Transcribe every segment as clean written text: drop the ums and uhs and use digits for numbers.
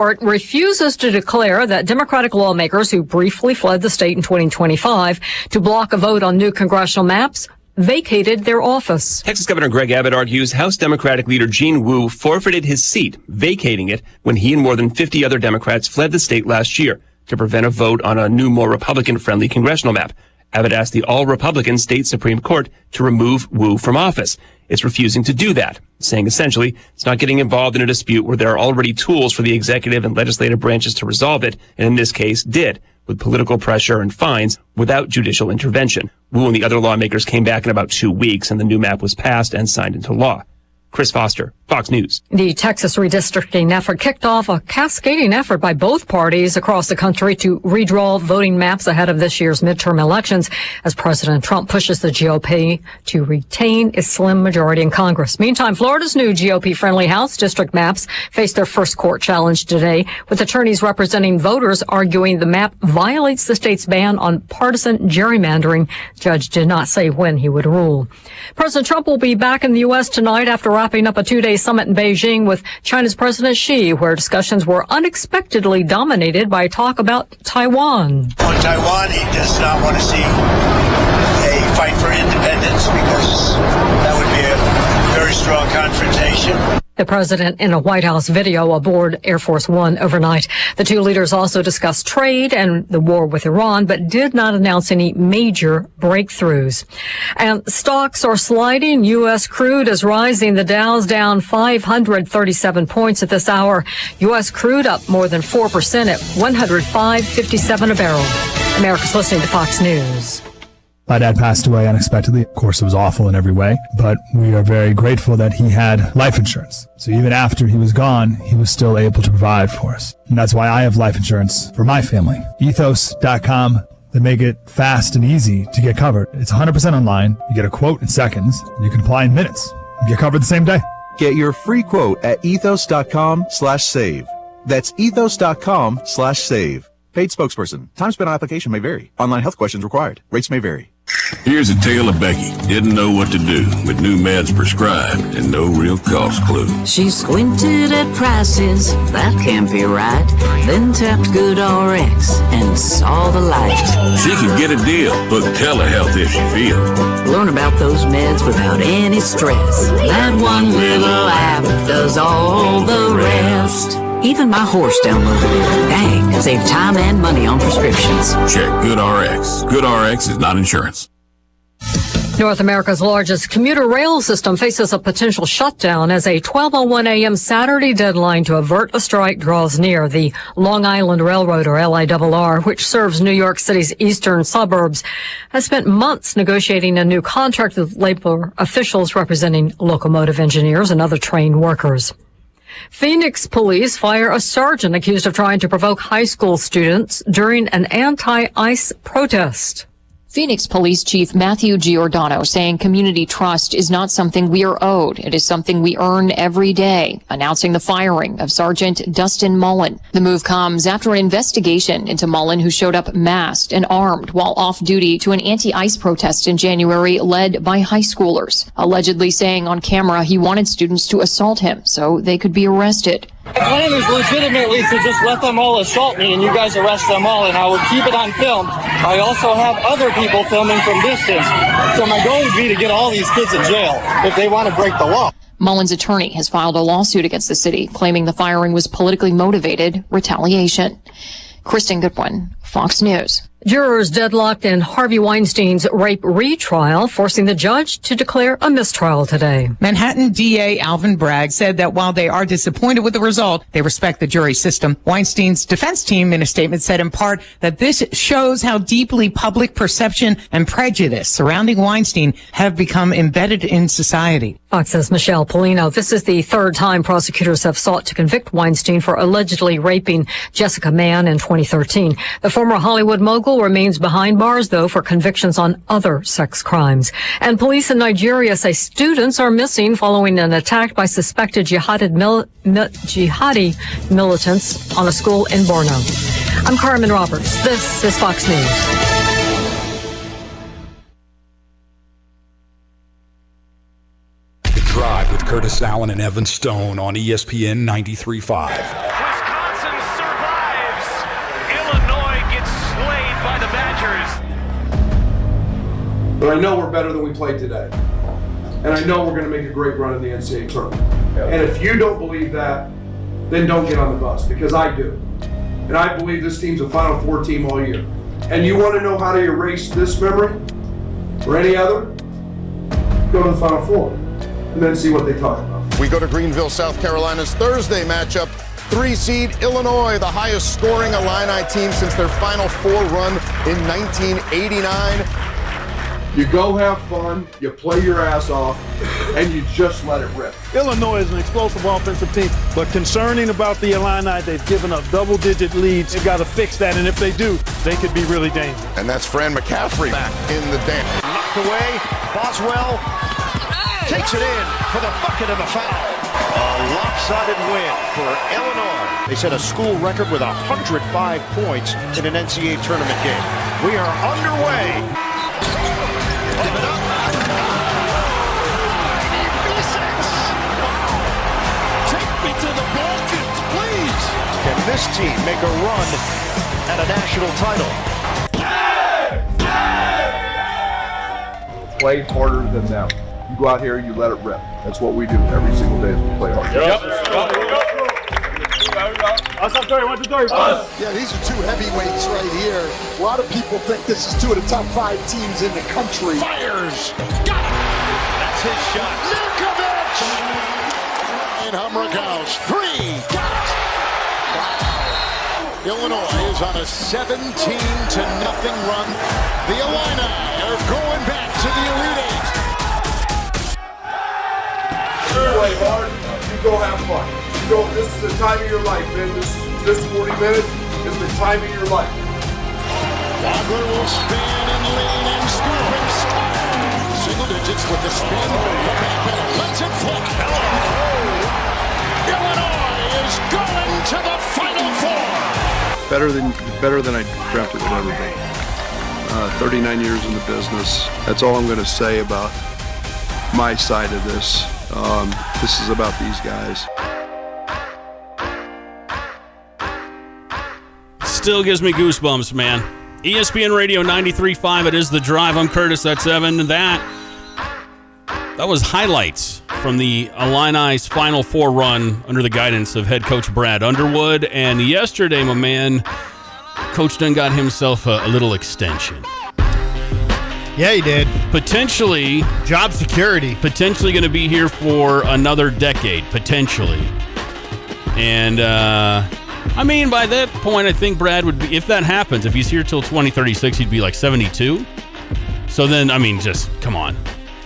Court refuses to declare that Democratic lawmakers who briefly fled the state in 2025 to block a vote on new congressional maps vacated their office. Texas Governor Greg Abbott argues House Democratic leader Gene Wu forfeited his seat, vacating it when he and more than 50 other Democrats fled the state last year to prevent a vote on a new, more Republican-friendly congressional map. Abbott asked the all-Republican state Supreme Court to remove Wu from office. It's refusing to do that, saying essentially it's not getting involved in a dispute where there are already tools for the executive and legislative branches to resolve it, and in this case did, with political pressure and fines without judicial intervention. Wu and the other lawmakers came back in about 2 weeks, and the new map was passed and signed into law. Chris Foster, Fox News. The Texas redistricting effort kicked off a cascading effort by both parties across the country to redraw voting maps ahead of this year's midterm elections as President Trump pushes the GOP to retain its slim majority in Congress. Meantime, Florida's new GOP-friendly House district maps face their first court challenge today, with attorneys representing voters arguing the map violates the state's ban on partisan gerrymandering. The judge did not say when he would rule. President Trump will be back in the U.S. tonight after wrapping up a two-day summit in Beijing with China's President Xi, where discussions were unexpectedly dominated by talk about Taiwan. On Taiwan, he does not want to see a fight for independence because that would be a very strong confrontation. The president in a White House video aboard Air Force One overnight. The two leaders also discussed trade and the war with Iran, but did not announce any major breakthroughs. And stocks are sliding. U.S. crude is rising. The Dow's down 537 points at this hour. U.S. crude up more than 4% at $105.57 a barrel. America's listening to Fox News. My dad passed away unexpectedly. Of course, it was awful in every way, but we are very grateful that he had life insurance. So even after he was gone, he was still able to provide for us. And that's why I have life insurance for my family. Ethos.com. They make it fast and easy to get covered. It's 100% online. You get a quote in seconds. And you can apply in minutes. You get covered the same day. Get your free quote at ethos.com/save. That's ethos.com/save. Paid spokesperson. Time spent on application may vary. Online health questions required. Rates may vary. Here's a tale of Becky. Didn't know what to do with new meds prescribed and no real cost clue. She squinted at prices, that can't be right. Then tapped GoodRx and saw the light. She could get a deal. Book telehealth if she feels. Learn about those meds without any stress. That one little app does all the rest. Even my horse downloaded it. Dang, save time and money on prescriptions. Check GoodRx. GoodRx is not insurance. North America's largest commuter rail system faces a potential shutdown as a 12:01 a.m. Saturday deadline to avert a strike draws near. The Long Island Railroad, or LIRR, which serves New York City's eastern suburbs, has spent months negotiating a new contract with labor officials representing locomotive engineers and other train workers. Phoenix police fire a sergeant accused of trying to provoke high school students during an anti-ICE protest. Phoenix Police Chief Matthew Giordano saying community trust is not something we are owed. It is something we earn every day, announcing the firing of Sergeant Dustin Mullen. The move comes after an investigation into Mullen, who showed up masked and armed while off duty to an anti-ICE protest in January led by high schoolers, allegedly saying on camera he wanted students to assault him so they could be arrested. My plan is legitimately to just let them all assault me and you guys arrest them all, and I will keep it on film. I also have other people filming from distance. So my goal would be to get all these kids in jail if they want to break the law. Mullen's attorney has filed a lawsuit against the city, claiming the firing was politically motivated retaliation. Kristen Goodwin, Fox News. Jurors deadlocked in Harvey Weinstein's rape retrial, forcing the judge to declare a mistrial today. Manhattan DA Alvin Bragg said that while they are disappointed with the result, they respect the jury system. Weinstein's defense team in a statement said in part that this shows how deeply public perception and prejudice surrounding Weinstein have become embedded in society. Fox's Michelle Polino. This is the third time prosecutors have sought to convict Weinstein for allegedly raping Jessica Mann in 2013. The former Hollywood mogul remains behind bars, though, for convictions on other sex crimes. And police in Nigeria say students are missing following an attack by suspected jihadi militants on a school in Borno. I'm Carmen Roberts. This is Fox News. Drive with Curtis Allen and Evan Stone on ESPN 93.5. Wisconsin But I know we're better than we played today. And I know we're going to make a great run in the NCAA tournament. And if you don't believe that, then don't get on the bus, because I do. And I believe this team's a Final Four team all year. And you want to know how to erase this memory or any other? Go to the Final Four and then see what they talk about. We go to Greenville, South Carolina's Thursday matchup. 3-seed Illinois, the highest scoring Illini team since their Final Four run in 1989. You go have fun, you play your ass off, and you just let it rip. Illinois is an explosive offensive team, but concerning about the Illini, they've given up double-digit leads. They've got to fix that, and if they do, they could be really dangerous. And that's Fran McCaffrey back in the dance. Knocked away, Boswell takes it in for the bucket and the foul. A lopsided win for Illinois. They set a school record with 105 points in an NCAA tournament game. We are underway. Give it up. Take me to the Balkans, please. Can this team make a run at a national title? Play harder than them. You go out here, you let it rip. That's what we do every single day as we play hard. Yep. Yeah, these are two heavyweights right here. A lot of people think this is two of the top 5 teams in the country. Fires. Got it. That's his shot. Ninkovic. And Humrickhouse. 3. Got it. Wow. Illinois is on a 17-0 run. The Illini are going back to the Elite Eight. Play hard, you go have fun. You go, this is the time of your life, man. This 40 minutes is the time of your life. Wagler will spin and lean and scoop and score. Single digits with the spin. Lets it fly. Illinois is going to the Final Four. Better than I dreamt it would ever be. 39 years in the business. That's all I'm going to say about my side of this. This is about these guys. Still gives me goosebumps, man. ESPN Radio 93.5, it is The Drive. I'm Curtis, that's Evan. That was highlights from the Illini's Final Four run under the guidance of head coach Brad Underwood. And yesterday, my man, Coach Dunn got himself a little extension. Yeah, he did. Potentially. Job security. Potentially going to be here for another decade, potentially. And, I mean, by that point, I think Brad would be, if that happens, if he's here till 2036, he'd be like 72. So then, I mean, just, come on.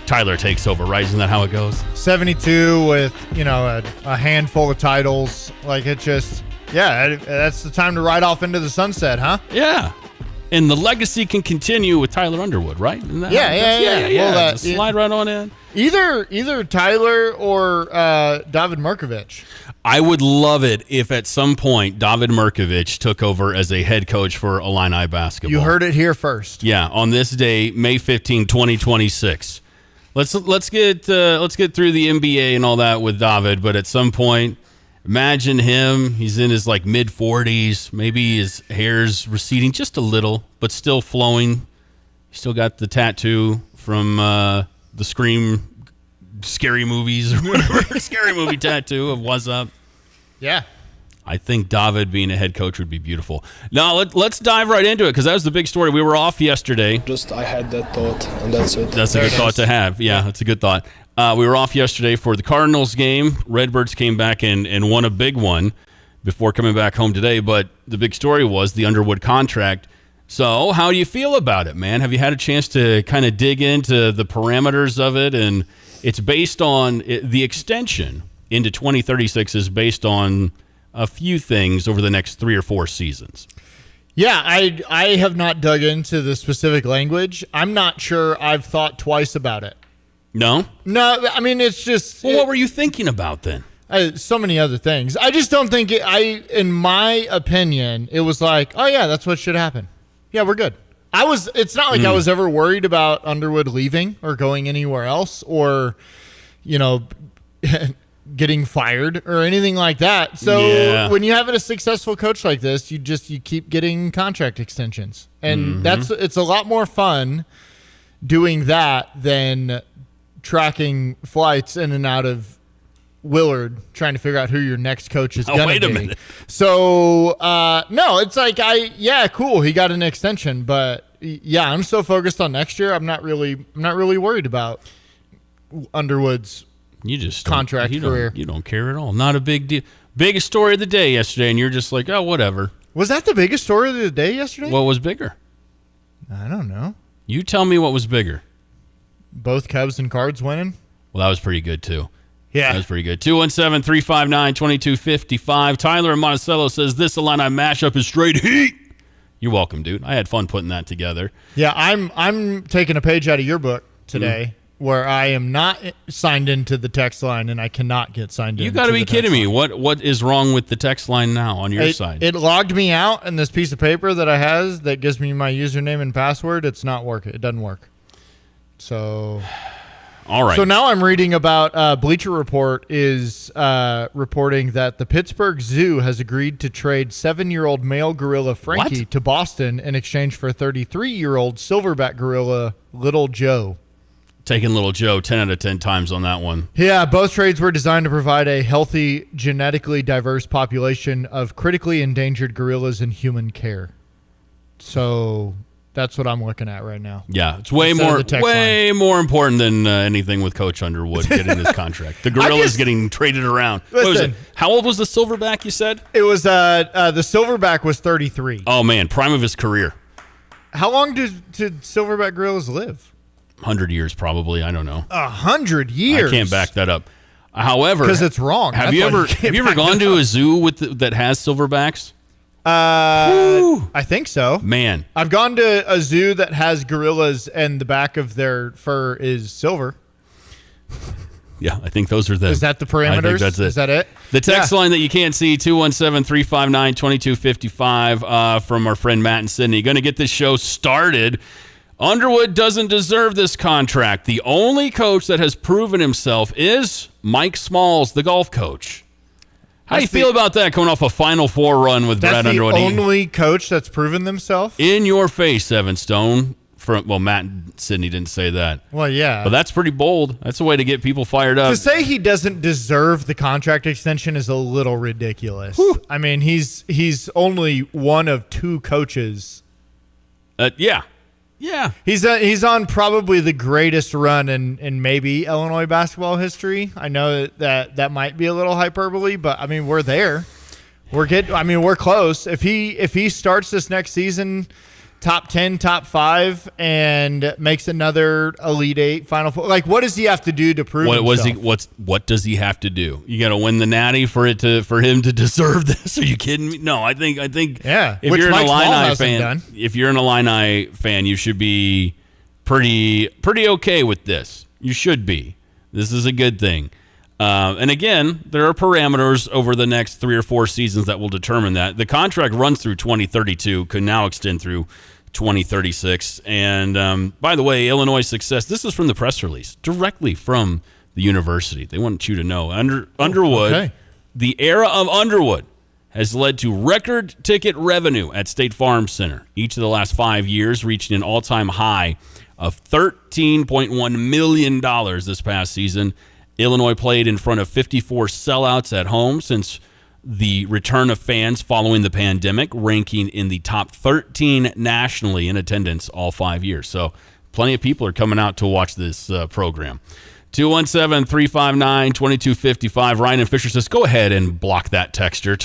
Tyler takes over, right? Isn't that how it goes? 72 with, a handful of titles. Like, it just, yeah, that's the time to ride off into the sunset, huh? Yeah. And the legacy can continue with Tyler Underwood, right? Yeah. Well, just slide right on in. Either Tyler or David Mirkovic. I would love it if at some point David Mirkovic took over as a head coach for Illini basketball. You heard it here first. Yeah, on this day, May 15, 2026. Let's get through the NBA and all that with David, but at some point, imagine him. He's in his mid 40s. Maybe his hair's receding just a little, but still flowing. He still got the tattoo from the Scream scary movies or whatever. Scary movie tattoo of what's up. Yeah. I think David being a head coach would be beautiful. Now, let's dive right into it because that was the big story. We were off yesterday. I had that thought, and that's it. That's a good thought to have. Yeah, that's a good thought. We were off yesterday for the Cardinals game. Redbirds came back and won a big one before coming back home today. But the big story was the Underwood contract. So how do you feel about it, man? Have you had a chance to kind of dig into the parameters of it? And it's based on the extension into 2036 is based on a few things over the next 3 or 4 seasons. Yeah, I have not dug into the specific language. I'm not sure I've thought twice about it. No? No, I mean, it's just... Well, what were you thinking about then? So many other things. I just don't think in my opinion, it was like, oh yeah, that's what should happen. Yeah, we're good. It's not like I was ever worried about Underwood leaving or going anywhere else or, getting fired or anything like that. So when you have a successful coach like this, you keep getting contract extensions. And it's a lot more fun doing that than tracking flights in and out of Willard, trying to figure out who your next coach is going to be. Wait a minute. So, no, it's like cool. He got an extension, but yeah, I'm so focused on next year. I'm not really worried about Underwood's contract career. You don't care at all. Not a big deal. Biggest story of the day yesterday, and you're just like, oh, whatever. Was that the biggest story of the day yesterday? What was bigger? I don't know. You tell me what was bigger. Both Cubs and Cards winning? Well, that was pretty good, too. Yeah. That was pretty good. 217-359-2255. Tyler in Monticello says, this Illini mashup is straight heat. You're welcome, dude. I had fun putting that together. Yeah, I'm taking a page out of your book today where I am not signed into the text line and I cannot get signed in. You got to be kidding me. What is wrong with the text line now on your side? It logged me out in this piece of paper that I has that gives me my username and password. It's not working. It doesn't work. So... All right. So now I'm reading about Bleacher Report is reporting that the Pittsburgh Zoo has agreed to trade 7-year-old male gorilla Frankie to Boston in exchange for 33-year-old silverback gorilla Little Joe. Taking Little Joe 10 out of 10 times on that one. Yeah, both trades were designed to provide a healthy, genetically diverse population of critically endangered gorillas in human care. So... that's what I'm looking at right now. Yeah, it's way more important than anything with Coach Underwood getting this contract. The Gorillas getting traded around. What was it? How old was the Silverback, you said? It was the Silverback was 33. Oh, man, prime of his career. How long did Silverback Gorillas live? 100 years, probably. I don't know. 100 years? I can't back that up. However, because it's wrong. Have you ever gone to a zoo that has Silverbacks? I think so. Man. I've gone to a zoo that has gorillas and the back of their fur is silver. Yeah, I think those are them. Is that the parameters? I think that's it. Is that it? The text line that you can't see, 217-359-2255 from our friend Matt and Sydney. Going to get this show started. Underwood doesn't deserve this contract. The only coach that has proven himself is Mike Smalls, the golf coach. How do you feel about that coming off a Final Four run with Brad Underwood? That's the only coach that's proven themselves? In your face, Evan Stone. Matt and Sydney didn't say that. Well, yeah. But that's pretty bold. That's a way to get people fired up. To say he doesn't deserve the contract extension is a little ridiculous. Whew. I mean, he's only one of 2 coaches. Yeah. He's on probably the greatest run in maybe Illinois basketball history. I know that might be a little hyperbole, but I mean we're there. We're close. If he starts this next season top 10, top 5, and makes another Elite 8 Final Four, like what does he have to do to prove himself? What does he have to do? You got to win the Natty for him to deserve this? Are you kidding me? No, I think yeah. If you're an Illini fan, you should be pretty okay with this. You should be. This is a good thing. And again, there are parameters over the next 3 or 4 seasons that will determine that. The contract runs through 2032, could now extend through 2036. And by the way, Illinois' success, this is from the press release, directly from the university. They want you to know. Underwood, the era of Underwood has led to record ticket revenue at State Farm Center. Each of the last 5 years reaching an all-time high of $13.1 million this past season. Illinois played in front of 54 sellouts at home since the return of fans following the pandemic, ranking in the top 13 nationally in attendance all 5 years. So plenty of people are coming out to watch this program. 217-359-2255. Ryan and Fisher says, go ahead and block that texture.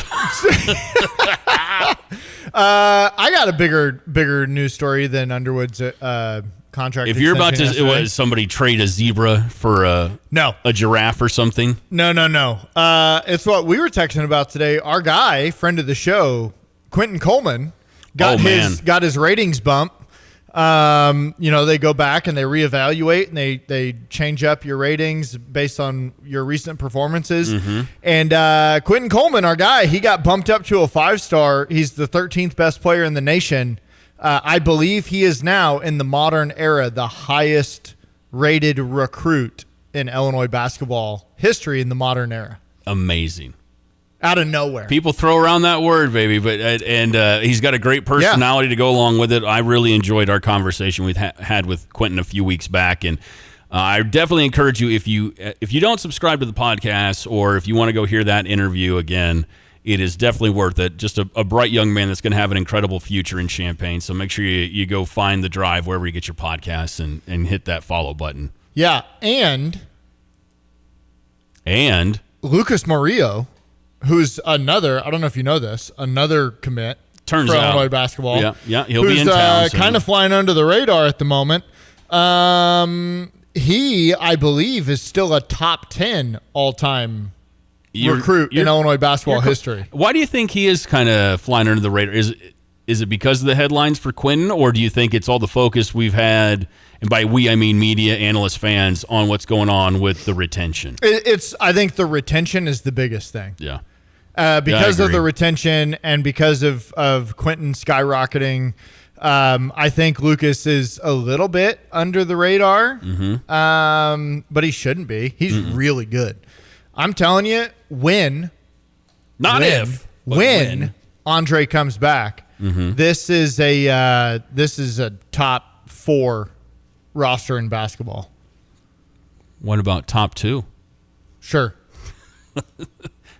I got a bigger news story than Underwood's contract. If you're about to somebody trade a zebra for a giraffe or something. No. It's what we were texting about today. Our guy, friend of the show, Quentin Coleman, got his ratings bump. They go back and they reevaluate and they change up your ratings based on your recent performances. Mm-hmm. And Quentin Coleman, our guy, he got bumped up to a 5-star. He's the 13th best player in the nation. I believe he is now, in the modern era, the highest rated recruit in Illinois basketball history in the modern era. Amazing. out of nowhere. People throw around that word, baby, but he's got a great personality to go along with it. I really enjoyed our conversation we had with Quentin a few weeks back, and I definitely encourage you, if you don't subscribe to the podcast, or if you want to go hear that interview again, it is definitely worth it. Just a bright young man that's going to have an incredible future in Champaign. So make sure you go find The Drive wherever you get your podcasts and hit that follow button. Yeah, and Lucas Murillo, who's another, I don't know if you know this, another commit Turns for out. Illinois basketball. Yeah, he'll be in town soon. Kind of flying under the radar at the moment. He, I believe, is still a top 10 all-time recruit in Illinois basketball history. Why do you think he is kind of flying under the radar? Is it because of the headlines for Quentin, or do you think it's all the focus we've had, and by we I mean media, analysts, fans, on what's going on with the retention? I think the retention is the biggest thing. Yeah. Because of the retention and because of Quentin skyrocketing, I think Lucas is a little bit under the radar, but he shouldn't be. He's really good. I'm telling you, when Andre comes back, this is a top 4 roster in basketball. What about top 2? Sure.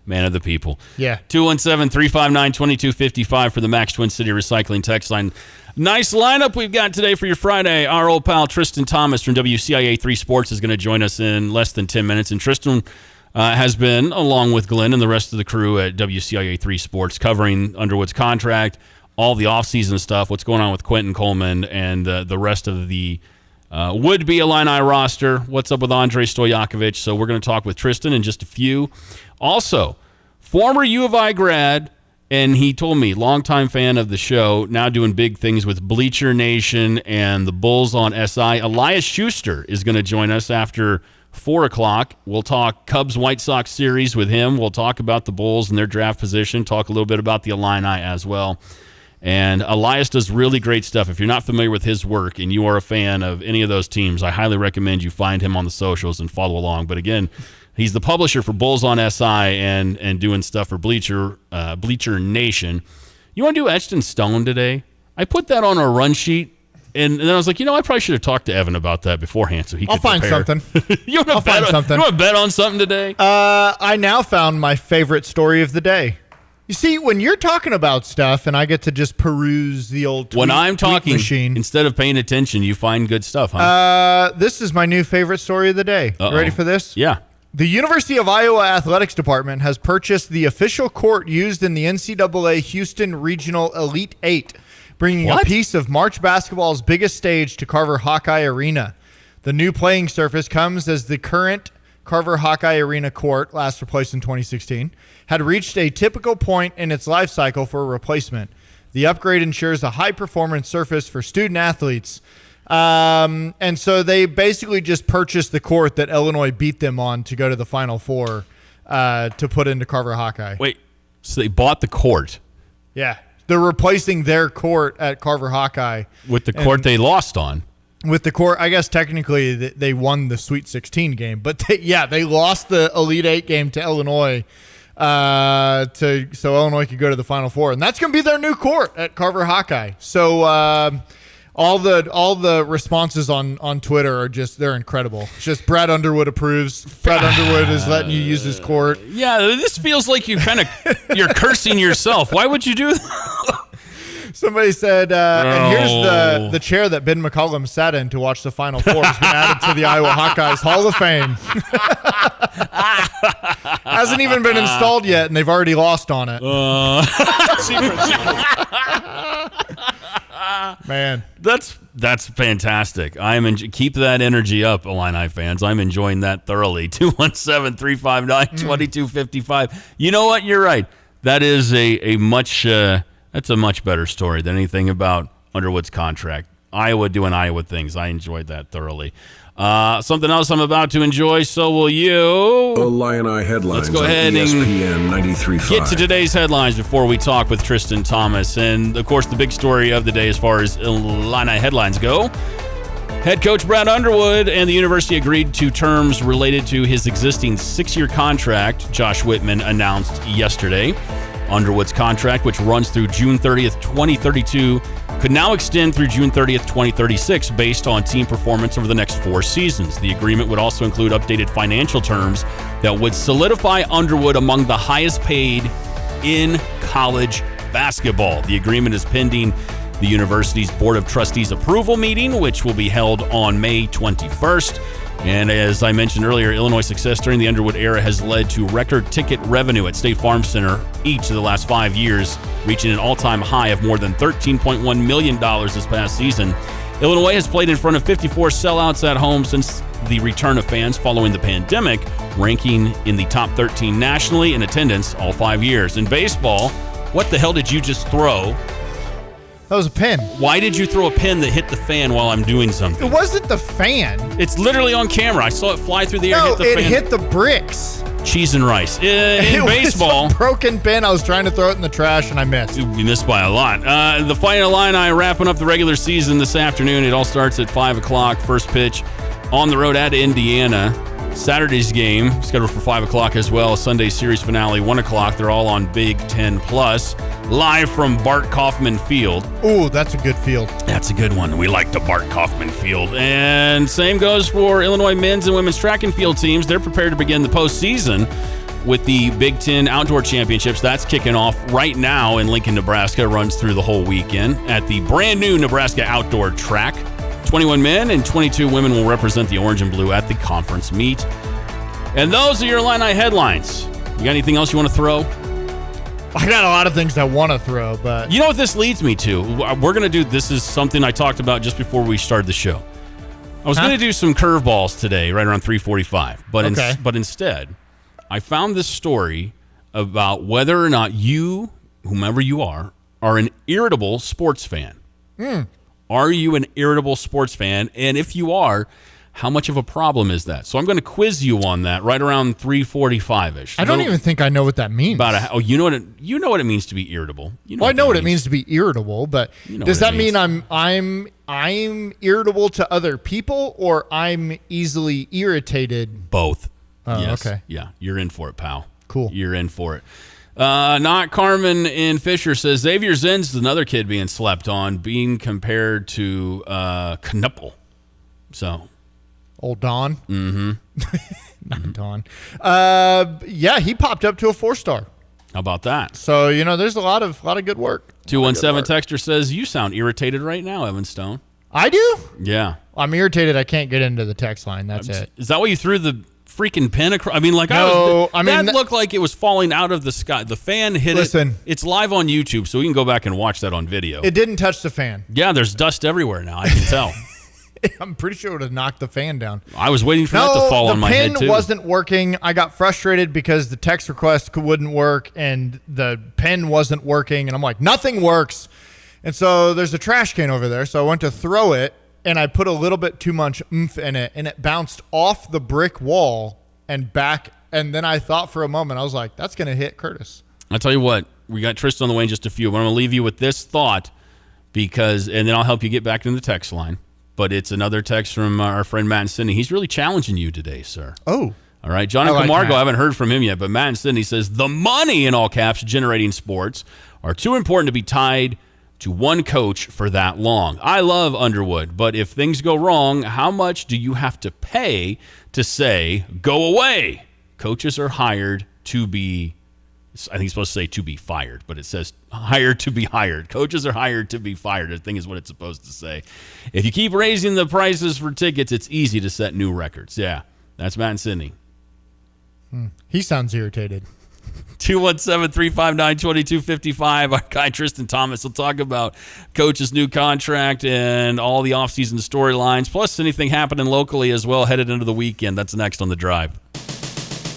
Man of the people. Yeah. 217-359-2255 for the Max Twin City Recycling text line. Nice lineup we've got today for your Friday. Our old pal Tristan Thomas from WCIA 3 Sports is going to join us in less than 10 minutes. And Tristan has been, along with Glenn and the rest of the crew at WCIA 3 Sports, covering Underwood's contract, all the offseason stuff, what's going on with Quentin Coleman, and the rest of the would-be Illini roster. What's up with Andre Stojakovic? So we're going to talk with Tristan in just a few. Also, former U of I grad, and he told me, longtime fan of the show, now doing big things with Bleacher Nation and the Bulls on SI. Elias Schuster is going to join us after 4 o'clock. We'll talk Cubs-White Sox series with him. We'll talk about the Bulls and their draft position, talk a little bit about the Illini as well. And Elias does really great stuff. If you're not familiar with his work and you are a fan of any of those teams, I highly recommend you find him on the socials and follow along. But again, he's the publisher for Bulls on SI and doing stuff for Bleacher Nation. You want to do Etched in Stone today? I put that on our run sheet, and then I was like, I probably should have talked to Evan about that beforehand so he could find something. You want to bet on something today? I now found my favorite story of the day. You see, when you're talking about stuff and I get to just peruse the old when I'm talking machine, instead of paying attention, you find good stuff, huh? This is my new favorite story of the day. Uh-oh. Ready for this? Yeah. The University of Iowa Athletics Department has purchased the official court used in the NCAA Houston Regional Elite 8, bringing a piece of March basketball's biggest stage to Carver Hawkeye Arena. The new playing surface comes as the current Carver Hawkeye Arena court, last replaced in 2016, had reached a typical point in its life cycle for a replacement. The upgrade ensures a high-performance surface for student athletes. And so they basically just purchased the court that Illinois beat them on to go to the Final Four to put into Carver Hawkeye. Wait, so they bought the court? Yeah. They're replacing their court at Carver Hawkeye. With the court they lost on. With the court, I guess technically they won the Sweet 16 game. But they lost the Elite 8 game to Illinois so Illinois could go to the Final Four. And that's going to be their new court at Carver Hawkeye. So all the responses on Twitter are they're incredible. It's just Brad Underwood approves. Brad Underwood is letting you use his court. Yeah, this feels like you're cursing yourself. Why would you do that? Somebody said, and here's the chair that Ben McCollum sat in to watch the Final Four has been added to the Iowa Hawkeyes Hall of Fame. Hasn't even been installed yet, and they've already lost on it. Man, that's fantastic. Keep that energy up, Illini fans. I'm enjoying that thoroughly. 217-359-2255. You know what? You're right. That is a much better story than anything about Underwood's contract. Iowa doing Iowa things. I enjoyed that thoroughly. Something else I'm about to enjoy, so will you. Illini headlines. Let's go ahead ESPN 93.5. Get to today's headlines before we talk with Tristan Thomas. And, of course, the big story of the day as far as Illini headlines go, Head coach Brad Underwood and the university agreed to terms related to his existing 6-year contract, Josh Whitman announced yesterday. Underwood's contract, which runs through June 30th, 2032, could now extend through June 30th, 2036 based on team performance over the next 4 seasons. The agreement would also include updated financial terms that would solidify Underwood among the highest paid in college basketball. The agreement is pending the university's Board of Trustees approval meeting, which will be held on May 21st. And as I mentioned earlier, Illinois' success during the Underwood era has led to record ticket revenue at State Farm Center each of the last 5 years, reaching an all-time high of more than $13.1 million this past season. Illinois has played in front of 54 sellouts at home since the return of fans following the pandemic, ranking in the top 13 nationally in attendance all 5 years. In baseball, what the hell did you just throw? That was a pin. Why did you throw a pin that hit the fan while I'm doing something? It wasn't the fan. It's literally on camera. I saw it fly through the air, hit the fan. It hit the bricks. Cheese and rice. In it baseball. Was a broken pin. I was trying to throw it in the trash, and I missed. You missed by a lot. The Final Illini wrapping up the regular season this afternoon. It all starts at 5 o'clock. First pitch on the road at Indiana. Saturday's game, scheduled for 5 o'clock as well. Sunday series finale, 1 o'clock. They're all on Big Ten Plus. Live from Bart Kaufman Field. Ooh, that's a good field. That's a good one. We like the Bart Kaufman Field. And same goes for Illinois men's and women's track and field teams. They're prepared to begin the postseason with the Big Ten Outdoor Championships. That's kicking off right now in Lincoln, Nebraska. Runs through the whole weekend at the brand new Nebraska Outdoor Track. 21 men and 22 women will represent the orange and blue at the conference meet. And those are your Illini headlines. You got anything else you want to throw? I got a lot of things I want to throw, but... You know what this leads me to? We're going to do... This is something I talked about just before we started the show. I was going to do some curveballs today, right around 3:45. But instead, I found this story about whether or not you, whomever you are an irritable sports fan. Are you an irritable sports fan? And if you are, how much of a problem is that? So I'm going to quiz you on that right around 3:45-ish. I don't even think I know what that means. You know what it means to be irritable. I know what it means to be irritable, but does that mean I'm irritable to other people, or I'm easily irritated? Both. Oh, yes. Okay. Yeah, you're in for it, pal. Cool. You're in for it. Not Carmen in Fisher says Xavier Zen's another kid being slept on, being compared to Knuppel. So, old Don. Mm-hmm. Not Don. Yeah, he popped up to a 4-star. How about that? So there's a lot of good work. 217 texter says you sound irritated right now, Evan Stone. I do. Yeah, I'm irritated. I can't get into the text line. That's it. Is that why you threw the freaking pin across? That looked like it was falling out of the sky. The fan hit it. Listen, it's live on YouTube, so we can go back and watch that on video. It didn't touch the fan. Yeah, there's dust everywhere now. I can tell. I'm pretty sure it would have knocked the fan down. I was waiting for that to fall on my head, too. The pin wasn't working. I got frustrated because the text request wouldn't work and the pen wasn't working. And I'm like, nothing works. And so there's a trash can over there. So I went to throw it, and I put a little bit too much oomph in it, and it bounced off the brick wall and back. And then I thought for a moment, I was like, that's going to hit Curtis. I'll tell you what, we got Tristan on the way in just a few, but I'm going to leave you with this thought and then I'll help you get back into the text line. But it's another text from our friend Matt and Sydney. He's really challenging you today, sir. Oh. All right. John and Camargo, I haven't heard from him yet, but Matt and Sydney says the money, in all caps, generating sports are too important to be tied to one coach for that long. I love Underwood, but if things go wrong, how much do you have to pay to say, go away? Coaches are hired to be, I think it's supposed to say to be fired, but it says hired to be hired. Coaches are hired to be fired, I think is what it's supposed to say. If you keep raising the prices for tickets, it's easy to set new records. Yeah, that's Matt and Sydney. He sounds irritated. 217-359-2255. Our guy Tristan Thomas will talk about Coach's new contract and all the offseason storylines, plus anything happening locally as well headed into the weekend. That's next on The Drive.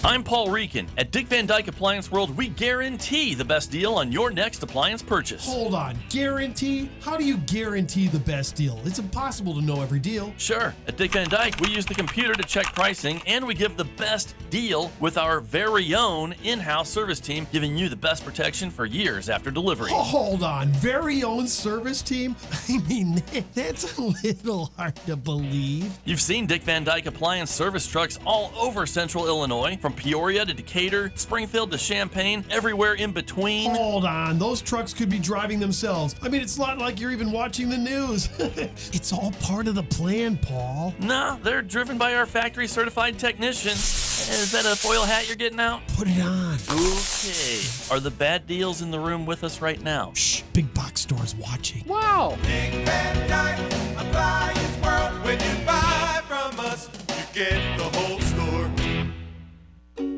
I'm Paul Reekin. At Dick Van Dyke Appliance World, we guarantee the best deal on your next appliance purchase. Hold on, guarantee? How do you guarantee the best deal? It's impossible to know every deal. Sure. At Dick Van Dyke, we use the computer to check pricing, and we give the best deal with our very own in-house service team, giving you the best protection for years after delivery. Hold on, very own service team? I mean, that's a little hard to believe. You've seen Dick Van Dyke Appliance service trucks all over central Illinois, from Peoria to Decatur, Springfield to Champaign, everywhere in between. Hold on, those trucks could be driving themselves. I mean, it's not like you're even watching the news. It's all part of the plan, Paul. Nah, they're driven by our factory certified technicians. Is that a foil hat you're getting out? Put it on. Okay. Are the bad deals in the room with us right now? Shh, big box store's watching. Wow. Big Van Dyke Appliance World. When you buy from us, you get the whole store.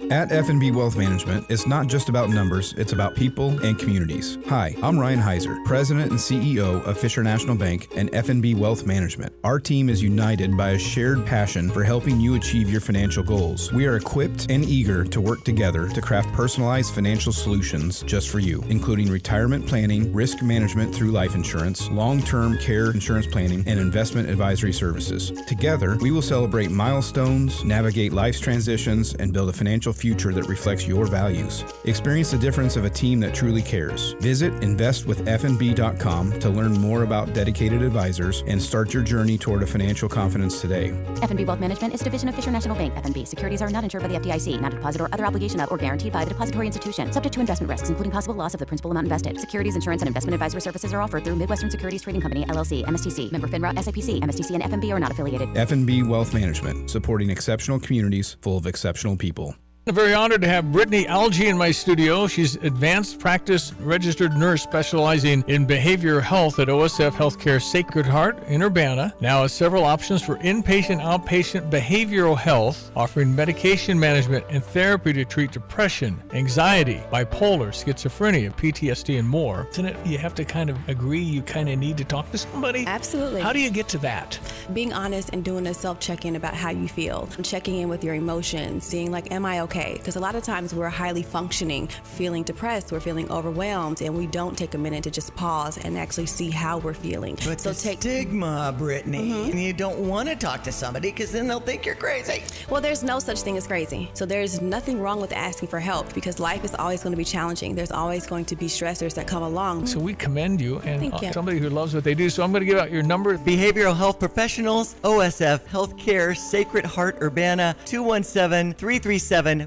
At F&B Wealth Management, it's not just about numbers, it's about people and communities. Hi, I'm Ryan Heiser, President and CEO of Fisher National Bank and F&B Wealth Management. Our team is united by a shared passion for helping you achieve your financial goals. We are equipped and eager to work together to craft personalized financial solutions just for you, including retirement planning, risk management through life insurance, long-term care insurance planning, and investment advisory services. Together, we will celebrate milestones, navigate life's transitions, and build a financial future that reflects your values. Experience the difference of a team that truly cares. Visit investwithfnb.com to learn more about dedicated advisors and start your journey toward a financial confidence today. F&B Wealth Management is a division of Fisher National Bank. F&B securities are not insured by the FDIC, not a deposit or other obligation of or guaranteed by the depository institution, subject to investment risks, including possible loss of the principal amount invested. Securities, insurance, and investment advisory services are offered through Midwestern Securities Trading Company, LLC, MSTC, member FINRA, SIPC, MSTC, and F&B are not affiliated. F&B Wealth Management, supporting exceptional communities full of exceptional people. I'm very honored to have Brittany Algie in my studio. She's advanced practice registered nurse specializing in behavioral health at OSF Healthcare Sacred Heart in Urbana. Now has several options for inpatient, outpatient behavioral health, offering medication management and therapy to treat depression, anxiety, bipolar, schizophrenia, PTSD, and more. Isn't it, you have to kind of agree you kind of need to talk to somebody? Absolutely. How do you get to that? Being honest and doing a self-check-in about how you feel. Checking in with your emotions, seeing like, am I okay? Because a lot of times we're highly functioning, feeling depressed, we're feeling overwhelmed, and we don't take a minute to just pause and actually see how we're feeling. But so stigma, Brittany, and you don't want to talk to somebody because then they'll think you're crazy. Well, there's no such thing as crazy. So there's nothing wrong with asking for help because life is always going to be challenging. There's always going to be stressors that come along. So we commend you and somebody who loves what they do. So I'm going to give out your number. Behavioral health professionals, OSF Healthcare, Sacred Heart, Urbana, 217-337-4310. The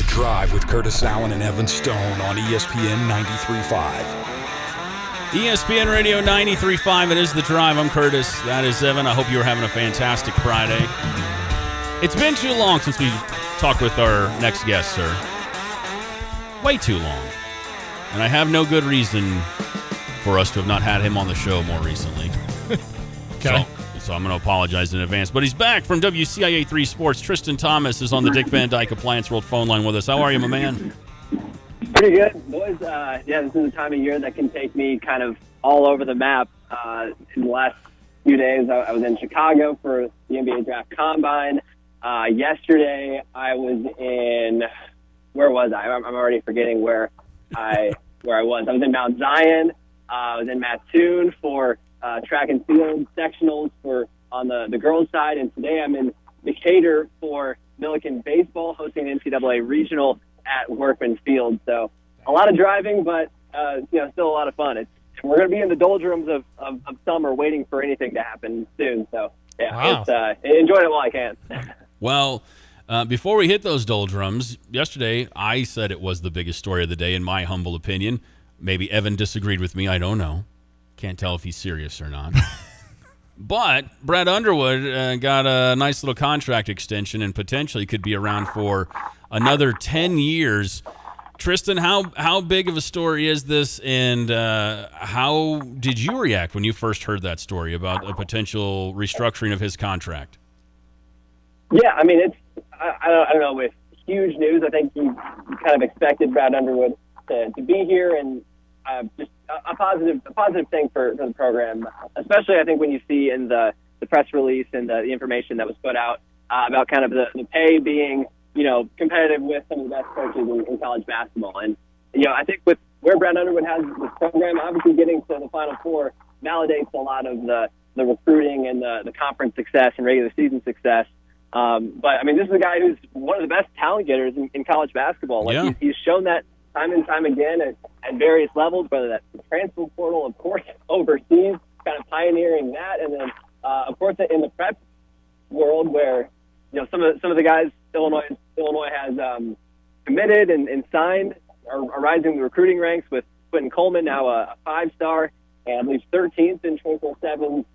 Drive with Curtis Allen and Evan Stone on ESPN 93.5. ESPN Radio 93.5. It is The Drive. I'm Curtis. That is Evan. I hope you're having a fantastic Friday. It's been too long since we talked with our next guest, sir. Way too long. And I have no good reason for us to have not had him on the show more recently. Okay. So I'm going to apologize in advance. But he's back from WCIA 3 Sports. Tristan Thomas is on the Dick Van Dyke Appliance World phone line with us. How are you, my man? Pretty good, boys. This is the time of year that can take me kind of all over the map. In the last few days, I was in Chicago for the NBA Draft Combine. Yesterday, I was in... Where was I? I'm already forgetting where I was. I was in Mount Zion. I was in Mattoon for track and field sectionals on the girls' side, and today I'm in Decatur for Milliken baseball, hosting an NCAA regional at Workman Field. So a lot of driving, but still a lot of fun. We're going to be in the doldrums of summer, waiting for anything to happen soon. So Wow. Enjoying it while I can. Well, before we hit those doldrums, yesterday I said it was the biggest story of the day, in my humble opinion. Maybe Evan disagreed with me. I don't know. Can't tell if he's serious or not. But Brad Underwood got a nice little contract extension and potentially could be around for another 10 years. Tristan, how big of a story is this, and how did you react when you first heard that story about a potential restructuring of his contract? Yeah, I mean, I don't know, with huge news. I think you kind of expected Brad Underwood to be here, and just a positive thing for the program, especially I think when you see in the press release and the information that was put out about kind of the pay being, competitive with some of the best coaches in college basketball. And, I think with where Brad Underwood has this program, obviously getting to the Final Four validates a lot of the recruiting and the conference success and regular season success. But, this is a guy who's one of the best talent getters in college basketball. He's shown that time and time again at various levels, whether that's the transfer portal, of course, overseas, kind of pioneering that. And then, of course, in the prep world where, some of the guys Illinois has committed and signed are rising the recruiting ranks with Quentin Coleman, now a 5-star, and I believe 13th in 24/7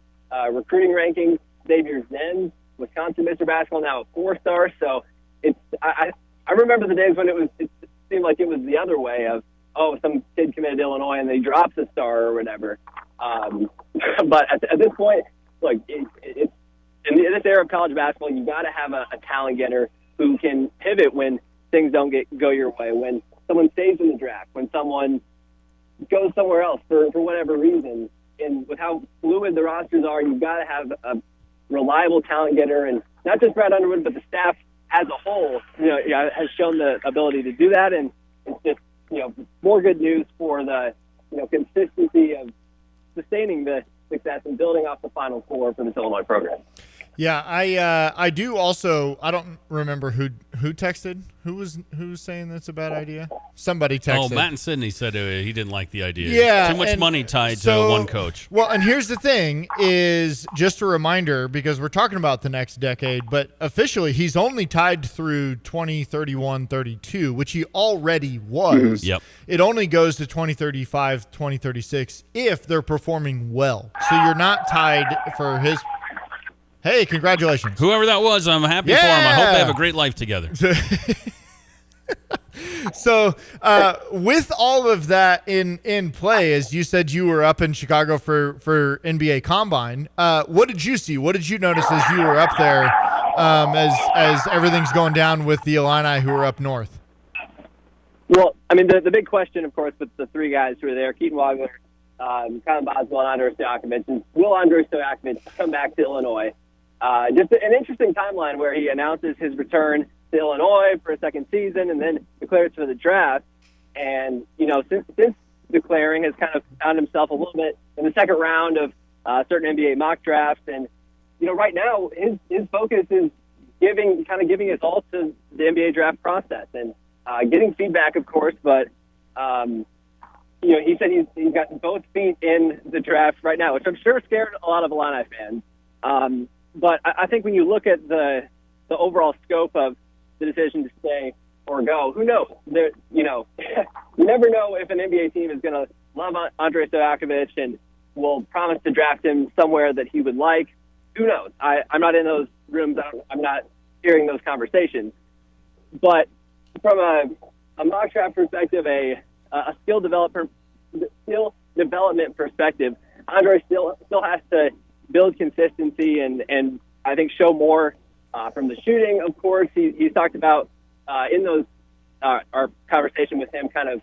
recruiting rankings. Xavier Zenz, Wisconsin Mr. Basketball, now a 4-star. So I remember the days when it seemed like it was the other way of, some kid committed to Illinois and they drops a star or whatever. But at this point, look, it's in this era of college basketball, you got to have a talent getter who can pivot when things don't go your way, when someone stays in the draft, when someone goes somewhere else for whatever reason. And with how fluid the rosters are, you've got to have a reliable talent getter, and not just Brad Underwood, but the staff as a whole, has shown the ability to do that. And it's just, more good news for the, consistency of sustaining the success and building off the Final Four for this Illinois program. Yeah, I do also. I don't remember who texted. Who was saying that's a bad idea? Somebody texted. Oh, Matt and Sidney said he didn't like the idea. Yeah, too much money tied to one coach. Well, and here's the thing: is just a reminder, because we're talking about the next decade, but officially he's only tied through 2031-32, which he already was. Yep. It only goes to 2035, 2036 if they're performing well. So you're not tied for his. Hey, congratulations. Whoever that was, I'm happy for him. I hope they have a great life together. So with all of that in play, as you said you were up in Chicago for NBA Combine, what did you see? What did you notice as you were up there as everything's going down with the Illini who are up north? Well, the big question, of course, with the three guys who are there, Keaton Wagler, Kyle Boswell, and Andrei Stojakovic, and will Andrei Stojakovic come back to Illinois? Just an interesting timeline where he announces his return to Illinois for a second season and then declares for the draft. And, since declaring, has kind of found himself a little bit in the second round of certain NBA mock drafts. And, right now his focus is giving it all to the NBA draft process and getting feedback, of course. But, he said he's got both feet in the draft right now, which I'm sure scared a lot of Illini fans. But I think when you look at the overall scope of the decision to stay or go, who knows? You never know if an NBA team is going to love Andrei Stojakovic and will promise to draft him somewhere that he would like. Who knows? I'm not in those rooms. I'm not hearing those conversations. But from a mock draft perspective, a skill development perspective, Andrei still has to build consistency and I think show more from the shooting. Of course, he's talked about in those our conversation with him, kind of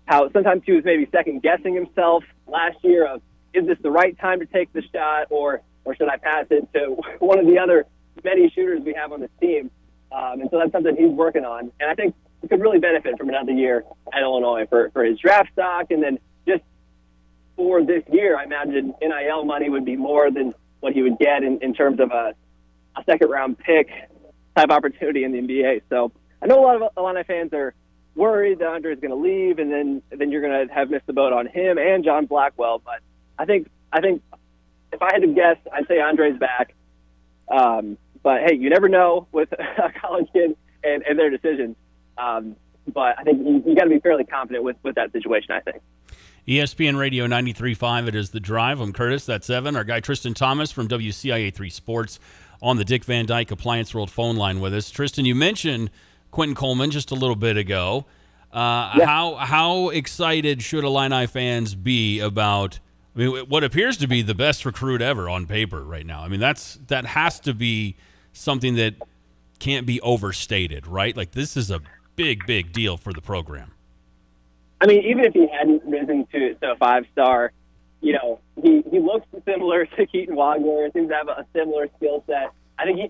how sometimes he was maybe second guessing himself last year of, is this the right time to take the shot or should I pass it to one of the other many shooters we have on this team? And so that's something he's working on, and I think he could really benefit from another year at Illinois for his draft stock, and then just for this year, I imagine NIL money would be more than what he would get in terms of a second-round pick type opportunity in the NBA. So I know a lot of Illini fans are worried that Andre is going to leave, and then you're going to have missed the boat on him and John Blackwell. But I think if I had to guess, I'd say Andre's back. But hey, you never know with a college kid and their decisions. But I think you got to be fairly confident with that situation, I think. ESPN Radio 93.5, it is The Drive. I'm Curtis, that's Evan. Our guy Tristan Thomas from WCIA3 Sports on the Dick Van Dyke Appliance World phone line with us. Tristan, you mentioned Quentin Coleman just a little bit ago. How excited should Illini fans be about what appears to be the best recruit ever on paper right now? I mean, that has to be something that can't be overstated, right? Like, this is a big, big deal for the program. I mean, even if he hadn't risen to a 5-star, he looks similar to Keaton Wagler, seems to have a similar skill set. I think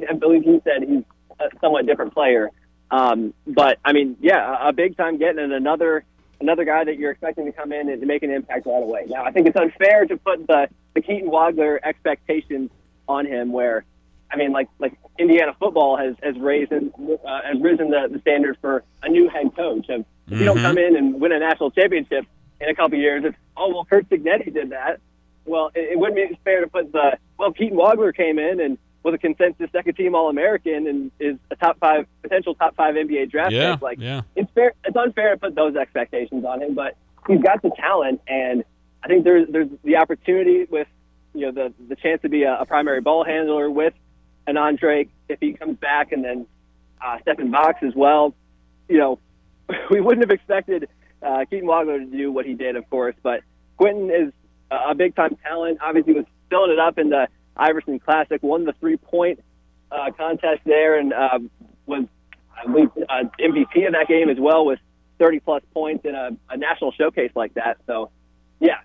I believe he said he's a somewhat different player. But I mean, yeah, a big time getting and another guy that you're expecting to come in and to make an impact right away. Now, I think it's unfair to put the Keaton Wagler expectations on him where, I mean, like Indiana football has risen the standard for a new head coach. If you don't come in and win a national championship in a couple of years, it's, oh, well, Kurt Signetti did that. Well, it wouldn't be fair to put Keaton Wagler came in and was a consensus second-team All-American and is a potential top five NBA draft pick. It's fair. It's unfair to put those expectations on him, but he's got the talent, and I think there's the opportunity with the chance to be a primary ball handler with an Drake if he comes back, and then Stephen Box as well. We wouldn't have expected Keaton Wagler to do what he did, of course, but Quentin is a big-time talent. Obviously, was filling it up in the Iverson Classic, won the 3-point contest there, and was, I believe, MVP of that game as well with 30-plus points in a national showcase like that. So, yeah,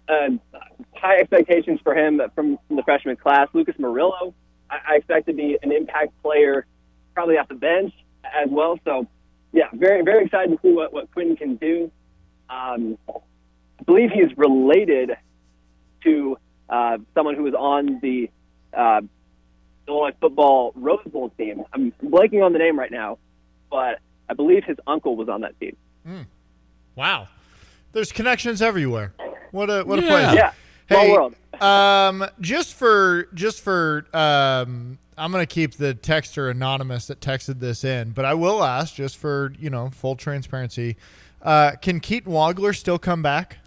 high expectations for him from the freshman class. Lucas Murillo, I expect to be an impact player probably off the bench as well. So, yeah, very, very excited to see what Quentin can do. I believe he's related to someone who was on the Illinois football Rose Bowl team. I'm blanking on the name right now, but I believe his uncle was on that team. Wow. There's connections everywhere. What a place. Yeah. Small world. I'm going to keep the texter anonymous that texted this in, but I will ask just for, full transparency. Can Keaton Wagler still come back?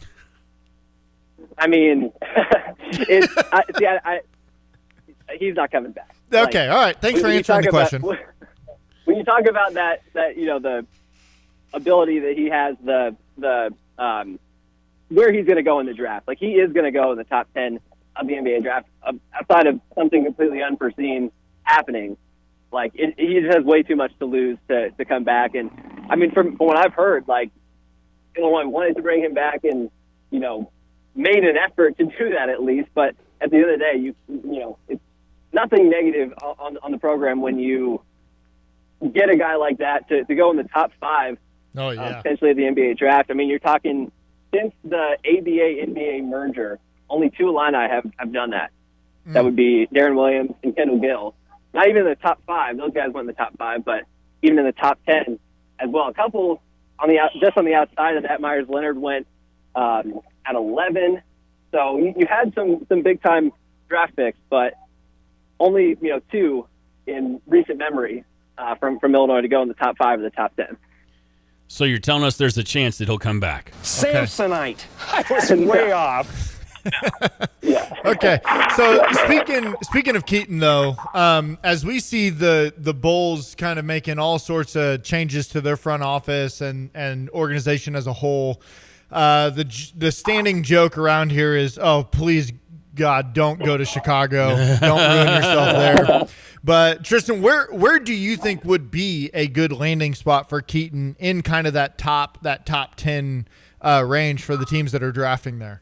I mean, he's not coming back. Okay, all right. Thanks for answering the question. When you talk about that the ability that he has, the where he's going to go in the draft, like he is going to go in the top 10 of the NBA draft, outside of something completely unforeseen happening. Like he just has way too much to lose to come back. And I mean, from what I've heard, like Illinois wanted to bring him back and made an effort to do that at least. But at the end of the day, it's nothing negative on the program when you get a guy like that to go in the top 5, potentially of the NBA draft. I mean, you're talking since the ABA-NBA merger, only 2 Illini have done that. That would be Darren Williams and Kendall Gill. Not even in the top 5. Those guys went in the top 5, but even in the top 10 as well. A couple just on the outside of that, Myers Leonard went at 11. So you had some big-time draft picks, but only 2 in recent memory from Illinois to go in the top 5 or the top 10. So you're telling us there's a chance that he'll come back? Samsonite. I was way off. Yeah. Okay. So speaking of Keaton, though, as we see the Bulls kind of making all sorts of changes to their front office and organization as a whole, the standing joke around here is, oh, please, God, don't go to Chicago. Don't ruin yourself there. But Tristan, where do you think would be a good landing spot for Keaton in kind of that top 10 range for the teams that are drafting there?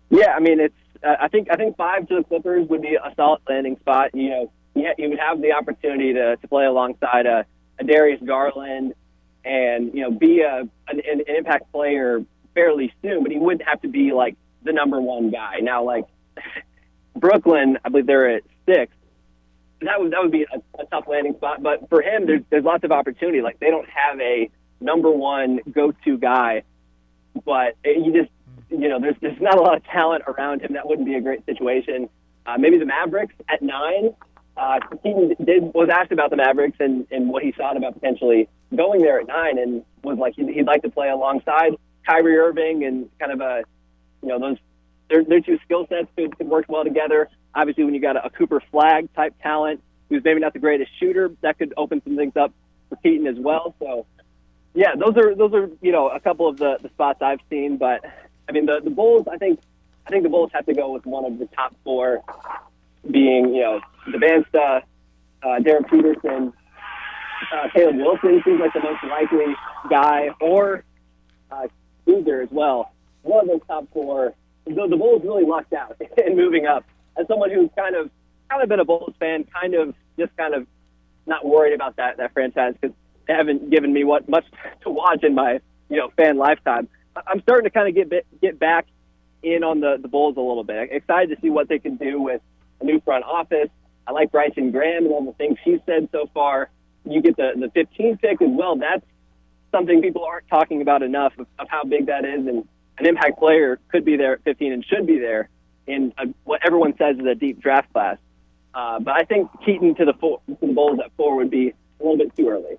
Yeah, I mean, it's. I think 5 to the Clippers would be a solid landing spot. You would have the opportunity to play alongside a Darius Garland and be an impact player fairly soon, but he wouldn't have to be like the number 1 guy. Now, like Brooklyn, I believe they're at 6. That would be a tough landing spot. But for him, there's lots of opportunity. Like they don't have a number 1 go-to guy, but there's not a lot of talent around him. That wouldn't be a great situation. Maybe the Mavericks at 9. Keaton was asked about the Mavericks and what he thought about potentially going there at 9, and was like he'd like to play alongside Kyrie Irving and kind of their 2 skill sets could work well together. Obviously, when you got a Cooper Flagg type talent, who's maybe not the greatest shooter, that could open some things up for Keaton as well. So, yeah, those are a couple of the spots I've seen. But I mean, the Bulls, I think the Bulls have to go with one of the top 4, being Devansta, Derek Peterson, Caleb Wilson seems like the most likely guy, or Boozer as well. One of those top 4. The Bulls really lucked out in moving up. As someone who's kind of kind of been a Bulls fan, kind of not worried about that franchise because they haven't given me much to watch in my fan lifetime. I'm starting to kind of get back in on the Bulls a little bit. Excited to see what they can do with a new front office. I like Bryson Graham and all the things she's said so far. You get the 15th pick as well. That's something people aren't talking about enough of how big that is, and an impact player could be there at 15 and should be there in what everyone says is a deep draft class. But I think Keaton to the Bulls at 4 would be a little bit too early.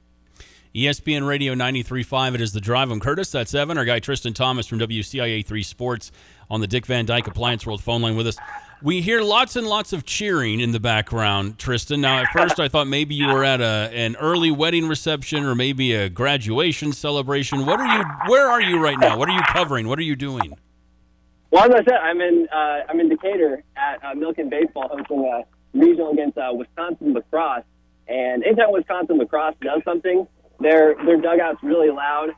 ESPN Radio 93.5, it is The Drive. I'm Curtis. That's Evan. Our guy Tristan Thomas from WCIA 3 Sports on the Dick Van Dyke Appliance World phone line with us. We hear lots and lots of cheering in the background, Tristan. Now, at first I thought maybe you were at an early wedding reception or maybe a graduation celebration. Where are you right now? What are you covering? What are you doing? Well, as I said, I'm in Decatur at Milken Baseball hosting a regional against Wisconsin lacrosse. And anytime Wisconsin lacrosse does something, their dugout's really loud,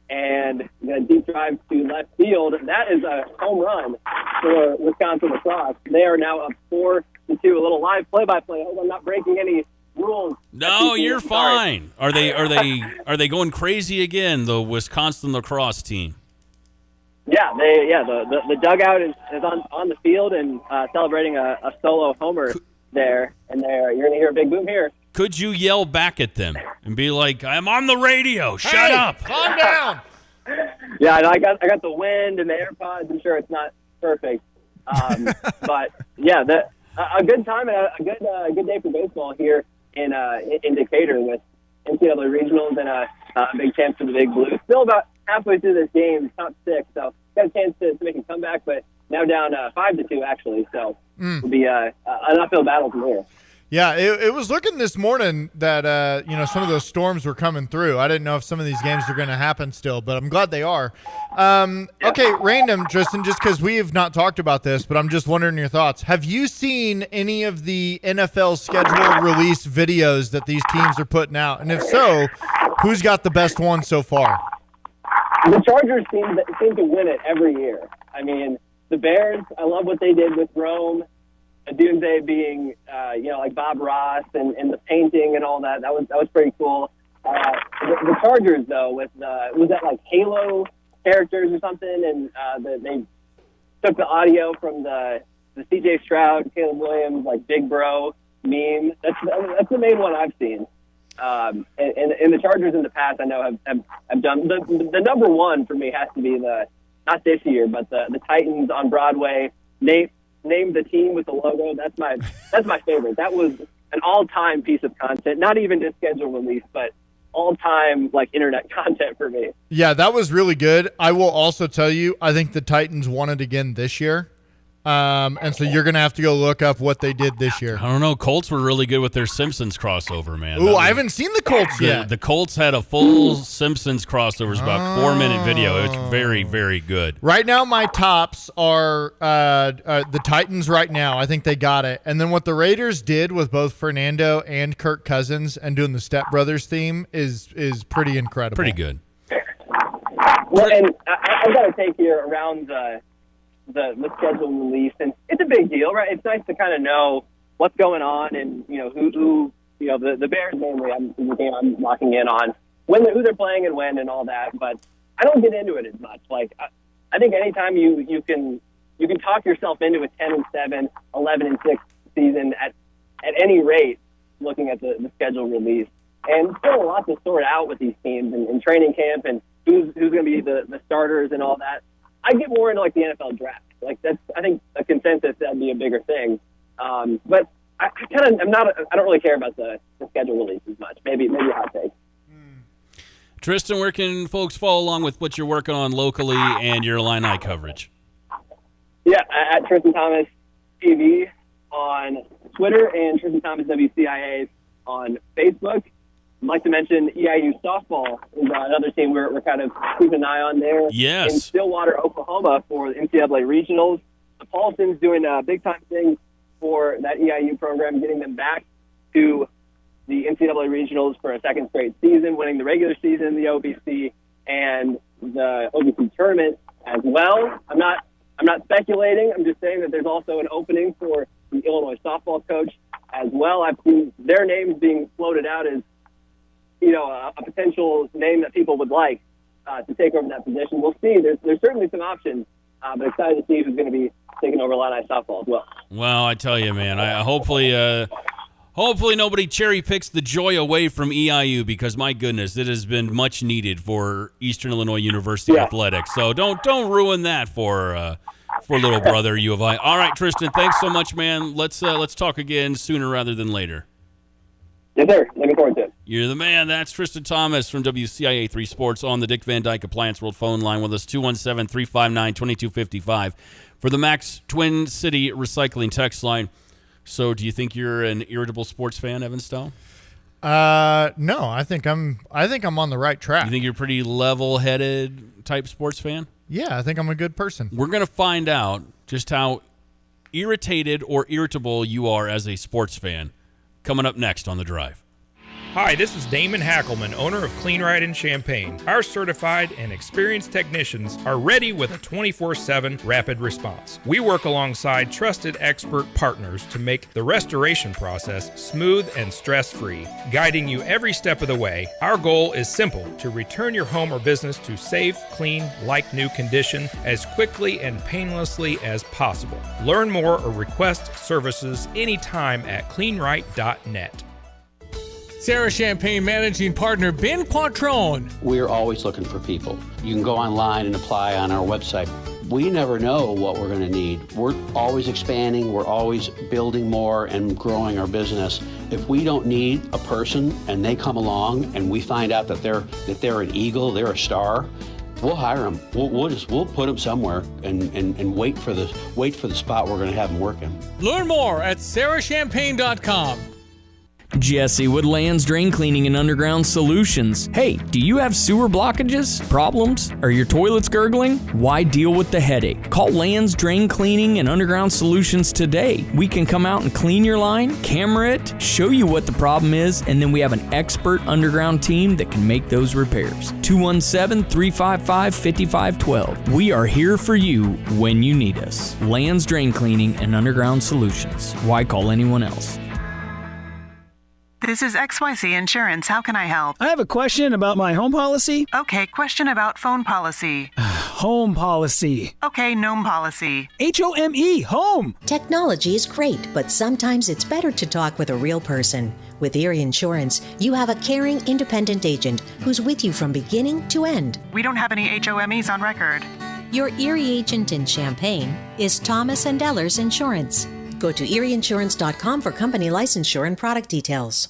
and a deep drive to left field. That is a home run for Wisconsin lacrosse. They are now up 4-2. A little live play-by-play. I hope I'm not breaking any rules. No, you're fine. Are they going crazy again? The Wisconsin lacrosse team. Yeah, the dugout is on the field and celebrating a solo homer there, and you're going to hear a big boom here. Could you yell back at them and be like, "I'm on the radio. Shut up. Calm down." Yeah, I got the wind and the AirPods. I'm sure it's not perfect, but yeah, a good time and a good day for baseball here in Decatur with NCAA regionals and a big chance for the Big Blue. Still about halfway through this game, top 6, so got a chance to make a comeback, but now down 5-2 actually. So it'll be an uphill battle from here. Yeah, it was looking this morning that some of those storms were coming through. I didn't know if some of these games were going to happen still, but I'm glad they are. Okay, random, Tristan, just because we have not talked about this, but I'm just wondering your thoughts. Have you seen any of the NFL schedule release videos that these teams are putting out? And if so, who's got the best one so far? The Chargers seem to win it every year. I mean, the Bears, I love what they did with Rome. Doomsday being, like Bob Ross and the painting and all that. That was pretty cool. The Chargers, though, with was that like Halo characters or something? And they took the audio from the C.J. Stroud, Caleb Williams, like Big Bro meme. That's the main one I've seen. And the Chargers in the past, I know have done the number one for me has to be not this year, but the Titans on Broadway. Name the team with the logo. That's my favorite. That was an all-time piece of content. Not even just schedule release, but all-time internet content for me. Yeah, that was really good. I will also tell you, I think the Titans won it again this year. And so you're going to have to go look up what they did this year. I don't know. Colts were really good with their Simpsons crossover, man. Ooh, I haven't seen the Colts yet. The Colts had a full Simpsons crossover. It was about 4-minute video. It's very, very good. Right now, my tops are the Titans right now. I think they got it. And then what the Raiders did with both Fernando and Kirk Cousins and doing the Step Brothers theme is pretty incredible. Pretty good. Well, and I've got to take you around the schedule release, and it's a big deal, right? It's nice to kind of know what's going on, and who the Bears mainly. The game I'm locking in on who they're playing and when and all that. But I don't get into it as much. I think anytime you can talk yourself into a 10-7, 11-6 season at any rate, looking at the schedule release, and still a lot to sort out with these teams in training camp and who's going to be the starters and all that. I get more into the NFL draft. That's, I think, a consensus that'd be a bigger thing. But I don't really care about the schedule release as much. Maybe a hot take. Tristan, where can folks follow along with what you're working on locally and your Illini coverage? Yeah, at Tristan Thomas TV on Twitter and Tristan Thomas WCIA on Facebook. I'd like to mention EIU softball is another team we're kind of keeping an eye on there. Yes. In Stillwater, Oklahoma for the NCAA regionals. The Paulsons doing a big-time thing for that EIU program, getting them back to the NCAA regionals for a second straight season, winning the regular season, the OVC, and the OVC tournament as well. I'm not speculating. I'm just saying that there's also an opening for the Illinois softball coach as well. I've seen their names being floated out as, a potential name that people would like to take over that position. We'll see. There's certainly some options, but excited to see who's going to be taking over Illini softball as well. Well, I tell you, man, hopefully nobody cherry picks the joy away from EIU, because my goodness, it has been much needed for Eastern Illinois University athletics. So don't ruin that for little brother U of I. All right, Tristan, thanks so much, man. Let's talk again sooner rather than later. Yes, sir. Looking forward to it. You're the man. That's Tristan Thomas from WCIA 3 Sports on the Dick Van Dyke Appliance World phone line with us, 217-359-2255 for the Max Twin City Recycling text line. So do you think you're an irritable sports fan, Evan Stowe? No, I think I'm on the right track. You think you're a pretty level-headed type sports fan? Yeah, I think I'm a good person. We're going to find out just how irritated or irritable you are as a sports fan coming up next on The Drive. Hi, this is Damon Hackelman, owner of Clean Ride in Champaign. Our certified and experienced technicians are ready with a 24/7 rapid response. We work alongside trusted expert partners to make the restoration process smooth and stress-free, guiding you every step of the way. Our goal is simple: to return your home or business to safe, clean, like-new condition as quickly and painlessly as possible. Learn more or request services anytime at cleanright.net. Sarah Champagne Managing Partner Ben Quattrone. We're always looking for people. You can go online and apply on our website. We never know what we're going to need. We're always expanding. We're always building more and growing our business. If we don't need a person and they come along and we find out that they're an eagle, they're a star, we'll hire them. We'll put them somewhere and wait for the spot we're going to have them working. Learn more at sarahchampagne.com. Jesse with Land's Drain Cleaning and Underground Solutions. Hey, do you have sewer blockages, problems? Are your toilets gurgling? Why deal with the headache? Call Land's Drain Cleaning and Underground Solutions today. We can come out and clean your line, camera it, show you what the problem is, and then we have an expert underground team that can make those repairs. 217-355-5512. We are here for you when you need us. Land's Drain Cleaning and Underground Solutions. Why call anyone else? This is XYZ Insurance. How can I help? I have a question about my home policy. Okay, question about phone policy. Home policy. Okay, gnome policy. HOME, home. Technology is great, but sometimes it's better to talk with a real person. With Erie Insurance, you have a caring, independent agent who's with you from beginning to end. We don't have any HOMEs on record. Your Erie agent in Champaign is Thomas & Ellers Insurance. Go to erieinsurance.com for company licensure and product details.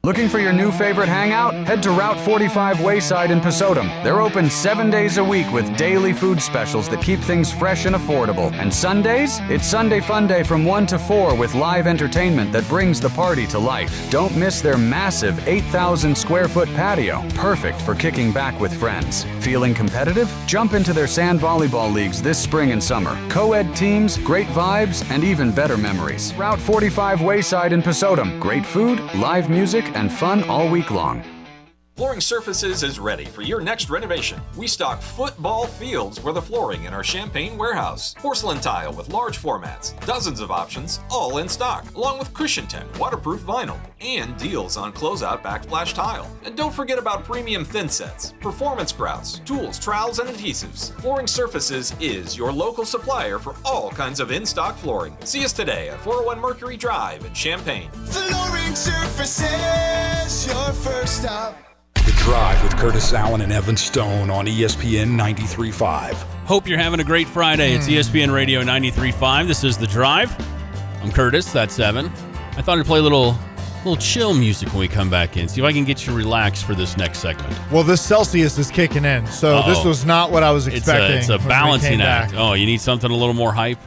Looking for your new favorite hangout? Head to Route 45 Wayside in Pasodum. They're open 7 days a week with daily food specials that keep things fresh and affordable. And Sundays? It's Sunday Fun Day from 1 to 4 with live entertainment that brings the party to life. Don't miss their massive 8,000 square foot patio. Perfect for kicking back with friends. Feeling competitive? Jump into their sand volleyball leagues this spring and summer. Co-ed teams, great vibes, and even better memories. Route 45 Wayside in Pasodum. Great food, live music, and fun all week long. Flooring Surfaces is ready for your next renovation. We stock football fields for the flooring in our Champaign warehouse. Porcelain tile with large formats, dozens of options, all in stock, along with Cushion Tech waterproof vinyl, and deals on closeout backsplash tile. And don't forget about premium thin sets, performance grouts, tools, trowels, and adhesives. Flooring Surfaces is your local supplier for all kinds of in-stock flooring. See us today at 401 Mercury Drive in Champaign. Flooring Surfaces, your first stop. The Drive with Curtis Allen and Evan Stone on ESPN 93.5. Hope you're having a great Friday. It's ESPN Radio 93.5. This is The Drive. I'm Curtis. That's Evan. I thought I'd play a little chill music when we come back in. See if I can get you relaxed for this next segment. Well, this Celsius is kicking in, so this was not what I was expecting. It's a balancing act. Oh, you need something a little more hype?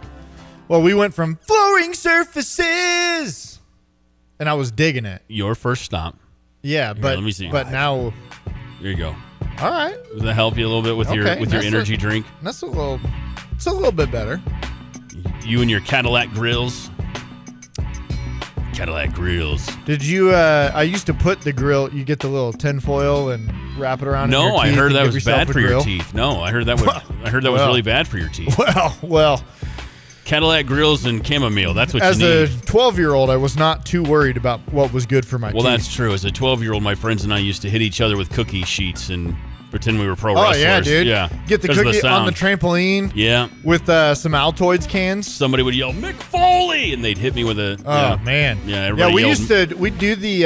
Well, we went from flooring surfaces, and I was digging it. Your first stop. Yeah, Here, but let me see. But now, here you go. All right. Does that help you a little bit with your energy drink? It's a little bit better. You and your Cadillac grills. Cadillac grills. Did you? I used to put the grill. You get the little tinfoil and wrap it around. No, in your I teeth heard and that give was yourself bad a for grill. your teeth. No, I heard that was. I heard that was really bad for your teeth. Well. Cadillac grills and chamomile. That's what As you need. a 12-year-old, I was not too worried about what was good for my teeth. Well, that's true. As a 12-year-old, my friends and I used to hit each other with cookie sheets and pretend we were pro wrestlers. Oh, yeah, dude. Yeah. Get the 'Cause of cookie on the sound. trampoline. Yeah. With some Altoids cans. Somebody would yell, Mick Foley! And they'd hit me with a... Oh, man. Yeah, everybody we yelled. we'd do the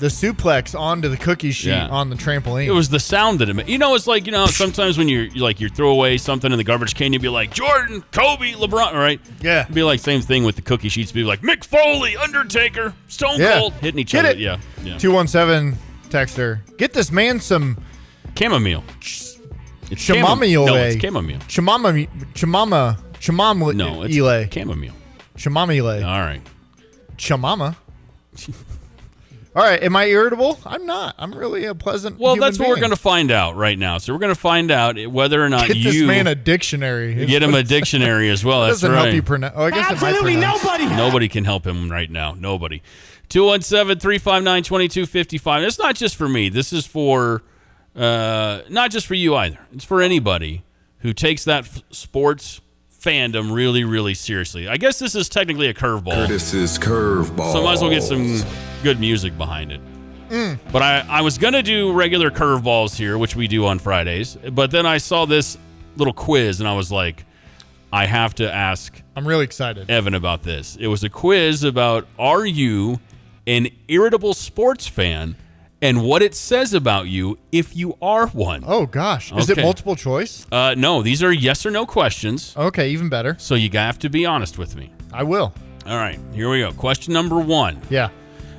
suplex onto the cookie sheet Yeah. on the trampoline. It was the sound that it made. It's like, sometimes when you throw away something in the garbage can, you'd be like, Jordan, Kobe, LeBron, right? Yeah. It'd be like same thing with the cookie sheets. It'd be like, Mick Foley, Undertaker, Stone Yeah. Cold, hitting each Get other. it. Yeah. 217 texter. Get this man some chamomile. It's chamomile. No, it's chamomile. Chamomile. No, it's chamomile. Chamomile. All right. Chamama. All right. Am I irritable? I'm not. I'm really a pleasant. Well, human that's what we're being. going to find out right now. So we're going to find out whether or not Get you this man a dictionary. get him a dictionary as well. That That's doesn't right. help you pronounce. Oh, I guess Absolutely it might pronounce. Nobody can help him right now. Nobody. 217-359-2255. It's not just for me. This is for not just for you either. It's for anybody who takes that sports fandom really, really seriously. I guess this is technically a curveball. Curtis's curveball. So I might as well get some good music behind it. But I was going to do regular curveballs here, which we do on Fridays. But then I saw this little quiz, and I was like, I have to ask I'm really excited. Evan about this. It was a quiz about, are you an irritable sports fan, and what it says about you if you are one. Oh, gosh. Is it Okay. multiple choice? No, these are yes or no questions. Okay, even better. So you have to be honest with me. I will. All right, here we go. Question number 1. Yeah.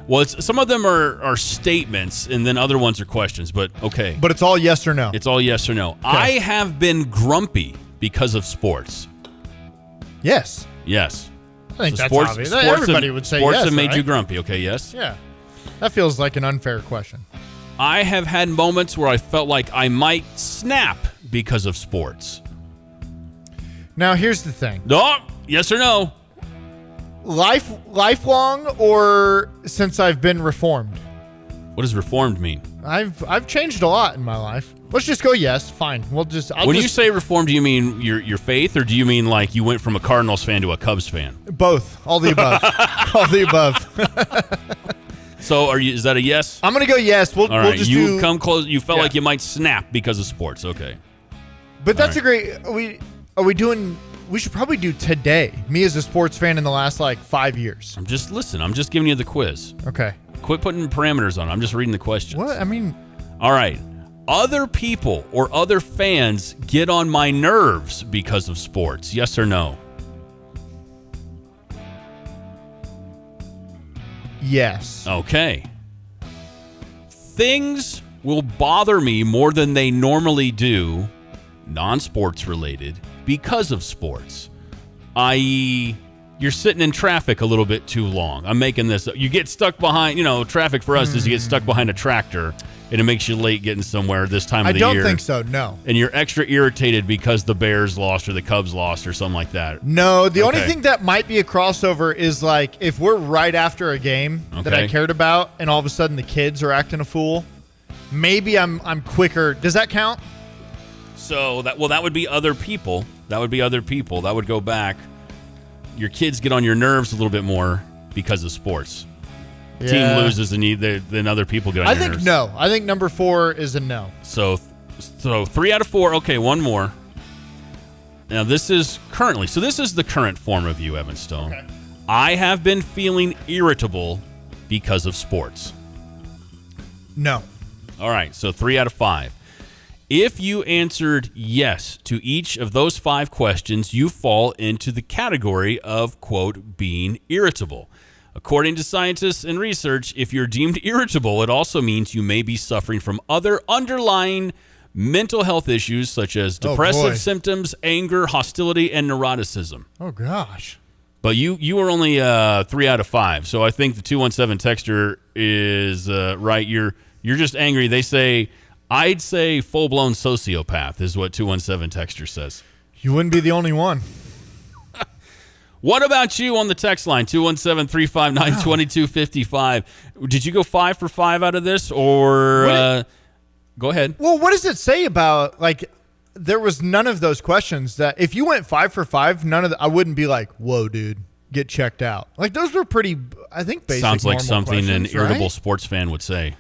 Well, some of them are statements, and then other ones are questions, but okay. But it's all yes or no. It's all yes or no. I have been grumpy because of sports. Yes. Yes. I think that's obvious. Everybody would say sports yes, have made right? you grumpy. Okay, yes? Yeah. That feels like an unfair question. I have had moments where I felt like I might snap because of sports. Now, here's the thing. No, yes or no? Lifelong or since I've been reformed? What does reformed mean? I've changed a lot in my life. Let's just go yes. Fine. When you say reformed, do you mean your faith, or do you mean like you went from a Cardinals fan to a Cubs fan? Both. All the above. All the above. So is that a yes? I'm going to go yes. All right, we'll just you've do, come close. You felt Yeah. like you might snap because of sports. Okay. But that's All a great. Are we doing? We should probably do today. Me as a sports fan in the last 5 years. I'm just giving you the quiz. Okay. Quit putting parameters on it. I'm just reading the questions. What? I mean. All right. Other people or other fans get on my nerves because of sports. Yes or no? Yes. Okay. Things will bother me more than they normally do, non-sports related, because of sports. I.e., you're sitting in traffic a little bit too long. I'm making this. You get stuck behind, traffic for us is you get stuck behind a tractor, and it makes you late getting somewhere this time of the year. I don't think so, no. And you're extra irritated because the Bears lost or the Cubs lost or something like that. No, the only thing that might be a crossover is if we're right after a game that I Okay. cared about, and all of a sudden the kids are acting a fool. Maybe I'm quicker. Does that count? So that would be other people. That would go back. Your kids get on your nerves a little bit more because of sports. Yeah. Team loses and then other people get on I your think nerves. no. I think number 4 is a no. So 3 out of 4. Okay, one more. Now this is the current form of you, Evan Stone. Okay. I have been feeling irritable because of sports. No. All right, so 3 out of 5. If you answered yes to each of those 5 questions, you fall into the category of, quote, being irritable. According to scientists and research, if you're deemed irritable, it also means you may be suffering from other underlying mental health issues such as depressive symptoms, anger, hostility, and neuroticism. Oh, gosh. But you were only 3 out of 5, so I think the 217 texter is right. You're just angry. They say, I'd say full-blown sociopath is what 217 texter says. You wouldn't be the only one. What about you on the text line, 217-359-2255? Did you go 5 for 5 out of this, or go ahead? Well, what does it say about there was none of those questions that if you went 5 for 5, I wouldn't be like, whoa, dude, get checked out. Like those were pretty, I think, basic. Sounds like normal something an questions, irritable right? sports fan would say.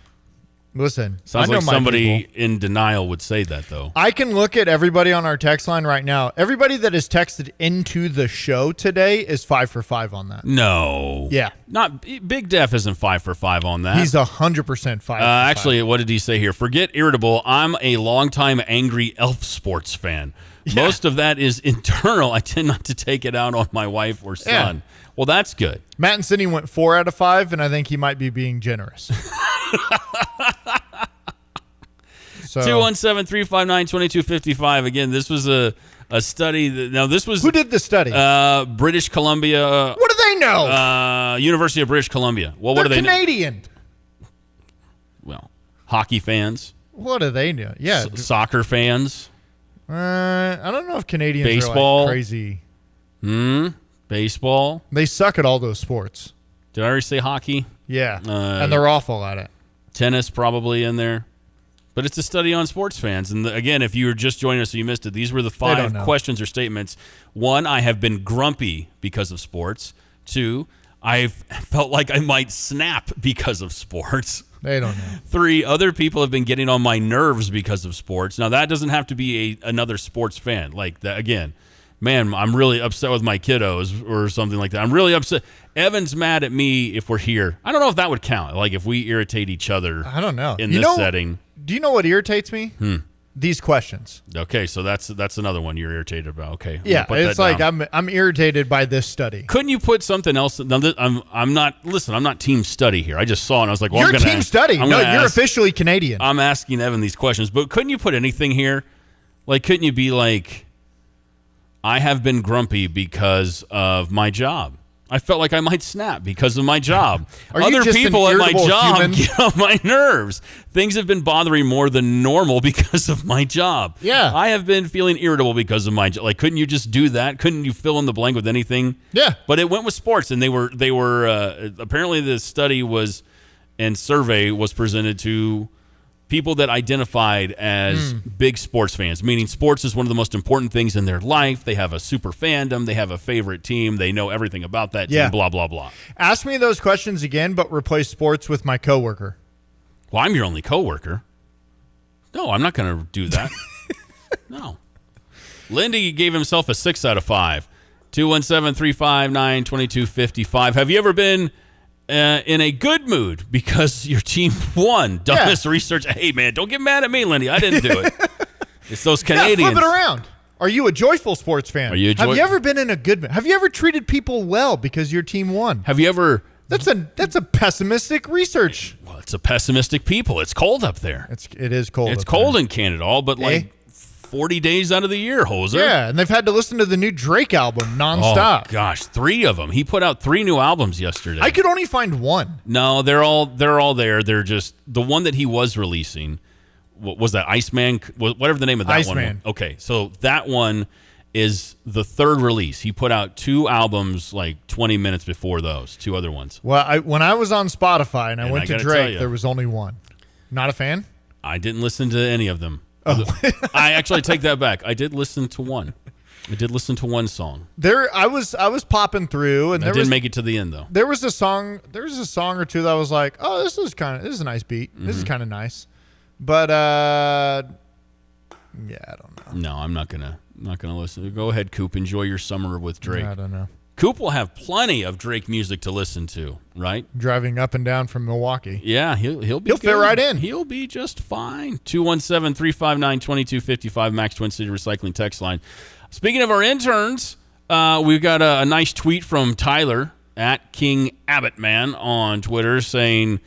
Listen, Sounds I know like my somebody people. in denial would say that, though. I can look at everybody on our text line right now. Everybody that is texted into the show today is 5 for 5 on that. No. Yeah. Not Big Def isn't 5 for 5 on that. He's 100% 5. Actually, what did he say here? Forget irritable. I'm a longtime angry elf sports fan. Yeah. Most of that is internal. I tend not to take it out on my wife or son. Yeah. Well, that's good. Matt and Cindy went 4 out of 5, and I think he might be being generous. 217-359-2255. Again, this was a study. Now, this was... Who did the study? British Columbia. What do they know? University of British Columbia. Well, what They're do they Canadian. know? Well, hockey fans. What do they know? Yeah. Soccer fans. I don't know if Canadians baseball. are like crazy. Baseball. They suck at all those sports. Did I already say hockey? Yeah. And they're awful at it. Tennis probably in there. But it's a study on sports fans. And again, if you were just joining us and you missed it, these were the 5 questions or statements. 1, I have been grumpy because of sports. 2, I've felt like I might snap because of sports. They don't know. 3, other people have been getting on my nerves because of sports. Now, that doesn't have to be another sports fan. Like, that, again, man, I'm really upset with my kiddos or something like that. I'm really upset. Evan's mad at me if we're here. I don't know if that would count. Like, if we irritate each other I don't know. in this setting. Do you know what irritates me? These questions. Okay, so that's another one you're irritated about. Okay, yeah, it's like I'm irritated by this study. Couldn't you put something else? Now, I'm not team study here. I just saw it and I was like, well, you're team study. No, you're officially Canadian. I'm asking Evan these questions, but couldn't you put anything here? Like, couldn't you be like, I have been grumpy because of my job. I felt like I might snap because of my job. Other people at my job get on my nerves. Things have been bothering more than normal because of my job. Yeah. I have been feeling irritable because of my job. Like, couldn't you just do that? Couldn't you fill in the blank with anything? Yeah. But it went with sports, and they were apparently the study was and survey was presented to people that identified as big sports fans, meaning sports is one of the most important things in their life. They have a super fandom. They have a favorite team. They know everything about that team, blah, blah, blah. Ask me those questions again, but replace sports with my coworker. Well, I'm your only coworker. No, I'm not going to do that. No. Lindy gave himself a 6 out of 5. 217-359-2255. Have you ever been in a good mood because your team won? Dumbest research. Hey, man, don't get mad at me, Lindy. I didn't do it. It's those Canadians. Yeah, flip it around. Are you a joyful sports fan? Are you have you ever been in a good mood? Have you ever treated people well because your team won? Have you ever... That's a pessimistic research. Well, it's a pessimistic people. It's cold up there. It is cold. It's cold in Canada, all but like 40 days out of the year, Hoser. Yeah, and they've had to listen to the new Drake album nonstop. Oh gosh, 3 of them. He put out 3 new albums yesterday. I could only find one. No, they're all there. They're just the one that he was releasing. What was that? Iceman, whatever the name of that one. Iceman. Okay, so that one is the 3rd release. He put out 2 albums like 20 minutes before those 2 other ones. Well, when I was on Spotify and I went to Drake, there was only one. Not a fan? I didn't listen to any of them. Oh. I actually take that back. I did listen to one. I did listen to one song. I was popping through, and I didn't make it to the end though. There was a song or two that I was like, oh, this is a nice beat. This is kind of nice, but yeah, I don't know. No, I'm not gonna listen. Go ahead, Coop. Enjoy your summer with Drake. I don't know. Coop will have plenty of Drake music to listen to, right? Driving up and down from Milwaukee. Yeah, he'll fit right in. He'll be just fine. 217-359-2255, Max Twin City Recycling text line. Speaking of our interns, we've got a nice tweet from Tyler at King Abbott Man on Twitter saying,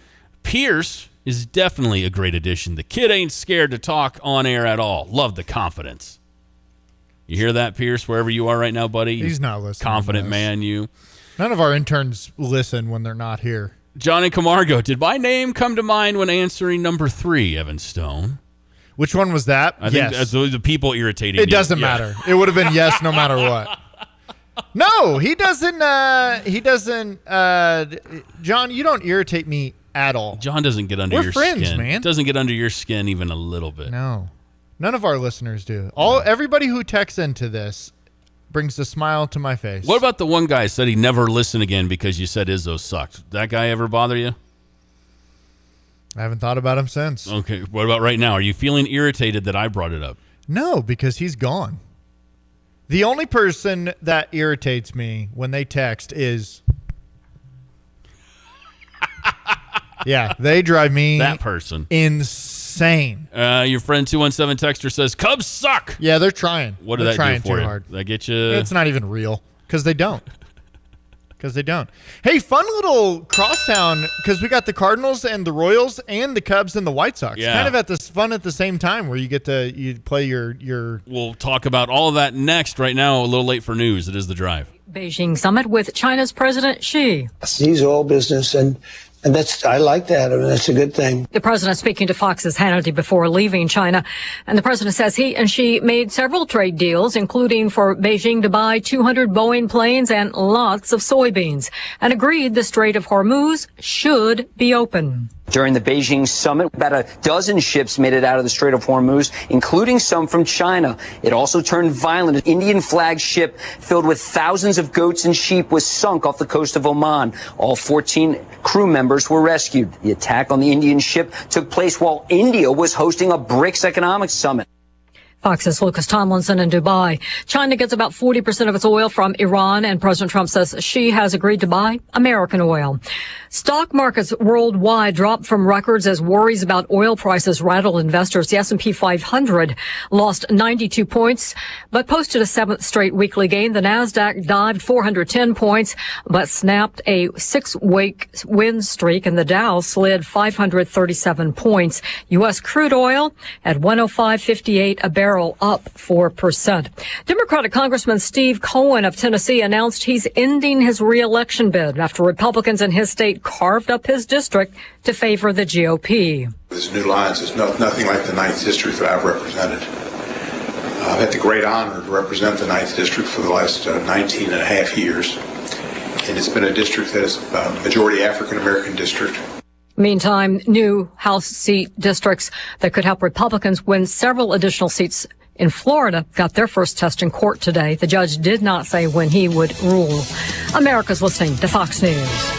Pierce is definitely a great addition. The kid ain't scared to talk on air at all. Love the confidence. You hear that, Pierce, wherever you are right now, buddy? He's not listening. Confident man, you. None of our interns listen when they're not here. John in Camargo, did my name come to mind when answering number 3, Evan Stone? Which one was that? I think that's the people irritating you. It doesn't matter. It would have been yes no matter what. No, he doesn't. John, you don't irritate me at all. John doesn't get under your friends, skin. Man. Doesn't get under your skin even a little bit. No, None of our listeners do. Everybody who texts into this brings a smile to my face. What about the one guy who said he never listen again because you said Izzo sucked? That guy ever bother you? I haven't thought about him since. Okay, what about right now? Are you feeling irritated that I brought it up? No, because he's gone. The only person that irritates me when they text is... yeah, they drive me that person insane. Your friend 217 texter says Cubs suck. Yeah, they're trying. What did that do for you? Hard. Did that get you? It's not even real because they don't. Hey, fun little crosstown because we got the Cardinals and the Royals and the Cubs and the White Sox. Yeah. Kind of at this fun at the same time where you play your. We'll talk about all of that next. Right now, a little late for news. It is The Drive. Beijing summit with China's President Xi. These are all business and I like that. I mean, that's a good thing. The president speaking to Fox's Hannity before leaving China. And the president says he and Xi made several trade deals, including for Beijing to buy 200 Boeing planes and lots of soybeans, and agreed the Strait of Hormuz should be open. During the Beijing summit, about a dozen ships made it out of the Strait of Hormuz, including some from China. It also turned violent. An Indian flagged ship filled with thousands of goats and sheep was sunk off the coast of Oman. All 14 crew members were rescued. The attack on the Indian ship took place while India was hosting a BRICS economic summit. Fox's Lucas Tomlinson in Dubai. China gets about 40% of its oil from Iran, and President Trump says Xi has agreed to buy American oil. Stock markets worldwide dropped from records as worries about oil prices rattled investors. The S&P 500 lost 92 points, but posted a seventh straight weekly gain. The Nasdaq dived 410 points, but snapped a 6-week win streak, and the Dow slid 537 points. U.S. crude oil at $105.58 a barrel, up 4%. Democratic Congressman Steve Cohen of Tennessee announced he's ending his re-election bid after Republicans in his state carved up his district to favor the GOP. This new lines is nothing like the 9th District that I've represented. I've had the great honor to represent the 9th District for the last 19 and a half years. And it's been a district that is a majority African-American district. Meantime, new House seat districts that could help Republicans win several additional seats in Florida got their first test in court today. The judge did not say when he would rule. America's listening to Fox News.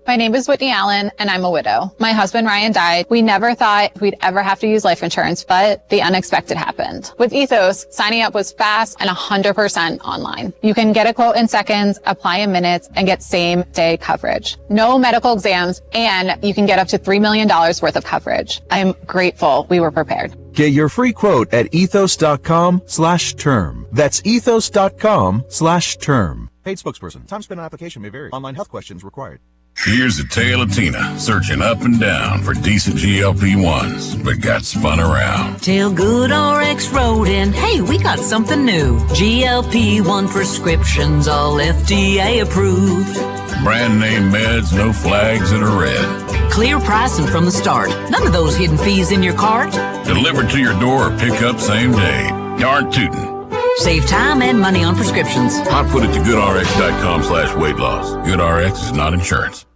My name is Whitney Allen, and I'm a widow. My husband, Ryan, died. We never thought we'd ever have to use life insurance, but the unexpected happened. With Ethos, signing up was fast and 100% online. You can get a quote in seconds, apply in minutes, and get same-day coverage. No medical exams, and you can get up to $3 million worth of coverage. I'm grateful we were prepared. Get your free quote at ethos.com/term. That's ethos.com/term. Paid spokesperson. Time spent on application may vary. Online health questions required. Here's the tale of Tina, searching up and down for decent GLP-1s, but got spun around. Tell Good RX Road and hey, we got something new. GLP-1 prescriptions, all FDA approved. Brand name meds, no flags that are red. Clear pricing from the start. None of those hidden fees in your cart. Delivered to your door or pick up same day. Darn tootin'. Save time and money on prescriptions. Hot foot it to goodrx.com/weight loss. GoodRx is not insurance.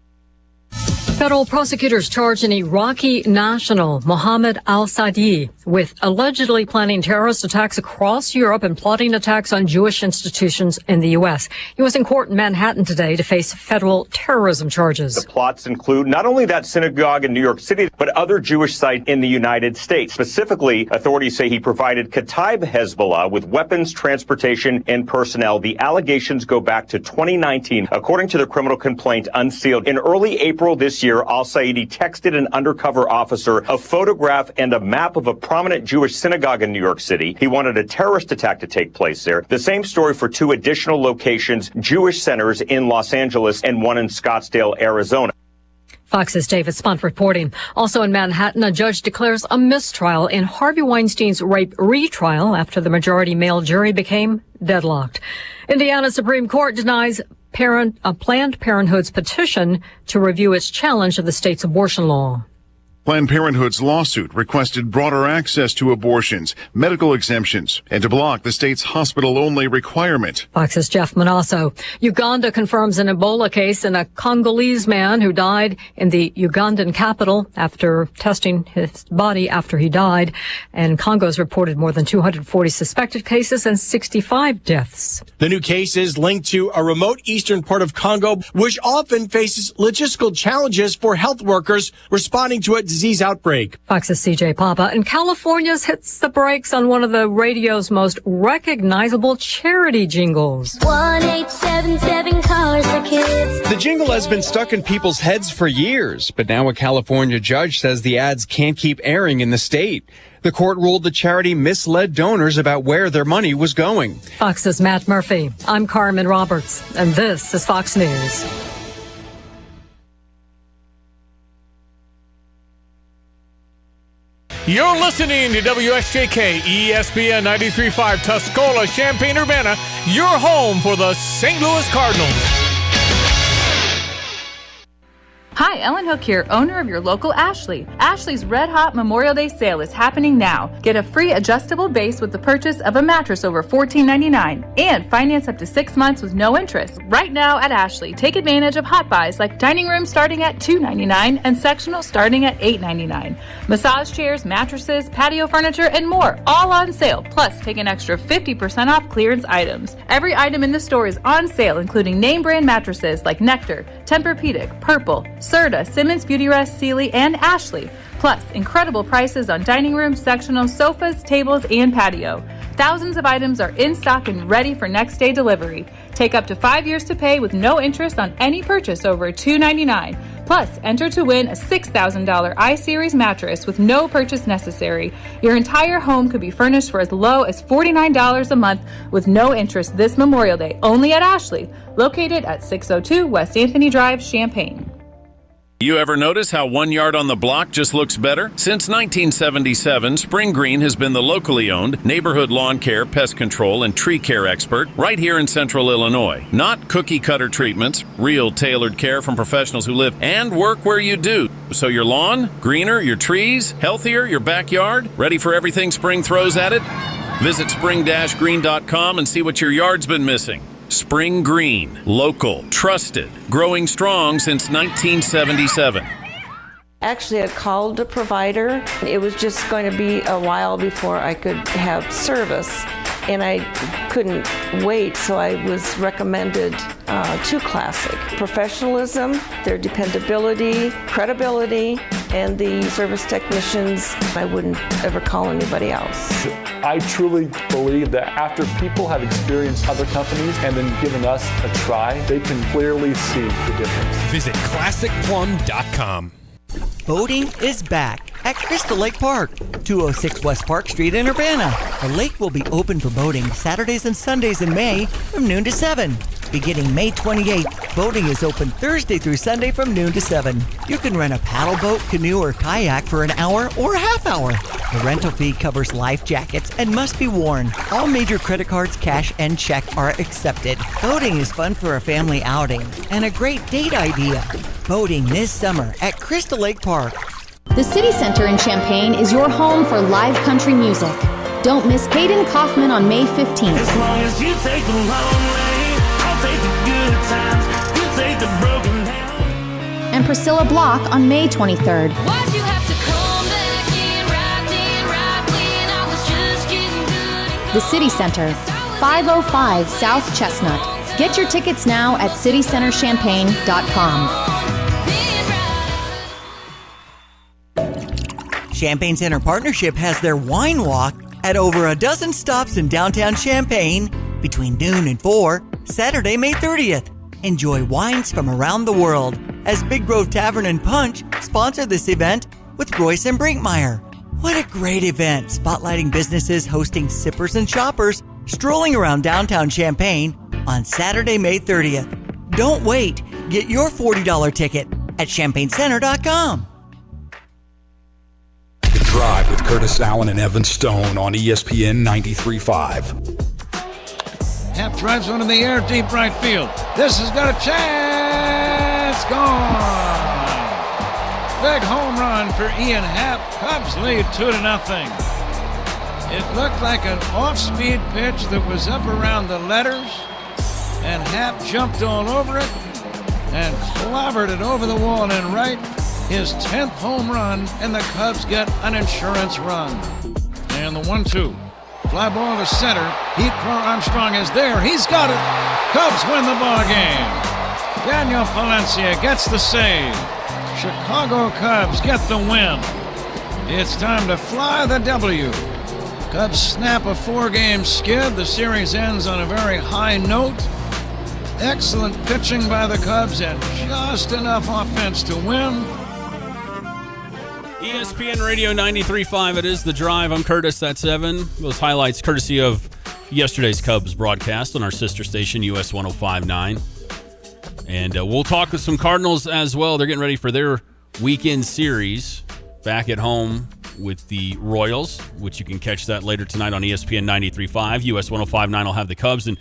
Federal prosecutors charged an Iraqi national, Mohammed al-Sadi, with allegedly planning terrorist attacks across Europe and plotting attacks on Jewish institutions in the U.S. He was in court in Manhattan today to face federal terrorism charges. The plots include not only that synagogue in New York City, but other Jewish sites in the United States. Specifically, authorities say he provided Kataib Hezbollah with weapons, transportation, and personnel. The allegations go back to 2019, according to the criminal complaint unsealed. In early April this year, al-Saidi texted an undercover officer a photograph and a map of a prominent Jewish synagogue in New York City. He wanted a terrorist attack to take place there. The same story for two additional locations, Jewish centers in Los Angeles and one in Scottsdale, Arizona. Fox's David Spunt reporting. Also in Manhattan, a judge declares a mistrial in Harvey Weinstein's rape retrial after the majority male jury became deadlocked. Indiana Supreme Court denies Planned Parenthood's petition to review its challenge of the state's abortion law. Planned Parenthood's lawsuit requested broader access to abortions, medical exemptions, and to block the state's hospital-only requirement. Fox's Jeff Manasso. Uganda confirms an Ebola case in a Congolese man who died in the Ugandan capital after testing his body after he died. And Congo's reported more than 240 suspected cases and 65 deaths. The new case is linked to a remote eastern part of Congo, which often faces logistical challenges for health workers responding to a disease outbreak. Fox's CJ Papa. And California's hits the brakes on one of the radio's most recognizable charity jingles. 1877 Cars for Kids. The jingle has been stuck in people's heads for years, but now a California judge says the ads can't keep airing in the state. The court ruled the charity misled donors about where their money was going. Fox's Matt Murphy. I'm Carmen Roberts, and this is Fox News. You're listening to WSJK ESPN 93.5 Tuscola, Champaign-Urbana, your home for the St. Louis Cardinals. Hi, Ellen Hook here, owner of your local Ashley. Ashley's Red Hot Memorial Day sale is happening now. Get a free adjustable base with the purchase of a mattress over $14.99 and finance up to 6 months with no interest. Right now at Ashley, take advantage of hot buys like dining room starting at $2.99 and sectional starting at $8.99. Massage chairs, mattresses, patio furniture, and more, all on sale. Plus, take an extra 50% off clearance items. Every item in the store is on sale, including name brand mattresses like Nectar, Tempur-Pedic, Purple, Serta, Simmons Beauty Rest, Sealy, and Ashley. Plus, incredible prices on dining room, sectional, sofas, tables, and patio. Thousands of items are in stock and ready for next day delivery. Take up to 5 years to pay with no interest on any purchase over $299. Plus, enter to win a $6,000 iSeries mattress with no purchase necessary. Your entire home could be furnished for as low as $49 a month with no interest this Memorial Day, only at Ashley, located at 602 West Anthony Drive, Champaign. You ever notice how 1 yard on the block just looks better? Since 1977, Spring Green has been the locally owned neighborhood lawn care, pest control, and tree care expert right here in central Illinois. Not cookie cutter treatments, real tailored care from professionals who live and work where you do. So your lawn, greener, your trees, healthier, your backyard, ready for everything spring throws at it? Visit spring-green.com and see what your yard's been missing. Spring Green, local, trusted, growing strong since 1977. Actually, I called a provider. It was just going to be a while before I could have service, and I couldn't wait, so I was recommended to Classic. Professionalism, their dependability, credibility, and the service technicians, I wouldn't ever call anybody else. I truly believe that after people have experienced other companies and then given us a try, they can clearly see the difference. Visit ClassicPlum.com. Boating is back at Crystal Lake Park, 206 West Park Street in Urbana. The lake will be open for boating Saturdays and Sundays in May from noon to 7. Beginning May 28th, boating is open Thursday through Sunday from noon to 7. You can rent a paddle boat, canoe, or kayak for an hour or a half hour. The rental fee covers life jackets and must be worn. All major credit cards, cash, and check are accepted. Boating is fun for a family outing and a great date idea. Boating this summer at Crystal Lake Park. The City Center in Champaign is your home for live country music. Don't miss Hayden Kaufman on May 15th. As long as you take the long way, I'll take the good times, you take the broken down. And Priscilla Block on May 23rd. Why'd you have to come back in right when I was just getting good? The City Center, 505 South Chestnut. Get your tickets now at citycenterchampaign.com. Champaign Center Partnership has their wine walk at over a dozen stops in downtown Champaign between noon and 4, Saturday, May 30th. Enjoy wines from around the world as Big Grove Tavern and Punch sponsor this event with Royce and Brinkmeyer. What a great event, spotlighting businesses hosting sippers and shoppers strolling around downtown Champaign on Saturday, May 30th. Don't wait. Get your $40 ticket at champaigncenter.com. The Drive with Curtis Allen and Evan Stone on ESPN 93.5. Happ drives one in the air, deep right field. This has got a chance. Gone. big home run for Ian Happ. Cubs lead 2-0. It looked like an off-speed pitch that was up around the letters, and Happ jumped all over it and clobbered it over the wall and right. His 10th home run, and the Cubs get an insurance run. And the 1-2. Fly ball to center. Pete Crow Armstrong is there. He's got it. Cubs win the ball game. Daniel Palencia gets the save. Chicago Cubs get the win. It's time to fly the W. Cubs snap a 4-game skid. The series ends on a very high note. Excellent pitching by the Cubs and just enough offense to win. ESPN Radio 93.5, it is The Drive. I'm Curtis at 7. Those highlights courtesy of yesterday's Cubs broadcast on our sister station, US 105.9. And we'll talk with some Cardinals as well. They're getting ready for their weekend series back at home with the Royals, which you can catch that later tonight on ESPN 93.5. US 105.9 will have the Cubs. And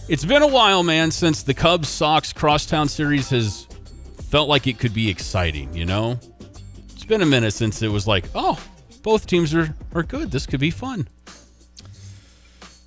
it's been a while, man, since the Cubs-Sox Crosstown series has felt like it could be exciting, you know? It's been a minute since it was like, oh, both teams are good. This could be fun.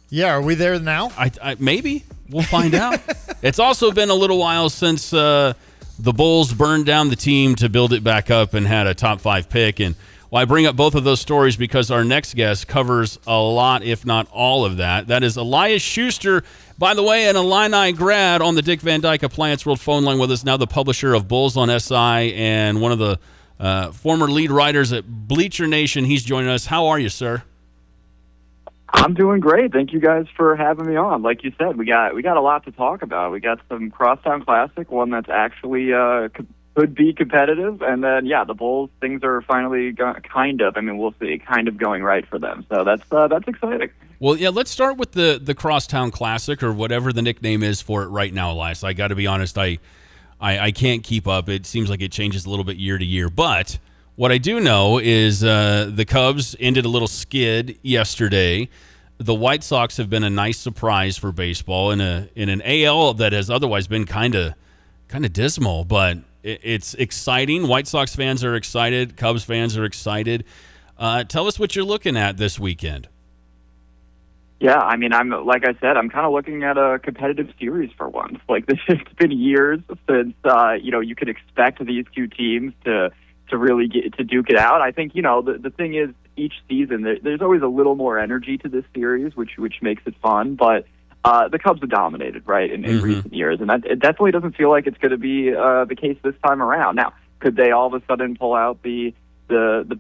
Yeah, are we there now? I maybe. We'll find out. It's also been a little while since the Bulls burned down the team to build it back up and had a top 5 pick. And I bring up both of those stories because our next guest covers a lot, if not all of that. That is Elias Schuster, by the way, an Illini grad on the Dick Van Dyke Appliance World phone line with us, now the publisher of Bulls on SI and one of the former lead writers at Bleacher Nation. He's joining us. How are you, sir? I'm doing great. Thank you guys for having me on. Like you said, we got a lot to talk about. We got some Crosstown Classic, one that's actually could be competitive, and then the Bulls, things are finally we'll see, kind of going right for them. So that's exciting. Well, yeah, let's start with the Crosstown Classic, or whatever the nickname is for it right now, Elias. I got to be honest, I can't keep up. It seems like it changes a little bit year to year. But what I do know is the Cubs ended a little skid yesterday. The White Sox have been a nice surprise for baseball in an AL that has otherwise been kind of dismal. But it's exciting. White Sox fans are excited. Cubs fans are excited. Tell us what you're looking at this weekend. Yeah, I mean, I'm kind of looking at a competitive series for once. Like, it's been years since you could expect these two teams to really get to duke it out. I think the thing is, each season there's always a little more energy to this series, which makes it fun. But the Cubs have dominated, right, in recent years, and it definitely doesn't feel like it's going to be the case this time around. Now, could they all of a sudden pull out the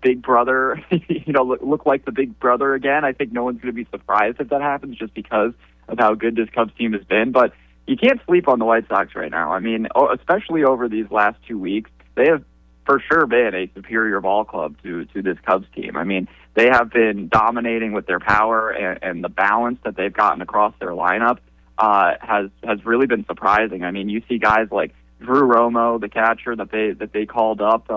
big brother, look like the big brother again? I think no one's going to be surprised if that happens, just because of how good this Cubs team has been. But you can't sleep on the White Sox right now. I mean, especially over these last 2 weeks, they have for sure been a superior ball club to this Cubs team. I mean, they have been dominating with their power, and the balance that they've gotten across their lineup has really been surprising. I mean, you see guys like Drew Romo, the catcher that they called up.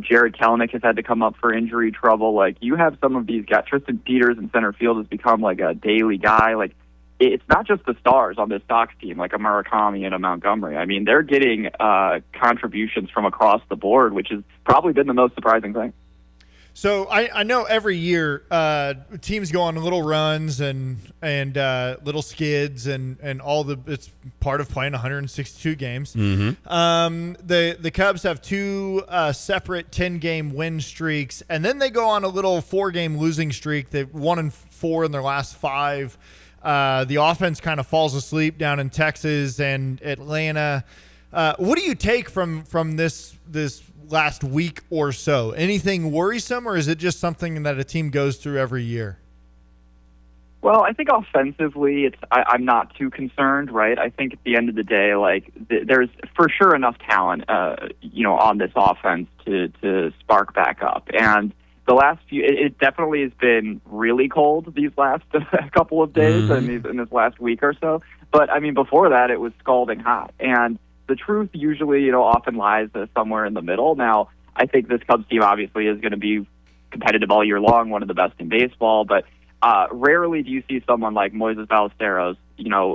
Jared Kelenic has had to come up for injury trouble. Like, you have some of these guys. Tristan Peters in center field has become like a daily guy. Like, it's not just the stars on this Sox team, like a Murakami and a Montgomery. I mean, they're getting contributions from across the board, which has probably been the most surprising thing. So I know every year teams go on little runs and little skids and it's part of playing 162 games. Mm-hmm. The Cubs have 2 separate 10-game win streaks, and then they go on a little 4-game losing streak. They've 1-4 in their last 5. The offense kind of falls asleep down in Texas and Atlanta. What do you take from this last week or so? Anything worrisome, or is it just something that a team goes through every year? Well, I think offensively, I'm not too concerned, right? I think at the end of the day, there's for sure enough talent, on this offense to spark back up. And the last few, it definitely has been really cold these last couple of days and in this last week or so. But I mean, before that, it was scalding hot. And the truth usually, often lies somewhere in the middle. Now, I think this Cubs team obviously is going to be competitive all year long, one of the best in baseball. But rarely do you see someone like Moises Ballesteros,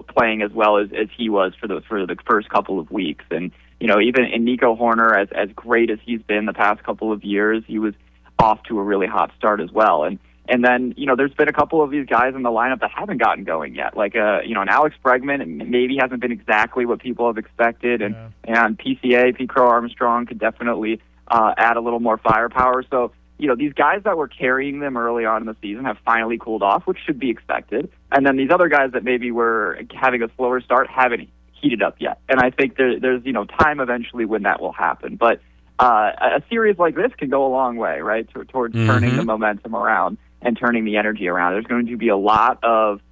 playing as well as he was for the first couple of weeks. And even in Nico Horner, as great as he's been the past couple of years, he was off to a really hot start as well. And then, there's been a couple of these guys in the lineup that haven't gotten going yet, like, an Alex Bregman maybe hasn't been exactly what people have expected, and PCA, Pete Crow Armstrong, could definitely add a little more firepower. So, these guys that were carrying them early on in the season have finally cooled off, which should be expected. And then these other guys that maybe were having a slower start haven't heated up yet. And I think there's time eventually when that will happen. But a series like this can go a long way, right, towards turning the momentum around and turning the energy around. There's going to be a lot of,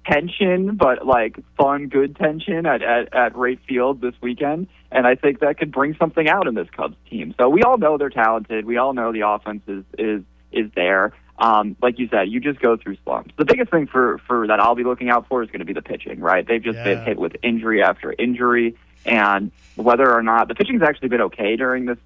tension, but like fun, good tension at Wright Field this weekend. And I think that could bring something out in this Cubs team. So we all know they're talented. We all know the offense is there. Like you said, you just go through slumps. The biggest thing for that I'll be looking out for is going to be the pitching, right? They've just been hit with injury after injury, and whether or not the pitching's actually been okay during this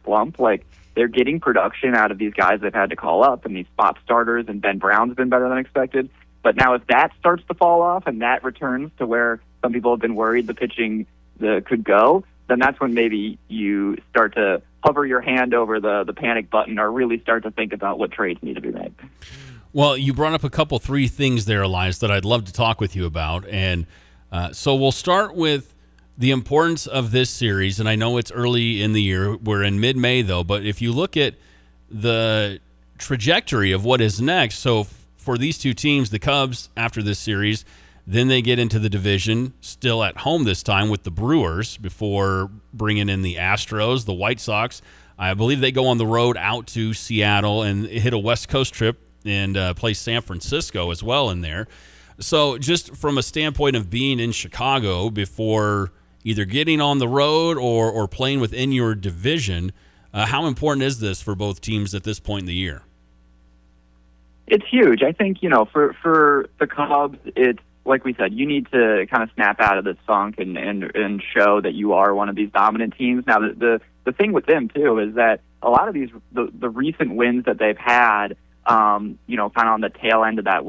slump, like they're getting production out of these guys they've had to call up and these spot starters, and Ben Brown's been better than expected. But now if that starts to fall off and that returns to where some people have been worried the pitching could go, then that's when maybe you start to hover your hand over the panic button or really start to think about what trades need to be made. Well, you brought up three things there, Elias, that I'd love to talk with you about. And so we'll start with the importance of this series. And I know it's early in the year. We're in mid-May, though. But if you look at the trajectory of what is next, so for these two teams, the Cubs, after this series, then they get into the division, still at home this time with the Brewers before bringing in the Astros, the White Sox. I believe they go on the road out to Seattle and hit a West Coast trip and play San Francisco as well in there. So just from a standpoint of being in Chicago before either getting on the road or playing within your division, how important is this for both teams at this point in the year? It's huge. I think, for the Cubs, it's like we said, you need to kind of snap out of this funk and show that you are one of these dominant teams. Now, the thing with them, too, is that a lot of these, the recent wins that they've had, kind of on the tail end of that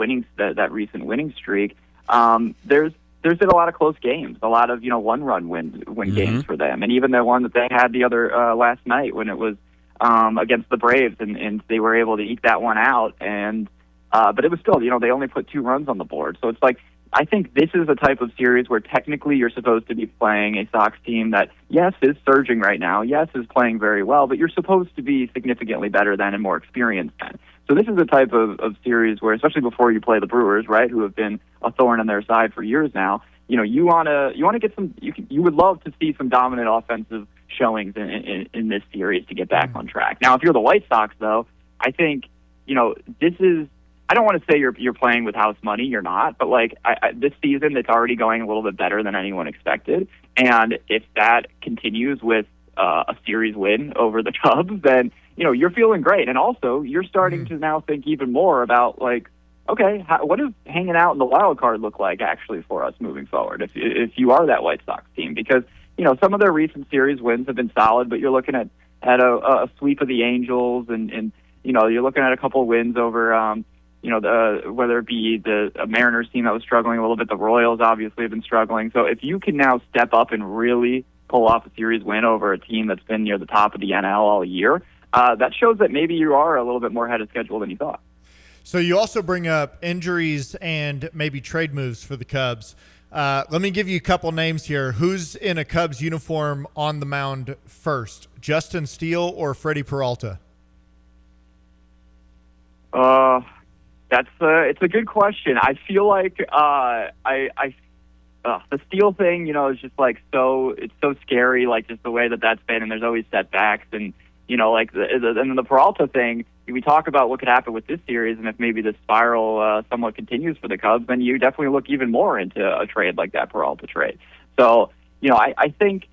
recent winning streak, there's been a lot of close games, a lot of, one-run win games for them. And even the one that they had the other last night when it was against the Braves, and they were able to eke that one out. And but it was still, they only put 2 runs on the board. So it's like, I think this is a type of series where technically you're supposed to be playing a Sox team that, yes, is surging right now, yes, is playing very well, but you're supposed to be significantly better than and more experienced than. So this is a type of series where, especially before you play the Brewers, right, who have been a thorn in their side for years now, you want to get some. You would love to see some dominant offensive showings in this series to get back on track. Now, if you're the White Sox, though, I think this is. I don't want to say you're playing with house money. You're not, but this season, it's already going a little bit better than anyone expected. And if that continues with a series win over the Cubs, then you're feeling great. And also, you're starting to now think even more about okay, what does hanging out in the wild card look like actually for us moving forward? If you are that White Sox team, because some of their recent series wins have been solid, but you're looking at a sweep of the Angels, and you're looking at a couple wins over. Whether it be the Mariners team that was struggling a little bit, the Royals obviously have been struggling. So if you can now step up and really pull off a series win over a team that's been near the top of the NL all year, that shows that maybe you are a little bit more ahead of schedule than you thought. So you also bring up injuries and maybe trade moves for the Cubs. Let me give you a couple names here. Who's in a Cubs uniform on the mound first, Justin Steele or Freddie Peralta? It's a good question. I feel like the Steele thing, is just it's so scary, just the way that's been, and there's always setbacks, and and then the Peralta thing. We talk about what could happen with this series, and if maybe the spiral somewhat continues for the Cubs, then you definitely look even more into a trade like that Peralta trade. So I think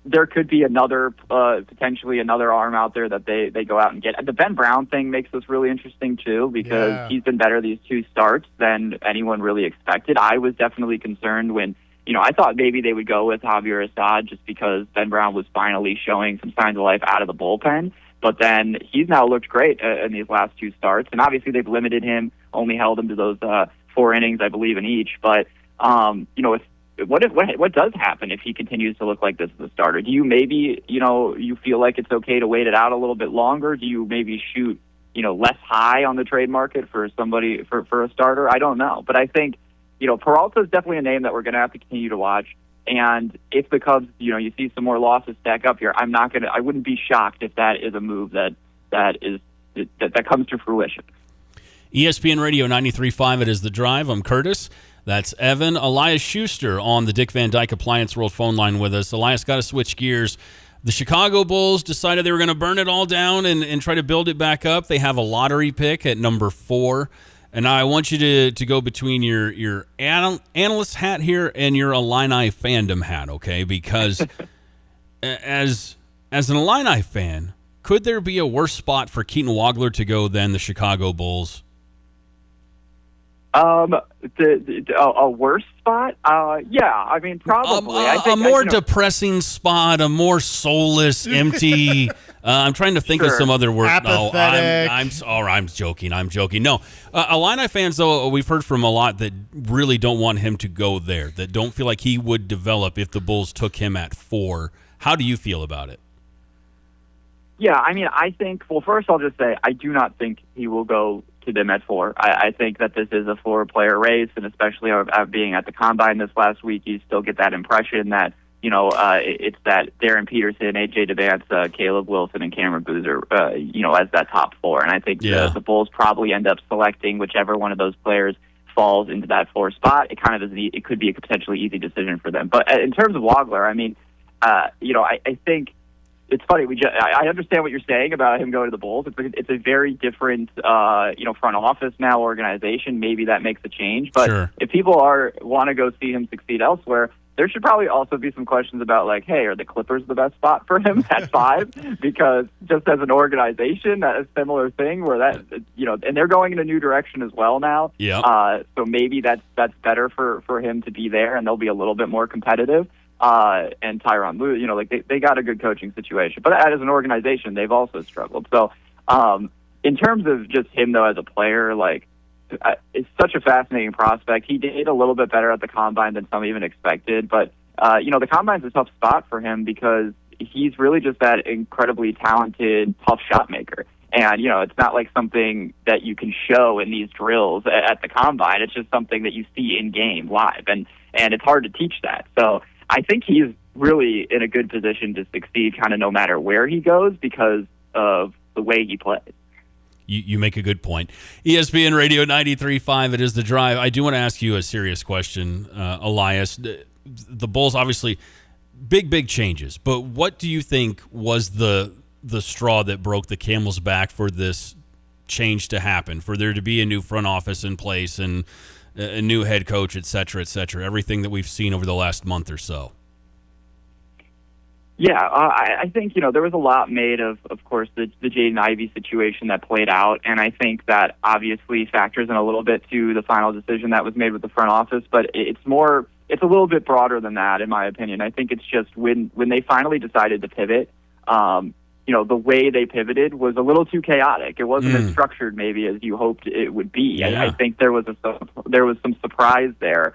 there could be potentially another arm out there that they go out and get. The Ben Brown thing makes this really interesting too, because he's been better these 2 starts than anyone really expected. I was definitely concerned when, I thought maybe they would go with Javier Assad just because Ben Brown was finally showing some signs of life out of the bullpen. But then he's now looked great in these last 2 starts. And obviously they've limited him, only held him to those 4 innings, I believe, in each. But, what does happen if he continues to look like this as a starter? Do you maybe, you feel like it's okay to wait it out a little bit longer? Do you maybe shoot, less high on the trade market for somebody for a starter? I don't know, but I think, Peralta is definitely a name that we're going to have to continue to watch. And if the Cubs, you see some more losses stack up here, I wouldn't be shocked if that is a move that comes to fruition. ESPN Radio 93.5, it is The Drive. I'm Curtis. That's Evan. Elias Schuster on the Dick Van Dyke Appliance World phone line with us. Elias, got to switch gears. The Chicago Bulls decided they were going to burn it all down and try to build it back up. They have a lottery pick at number 4. And now I want you to go between your analyst hat here and your Illini fandom hat, okay? Because as an Illini fan, could there be a worse spot for Keaton Wagler to go than the Chicago Bulls? A worse spot? Yeah, I mean, probably. A more depressing spot, a more soulless, empty. I'm trying to think of some other word. Apathetic. No, I'm joking. I'm joking. No, Illini fans, though, we've heard from a lot that really don't want him to go there, that don't feel like he would develop if the Bulls took him at 4. How do you feel about it? Yeah, I mean, I think, well, first I'll just say I do not think he will go to them at 4. I think that this is a 4-player race, and especially being at the Combine this last week, you still get that impression that, it's that Darren Peterson, A.J. Devance, Caleb Wilson, and Cameron Boozer, as that top 4. And I think the Bulls probably end up selecting whichever one of those players falls into that 4 spot. It kind of is. It could be a potentially easy decision for them. But in terms of Wagler, I mean, I think it's funny. I understand what you're saying about him going to the Bulls. It's a very different, front office now, organization. Maybe that makes a change. But if people want to go see him succeed elsewhere, there should probably also be some questions about, like, hey, are the Clippers the best spot for him at 5? Because just as an organization, that is a similar thing where that, and they're going in a new direction as well now. Yeah. So maybe that's better for him to be there, and they'll be a little bit more competitive. And Tyronn Lue, they got a good coaching situation. But as an organization, they've also struggled. So in terms of just him, though, as a player, it's such a fascinating prospect. He did a little bit better at the Combine than some even expected. But, the Combine's a tough spot for him because he's really just that incredibly talented, tough shot maker. And, it's not like something that you can show in these drills at the Combine. It's just something that you see in game live. And it's hard to teach that. So I think he's really in a good position to succeed kind of no matter where he goes because of the way he plays. You make a good point. ESPN Radio 93.5, it is The Drive. I do want to ask you a serious question, Elias. The Bulls, obviously, big changes. But what do you think was the straw that broke the camel's back for this change to happen, for there to be a new front office in place and a new head coach, et cetera, everything that we've seen over the last month or so? Yeah, I think, there was a lot made of course, the Jaden Ivey situation that played out, and I think that obviously factors in a little bit to the final decision that was made with the front office, but it's a little bit broader than that, in my opinion. I think it's just when they finally decided to pivot, the way they pivoted was a little too chaotic. It wasn't as structured maybe as you hoped it would be. Yeah. I think there was some surprise there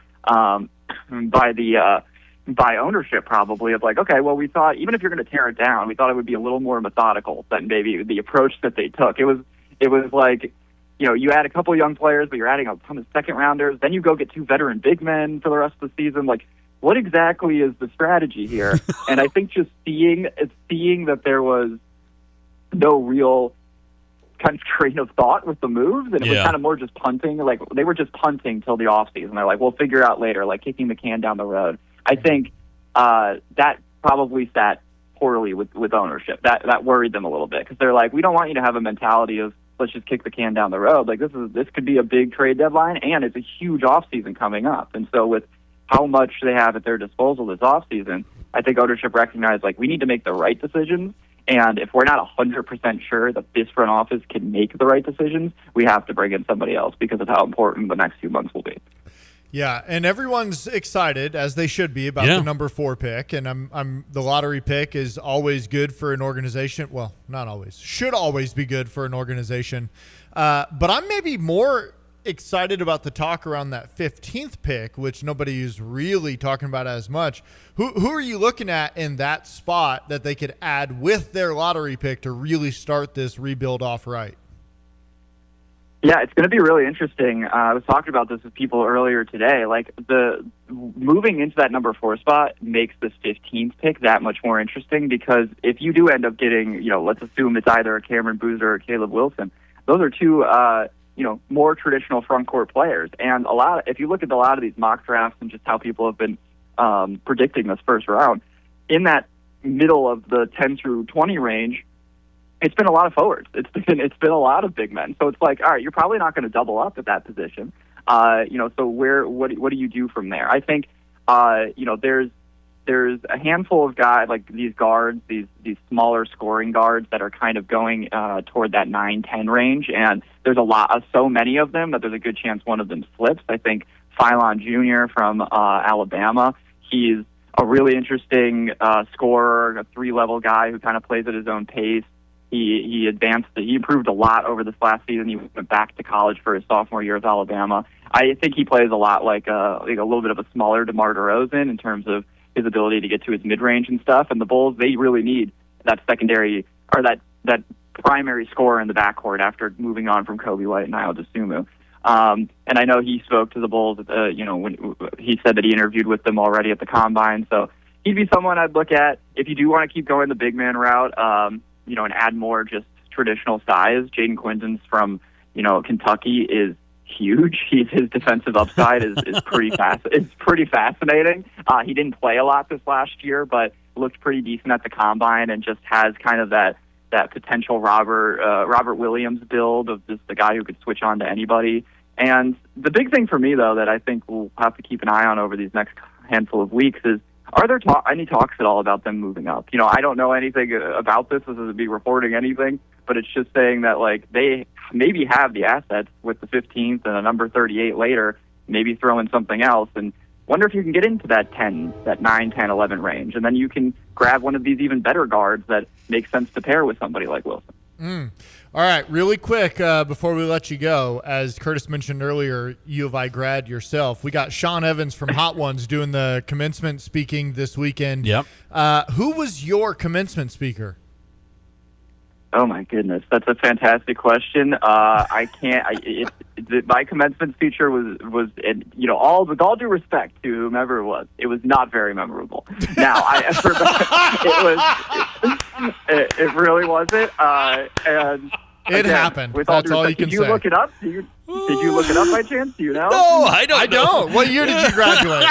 by ownership probably of like, okay, well, we thought even if you're going to tear it down, we thought it would be a little more methodical than maybe the approach that they took. It was like, you add a couple of young players, but you're adding a ton of second rounders. Then you go get 2 veteran big men for the rest of the season. Like, what exactly is the strategy here? And I think just seeing that there was no real kind of train of thought with the moves, and it was kind of more just punting. Like, they were just punting till the offseason. They're like, we'll figure out later, like kicking the can down the road. I think that probably sat poorly with ownership. That worried them a little bit because they're like, we don't want you to have a mentality of let's just kick the can down the road. Like, this could be a big trade deadline, and it's a huge offseason coming up. And so with how much they have at their disposal this offseason, I think ownership recognized, like, we need to make the right decisions. And if we're not 100% sure that this front office can make the right decisions, we have to bring in somebody else because of how important the next few months will be. Yeah, and everyone's excited, as they should be, about the number 4 pick. And the lottery pick is always good for an organization. Well, not always. Should always be good for an organization. But I'm maybe more excited about the talk around that 15th pick, which nobody is really talking about as much. Who are you looking at in that spot that they could add with their lottery pick to really start this rebuild off right? Yeah, it's going to be really interesting. I was talking about this with people earlier today. Like, the moving into that number 4 spot makes this 15th pick that much more interesting, because if you do end up getting, let's assume it's either a Cameron Boozer or Caleb Wilson, those are two, more traditional front court players. And if you look at a lot of these mock drafts and just how people have been predicting this first round, in that middle of the 10 through 20 range, it's been a lot of forwards. It's been a lot of big men. So it's like, all right, you're probably not going to double up at that position. So what do you do from there? I think there's a handful of guys like these guards, these smaller scoring guards that are kind of going toward that 9-10 range, and there's so many of them that there's a good chance one of them slips. I think Philon Jr. from Alabama, he's a really interesting scorer, a 3-level guy who kind of plays at his own pace. He improved a lot over this last season. He went back to college for his sophomore year at Alabama. I think he plays a lot like a little bit of a smaller DeMar DeRozan in terms of his ability to get to his mid-range and stuff. And the Bulls, they really need that secondary or that primary scorer in the backcourt after moving on from Kobe White and Ayo Dosunmu. And I know he spoke to the Bulls, when he said that he interviewed with them already at the Combine. So he'd be someone I'd look at if you do want to keep going the big man route, and add more just traditional size. Jaden Quinton's from, Kentucky is huge. His defensive upside is pretty fast. It's pretty fascinating. He didn't play a lot this last year, but looked pretty decent at the Combine and just has kind of that potential Robert Williams build of just the guy who could switch on to anybody. And the big thing for me, though, that I think we'll have to keep an eye on over these next handful of weeks is, are there any talks at all about them moving up? I don't know anything about this. This isn't me reporting anything, but it's just saying that, like, they maybe have the assets with the 15th and a number 38 later, maybe throw in something else, and wonder if you can get into that 9, 10, 11 range, and then you can grab one of these even better guards that make sense to pair with somebody like Wilson. All right, really quick before we let you go, as Curtis mentioned earlier, U of I grad yourself, we got Sean Evans from Hot Ones doing the commencement speaking this weekend. Yep. Who was your commencement speaker? Oh my goodness, that's a fantastic question. I can't. My commencement speaker was, with all due respect to whomever it was not very memorable. Now it really wasn't. And it again, happened. With That's all you did can you say. look it up? Did you look it up by chance? Do you know? No, I don't. I don't. What year did you graduate?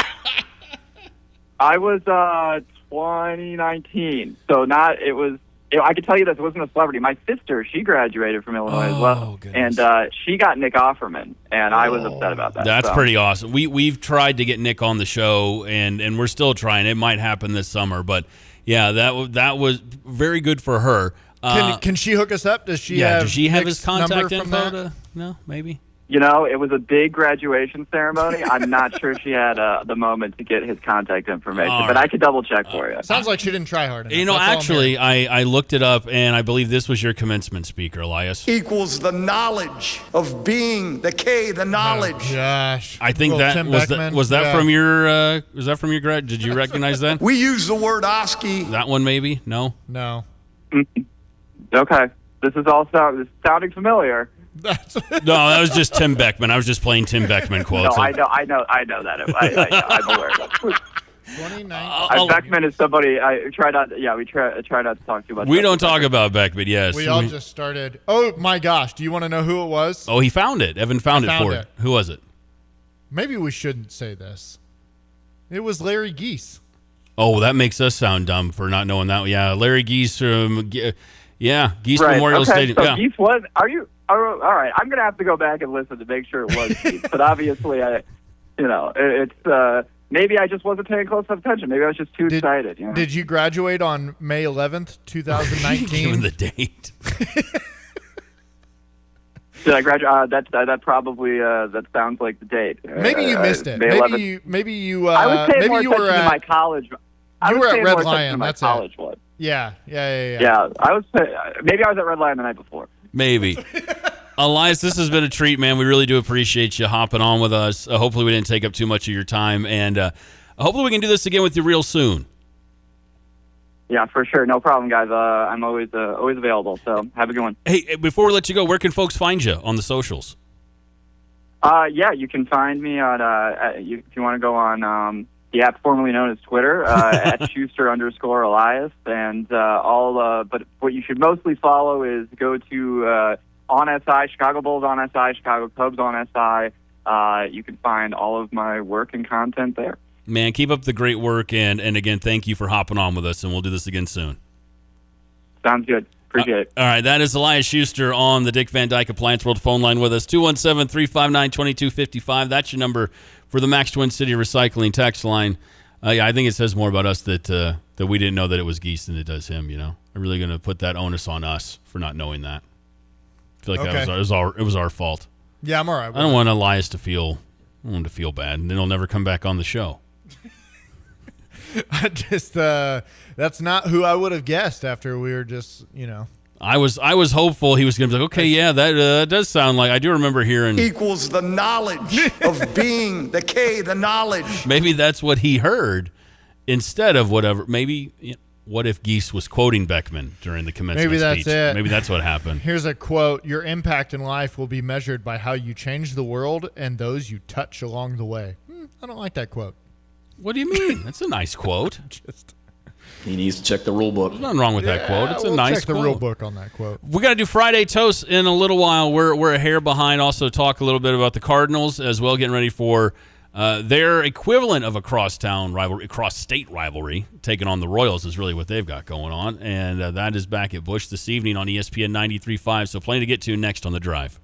I was 2019. So I can tell you this, it wasn't a celebrity. My sister, she graduated from Illinois as well. Goodness. And she got Nick Offerman, and I was upset about that. That's pretty awesome. We've tried to get Nick on the show, and we're still trying. It might happen this summer, but yeah, that was very good for her. Can she hook us up? Does she have his contact info? No, maybe. It was a big graduation ceremony. I'm not sure she had the moment to get his contact information, but I could double check for you. Sounds like she didn't try hard enough. Actually, I looked it up, and I believe this was your commencement speaker, Elias. Equals the knowledge of being, the K, the knowledge. Oh, gosh. I think that was that from your grad? Did you recognize that? We use the word OSCE. That one maybe? No. Okay, this is sounding familiar. No, that was just Tim Beckman. I was just playing Tim Beckman quotes. No, I know that. I'm aware of that. 2019. Beckman is somebody I try not. Yeah, we try not to talk too much. We don't talk about Beckman. Yes, we all just started. Oh my gosh! Do you want to know who it was? Oh, he found it. Evan found it for it. Who was it? Maybe we shouldn't say this. It was Larry Geese. Oh, that makes us sound dumb for not knowing that. Yeah, Larry Geese from Geese right. Memorial Stadium. So yeah. Geese was. Are you? All right. I'm gonna have to go back and listen to make sure it was Geese. But obviously, it's. Maybe I just wasn't paying close enough attention. Maybe I was just too excited. Did you graduate on May 11th, 2019? Give him the date. Did I graduate? That probably that sounds like the date. Maybe you missed it. Maybe you. I was paying more attention to my college. You were at Red Lion. That's college it. Was. Yeah. Yeah, maybe I was at Red Lion the night before. Maybe. Elias, this has been a treat, man. We really do appreciate you hopping on with us. Hopefully we didn't take up too much of your time, and hopefully we can do this again with you real soon. Yeah, for sure. No problem, guys. I'm always available, so have a good one. Hey, before we let you go, where can folks find you on the socials? Yeah, you can find me on, if you want to go on the app formerly known as Twitter, at Schuster_Elias, and but what you should mostly follow is go to on SI, Chicago Bulls on SI, Chicago Cubs on SI. You can find all of my work and content there. Man, keep up the great work, and again, thank you for hopping on with us, and we'll do this again soon. Sounds good. Appreciate it. All right, that is Elias Schuster on the Dick Van Dyke Appliance World phone line with us, 217-359-2255. That's your number for the Max Twin City Recycling text line. Yeah, I think it says more about us that we didn't know that it was Geese than it does him, you know. I'm really going to put that onus on us for not knowing that. I feel like it was our fault. Yeah, I'm all right with I don't want Elias to feel bad, and then he'll never come back on the show. I just that's not who I would have guessed after we were just, you know. I was hopeful he was going to be like, okay, yeah, that does sound like, I do remember hearing. Equals the knowledge of being, the K, the knowledge. Maybe that's what he heard instead of whatever. Maybe, what if Geese was quoting Beckman during the commencement Maybe that's speech? it. Maybe that's what happened. Here's a quote. Your impact in life will be measured by how you change the world and those you touch along the way. I don't like that quote. What do you mean? That's a nice quote. He needs to check the rule book. There's nothing wrong with that quote. It's a nice check quote. the rule book on that quote. We got to do Friday Toast in a little while. We're a hair behind. Also talk a little bit about the Cardinals as well, getting ready for their equivalent of a cross-state rivalry, taking on the Royals is really what they've got going on. And that is back at Busch this evening on ESPN 93.5. So plenty to get to next on The Drive.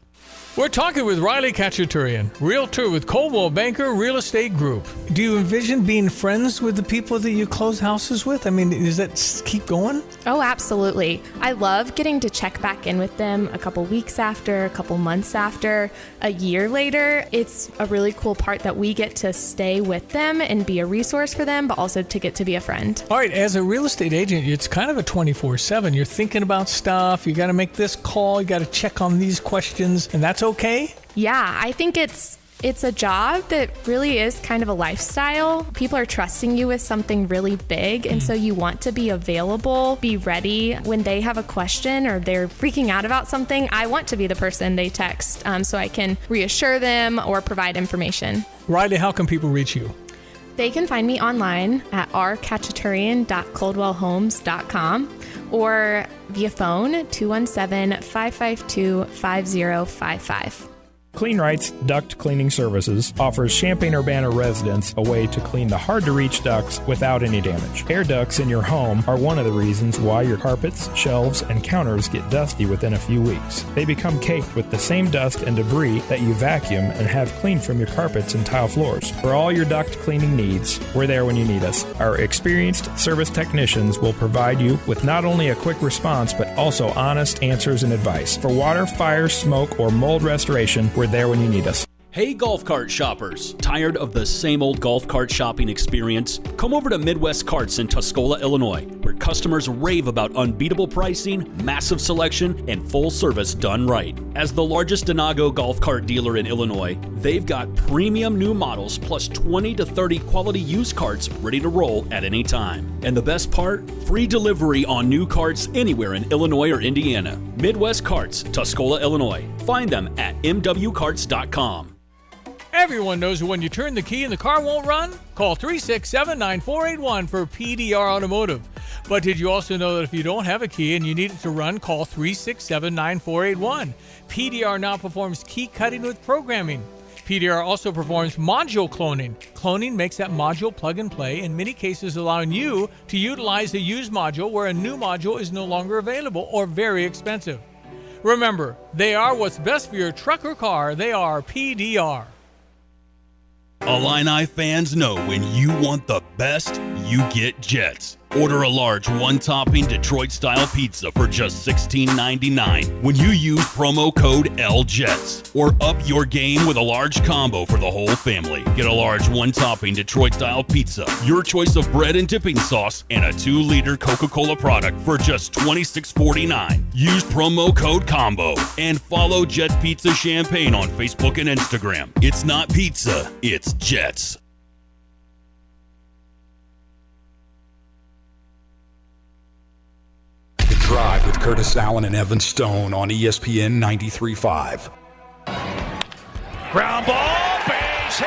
We're talking with Riley Kachaturian, realtor with Coldwell Banker Real Estate Group. Do you envision being friends with the people that you close houses with? I mean, does that keep going? Oh, absolutely. I love getting to check back in with them a couple weeks after, a couple months after, a year later. It's a really cool part that we get to stay with them and be a resource for them, but also to get to be a friend. All right, as a real estate agent, it's kind of a 24/7. You're thinking about stuff. You got to make this call. You got to check on these questions, and that's okay? Yeah, I think it's a job that really is kind of a lifestyle. People are trusting you with something really big, and so you want to be available, be ready when they have a question or they're freaking out about something. I want to be the person they text so I can reassure them or provide information. Riley, how can people reach you? They can find me online at rkachaturian.coldwellhomes.com or via phone 217-552-5055. Clean Rights Duct Cleaning Services offers Champaign-Urbana residents a way to clean the hard-to-reach ducts without any damage. Air ducts in your home are one of the reasons why your carpets, shelves, and counters get dusty within a few weeks. They become caked with the same dust and debris that you vacuum and have cleaned from your carpets and tile floors. For all your duct cleaning needs, we're there when you need us. Our experienced service technicians will provide you with not only a quick response, but also honest answers and advice. For water, fire, smoke, or mold restoration, we're there when you need us. Hey golf cart shoppers, tired of the same old golf cart shopping experience? Come over to Midwest Carts in Tuscola, Illinois, where customers rave about unbeatable pricing, massive selection, and full service done right. As the largest Denago golf cart dealer in Illinois, they've got premium new models plus 20 to 30 quality used carts ready to roll at any time. And the best part? Free delivery on new carts anywhere in Illinois or Indiana. Midwest Carts, Tuscola, Illinois. Find them at mwcarts.com. Everyone knows when you turn the key and the car won't run? Call 367-9481 for PDR Automotive. But did you also know that if you don't have a key and you need it to run, call 367-9481. PDR now performs key cutting with programming. PDR also performs module cloning. Cloning makes that module plug and play, in many cases allowing you to utilize a used module where a new module is no longer available or very expensive. Remember, they are what's best for your truck or car. They are PDR. Illini fans know when you want the best, you get Jets. Order a large one-topping Detroit-style pizza for just $16.99 when you use promo code LJETS. Or up your game with a large combo for the whole family. Get a large one-topping Detroit-style pizza, your choice of bread and dipping sauce, and a 2-liter Coca-Cola product for just $26.49. Use promo code COMBO and follow Jet Pizza Champaign on Facebook and Instagram. It's not pizza, it's Jets. The Drive with Curtis Allen and Evan Stone on ESPN 93.5. Ground ball, base hit.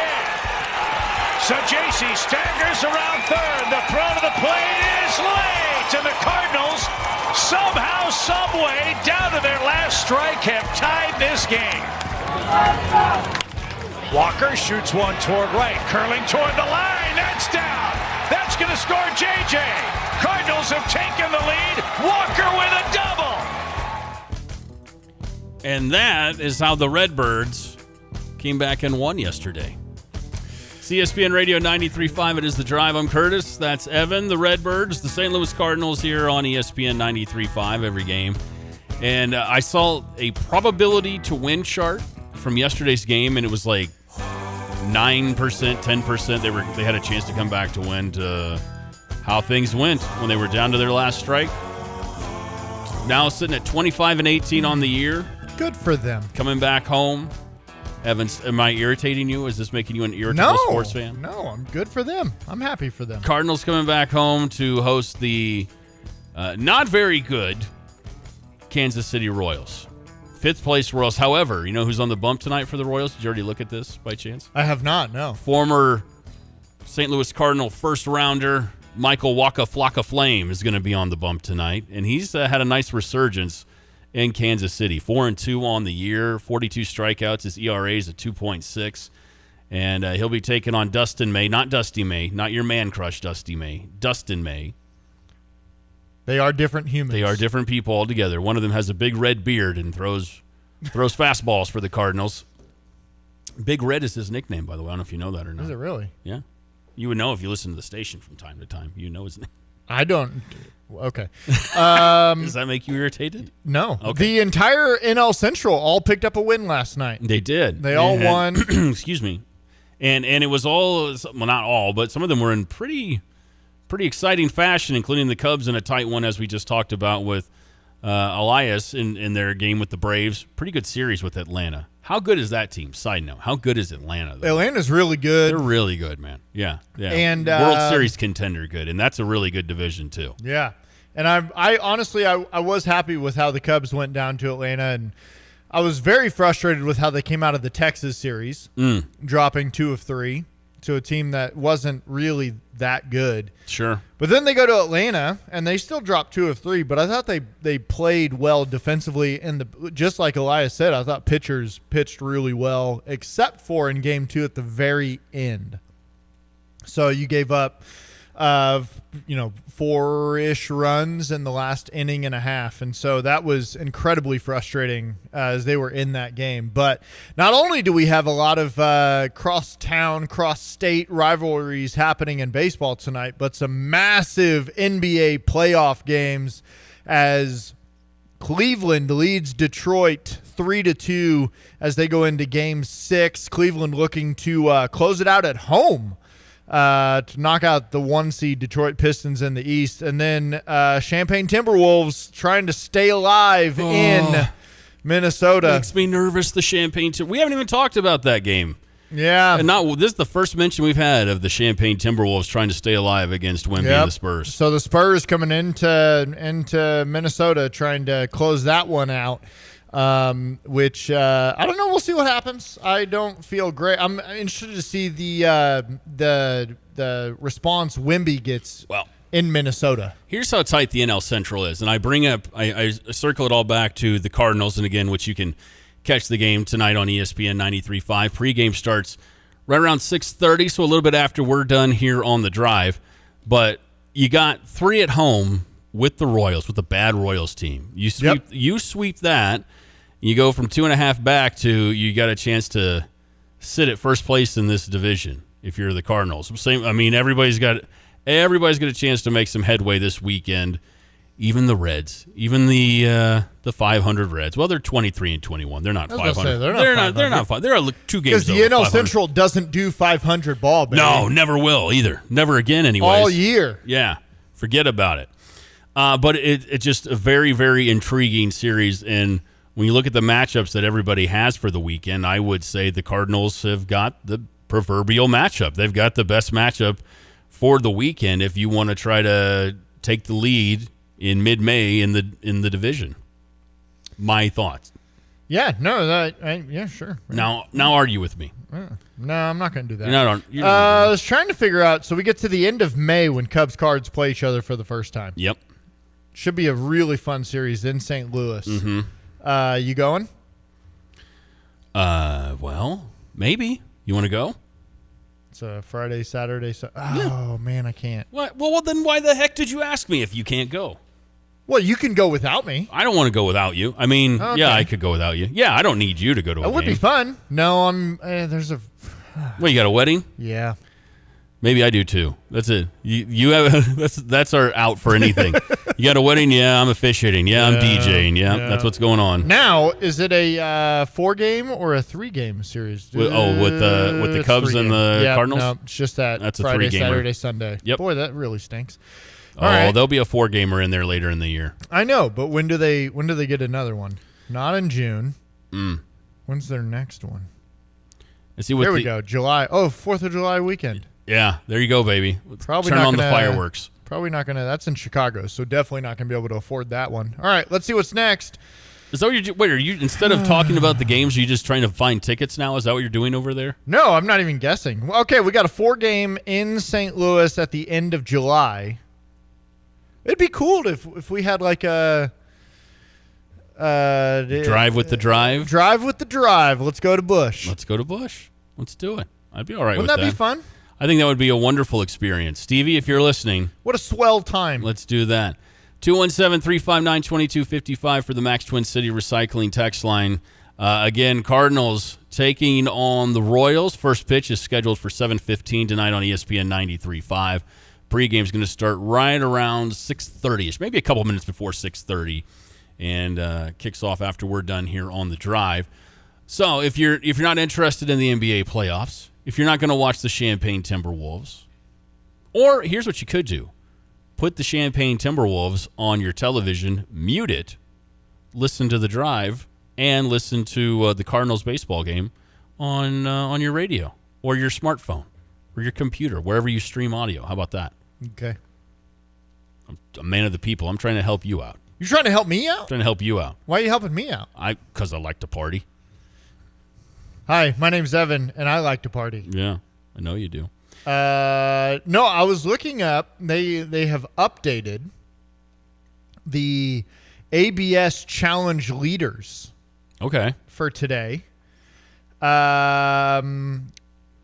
So JC staggers around third. The throw to the plate is late. And the Cardinals, somehow, someway, down to their last strike, have tied this game. Walker shoots one toward right, curling toward the line. That's down. That's going to score JJ. Cardinals have taken the lead. Walker with a double. And that is how the Redbirds came back and won yesterday. ESPN Radio 93.5, it is The Drive. I'm Curtis. That's Evan. The Redbirds, the St. Louis Cardinals here on ESPN 93.5 every game. And I saw a probability to win chart from yesterday's game, and it was like 9%, 10%. They had a chance to come back to win, to how things went when they were down to their last strike. Now sitting at 25-18 on the year. Good for them. Coming back home. Evans, am I irritating you? Is this making you an irritable sports fan? No, I'm good for them. I'm happy for them. Cardinals coming back home to host the not very good Kansas City Royals. 5th place Royals. However, you know who's on the bump tonight for the Royals? Did you already look at this by chance? I have not, no. Former St. Louis Cardinal first rounder Michael Waka Flocka Flame is going to be on the bump tonight, and he's had a nice resurgence in Kansas City. 4-2 on the year, 42 strikeouts. His ERA is at 2.6. And he'll be taking on Dustin May. Not Dusty May. Not your man crush, Dusty May. Dustin May. They are different humans. They are different people altogether. One of them has a big red beard and throws fastballs for the Cardinals. Big Red is his nickname, by the way. I don't know if you know that or not. Is it really? Yeah. You would know if you listen to the station from time to time. You know his name. I don't. Okay. Does that make you irritated? No. Okay. The entire NL Central all picked up a win last night. They did. They all won. Excuse me. And it was all, well, not all, but some of them were in pretty exciting fashion, including the Cubs in a tight one, as we just talked about with Elias in their game with the Braves. Pretty good series with Atlanta. How good is that team? Side note, how good is Atlanta, though? Atlanta's really good. They're really good, man. Yeah. And World Series contender good, and that's a really good division, too. Yeah. And I honestly, I was happy with how the Cubs went down to Atlanta, and I was very frustrated with how they came out of the Texas series, dropping 2 of 3 to a team that wasn't really that good. Sure. But then they go to Atlanta, and they still dropped 2 of 3, but I thought they played well defensively. And just like Elias said, I thought pitchers pitched really well, except for in Game 2 at the very end. So you gave up 4-ish runs in the last inning and a half. And so that was incredibly frustrating as they were in that game. But not only do we have a lot of cross-town, cross-state rivalries happening in baseball tonight, but some massive NBA playoff games as Cleveland leads Detroit 3-2 as they go into Game 6. Cleveland looking to close it out at home to knock out the 1-seed Detroit Pistons in the East. And then Champaign Timberwolves trying to stay alive in Minnesota. Makes me nervous, the Champaign. We haven't even talked about that game. Yeah. And this is the first mention we've had of the Champaign Timberwolves trying to stay alive against Wemby and the Spurs. So the Spurs coming into Minnesota trying to close that one out. Which I don't know. We'll see what happens. I don't feel great. I'm interested to see the response Wemby gets in Minnesota. Here's how tight the NL Central is, and I circle it all back to the Cardinals, and again, which you can catch the game tonight on ESPN 93.5. Pregame starts right around 6:30, so a little bit after we're done here on the Drive. But you got 3 at home with the Royals, with the bad Royals team. You sweep that. You go from 2.5 back to you got a chance to sit at first place in this division if you're the Cardinals. Everybody's got Everybody's got a chance to make some headway this weekend. Even the Reds, even the 500 Reds. Well, they're 23-21. They're not 500. They're not 500. They're 2 games. Because the NL Central doesn't do 500 ball. Baby. No, never will either. Never again. Anyways, all year. Yeah, forget about it. But it's just a very, very intriguing series. And when you look at the matchups that everybody has for the weekend, I would say the Cardinals have got the proverbial matchup. They've got the best matchup for the weekend if you want to try to take the lead in mid-May in the division. My thoughts. Yeah, no, yeah, sure. Now argue with me. No, I'm not going to do that. I was trying to figure out. So we get to the end of May when Cubs Cards play each other for the first time. Yep. Should be a really fun series in St. Louis. Mm-hmm. You going? Well, maybe. You want to go? It's a Friday, Saturday. Oh, man, I can't. What? Well, then why the heck did you ask me if you can't go? Well, you can go without me. I don't want to go without you. I mean, Okay. yeah, I could go without you. Yeah, I don't need you to go to a It would game. be fun. No, there's a... Well, you got a wedding? Yeah. Maybe I do too. That's it. You have that's our out for anything. You got a wedding? Yeah, I'm officiating. Yeah, I'm DJing. Yeah, that's what's going on. Now, is it a 4-game or a 3-game series? With the Cubs and the Cardinals? No, it's just that's a Friday, 3-gamer. Saturday, Sunday. Yep. Boy, that really stinks. All right. There'll be a 4-gamer in there later in the year. I know, but when do they get another one? Not in June. Mm. When's their next one? Let's see what there we go. July. Oh, 4th of July weekend. Yeah, there you go, baby. Probably turn not on gonna, the fireworks. Probably not going to. That's in Chicago, so definitely not going to be able to afford that one. All right, let's see what's next. Is that what wait, are you, instead of talking about the games, are you just trying to find tickets now? Is that what you're doing over there? No, I'm not even guessing. Okay, we got a 4-game in St. Louis at the end of July. It'd be cool if we had like a drive with the drive. Drive with the drive. Let's go to Busch. Let's go to Busch. Let's do it. I'd be all right Wouldn't with that. Wouldn't that be fun? I think that would be a wonderful experience. Stevie, if you're listening. What a swell time. Let's do that. 217-359-2255 for the Max Twin City Recycling text line. Again, Cardinals taking on the Royals. First pitch is scheduled for 7:15 tonight on ESPN 93.5. Pre-game is going to start right around 6:30ish, maybe a couple minutes before 6:30, and kicks off after we're done here on the drive. So if you're not interested in the NBA playoffs, if you're not going to watch the Champaign Timberwolves, or here's what you could do. Put the Champaign Timberwolves on your television, mute it, listen to the drive, and listen to the Cardinals baseball game on your radio or your smartphone or your computer, wherever you stream audio. How about that? Okay. I'm a man of the people. I'm trying to help you out. You're trying to help me out? I'm trying to help you out. Why are you helping me out? Because I like to party. Hi, my name's Evan, and I like to party. Yeah, I know you do. No, I was looking up. They have updated the ABS Challenge leaders. Okay. For today.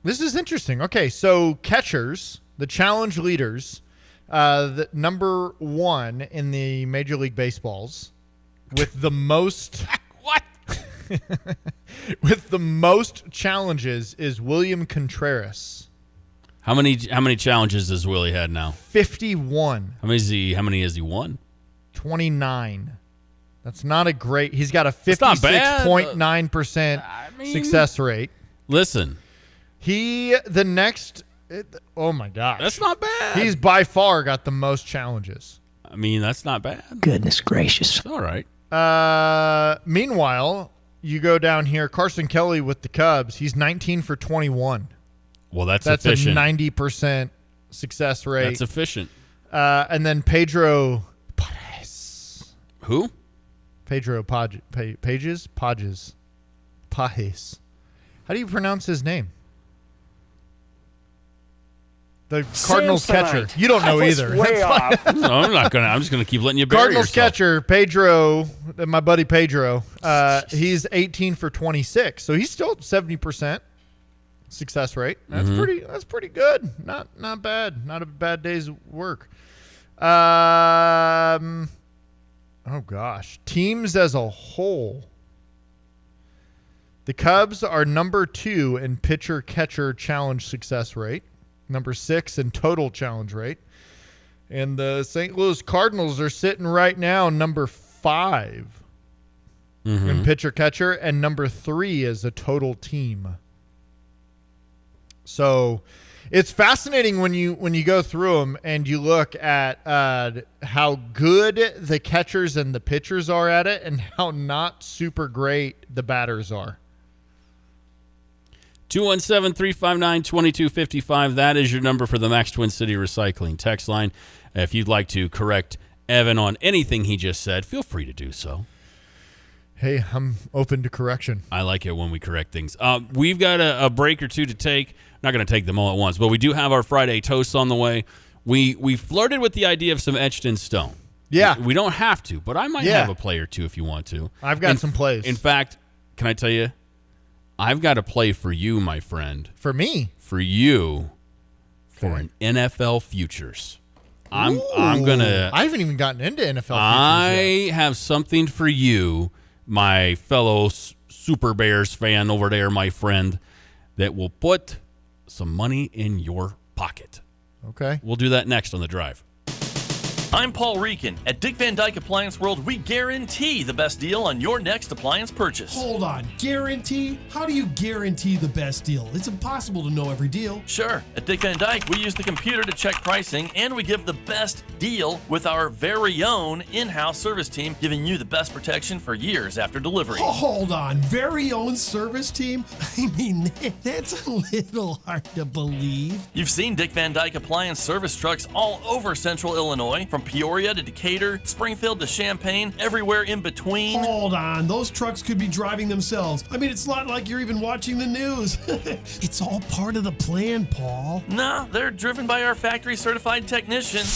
This is interesting. Okay, so catchers, the challenge leaders, the number 1 in the Major League Baseballs with the most what? with the most challenges is William Contreras. How many challenges has Willie had now? 51. How many has he won? 29. That's not a great. He's got a 56.9% success rate. Listen. Oh my gosh. That's not bad. He's by far got the most challenges. I mean, that's not bad. Goodness gracious. It's all right. Meanwhile, you go down here, Carson Kelly with the Cubs. He's 19 for 21. Well, that's efficient. A 90% success rate. That's efficient. And then Pedro Pages. Who? Pedro Pages. Pages. Pages. How do you pronounce his name? The Cardinals catcher. You don't know either. Way off. No, I'm just gonna keep letting you bury Cardinals yourself. catcher Pedro, my buddy Pedro. He's 18 for 26, so he's still at 70% success rate. That's pretty good. Not bad. Not a bad day's work. Oh gosh, teams as a whole. The Cubs are number 2 in pitcher-catcher challenge success rate. number 6 in total challenge rate. And the St. Louis Cardinals are sitting right now number 5 in pitcher-catcher and number 3 as a total team. So it's fascinating when you go through them and you look at how good the catchers and the pitchers are at it and how not super great the batters are. 217-359-2255. That is your number for the Max Twin City Recycling text line. If you'd like to correct Evan on anything he just said, feel free to do so. Hey, I'm open to correction. I like it when we correct things. We've got a break or two to take. Not going to take them all at once, but we do have our Friday toast on the way. We flirted with the idea of some etched in stone. Yeah. We don't have to, but I might have a play or two if you want to. I've got some plays. In fact, can I tell you, I've got a play for you, my friend. For me? For you, for an NFL futures. I'm gonna. I haven't even gotten into NFL futures I have something for you, my fellow Super Bears fan over there, my friend, that will put some money in your pocket. Okay. We'll do that next on The Drive. I'm Paul Reekin. At Dick Van Dyke Appliance World, we guarantee the best deal on your next appliance purchase. Hold on. Guarantee? How do you guarantee the best deal? It's impossible to know every deal. Sure. At Dick Van Dyke, we use the computer to check pricing, and we give the best deal with our very own in-house service team, giving you the best protection for years after delivery. Oh, hold on. Very own service team? I mean, that's a little hard to believe. You've seen Dick Van Dyke Appliance service trucks all over Central Illinois, from Peoria to Decatur, Springfield to Champaign, everywhere in between. Hold on. Those trucks could be driving themselves. I mean, it's not like you're even watching the news. It's all part of the plan, Paul. Nah, they're driven by our factory certified technicians.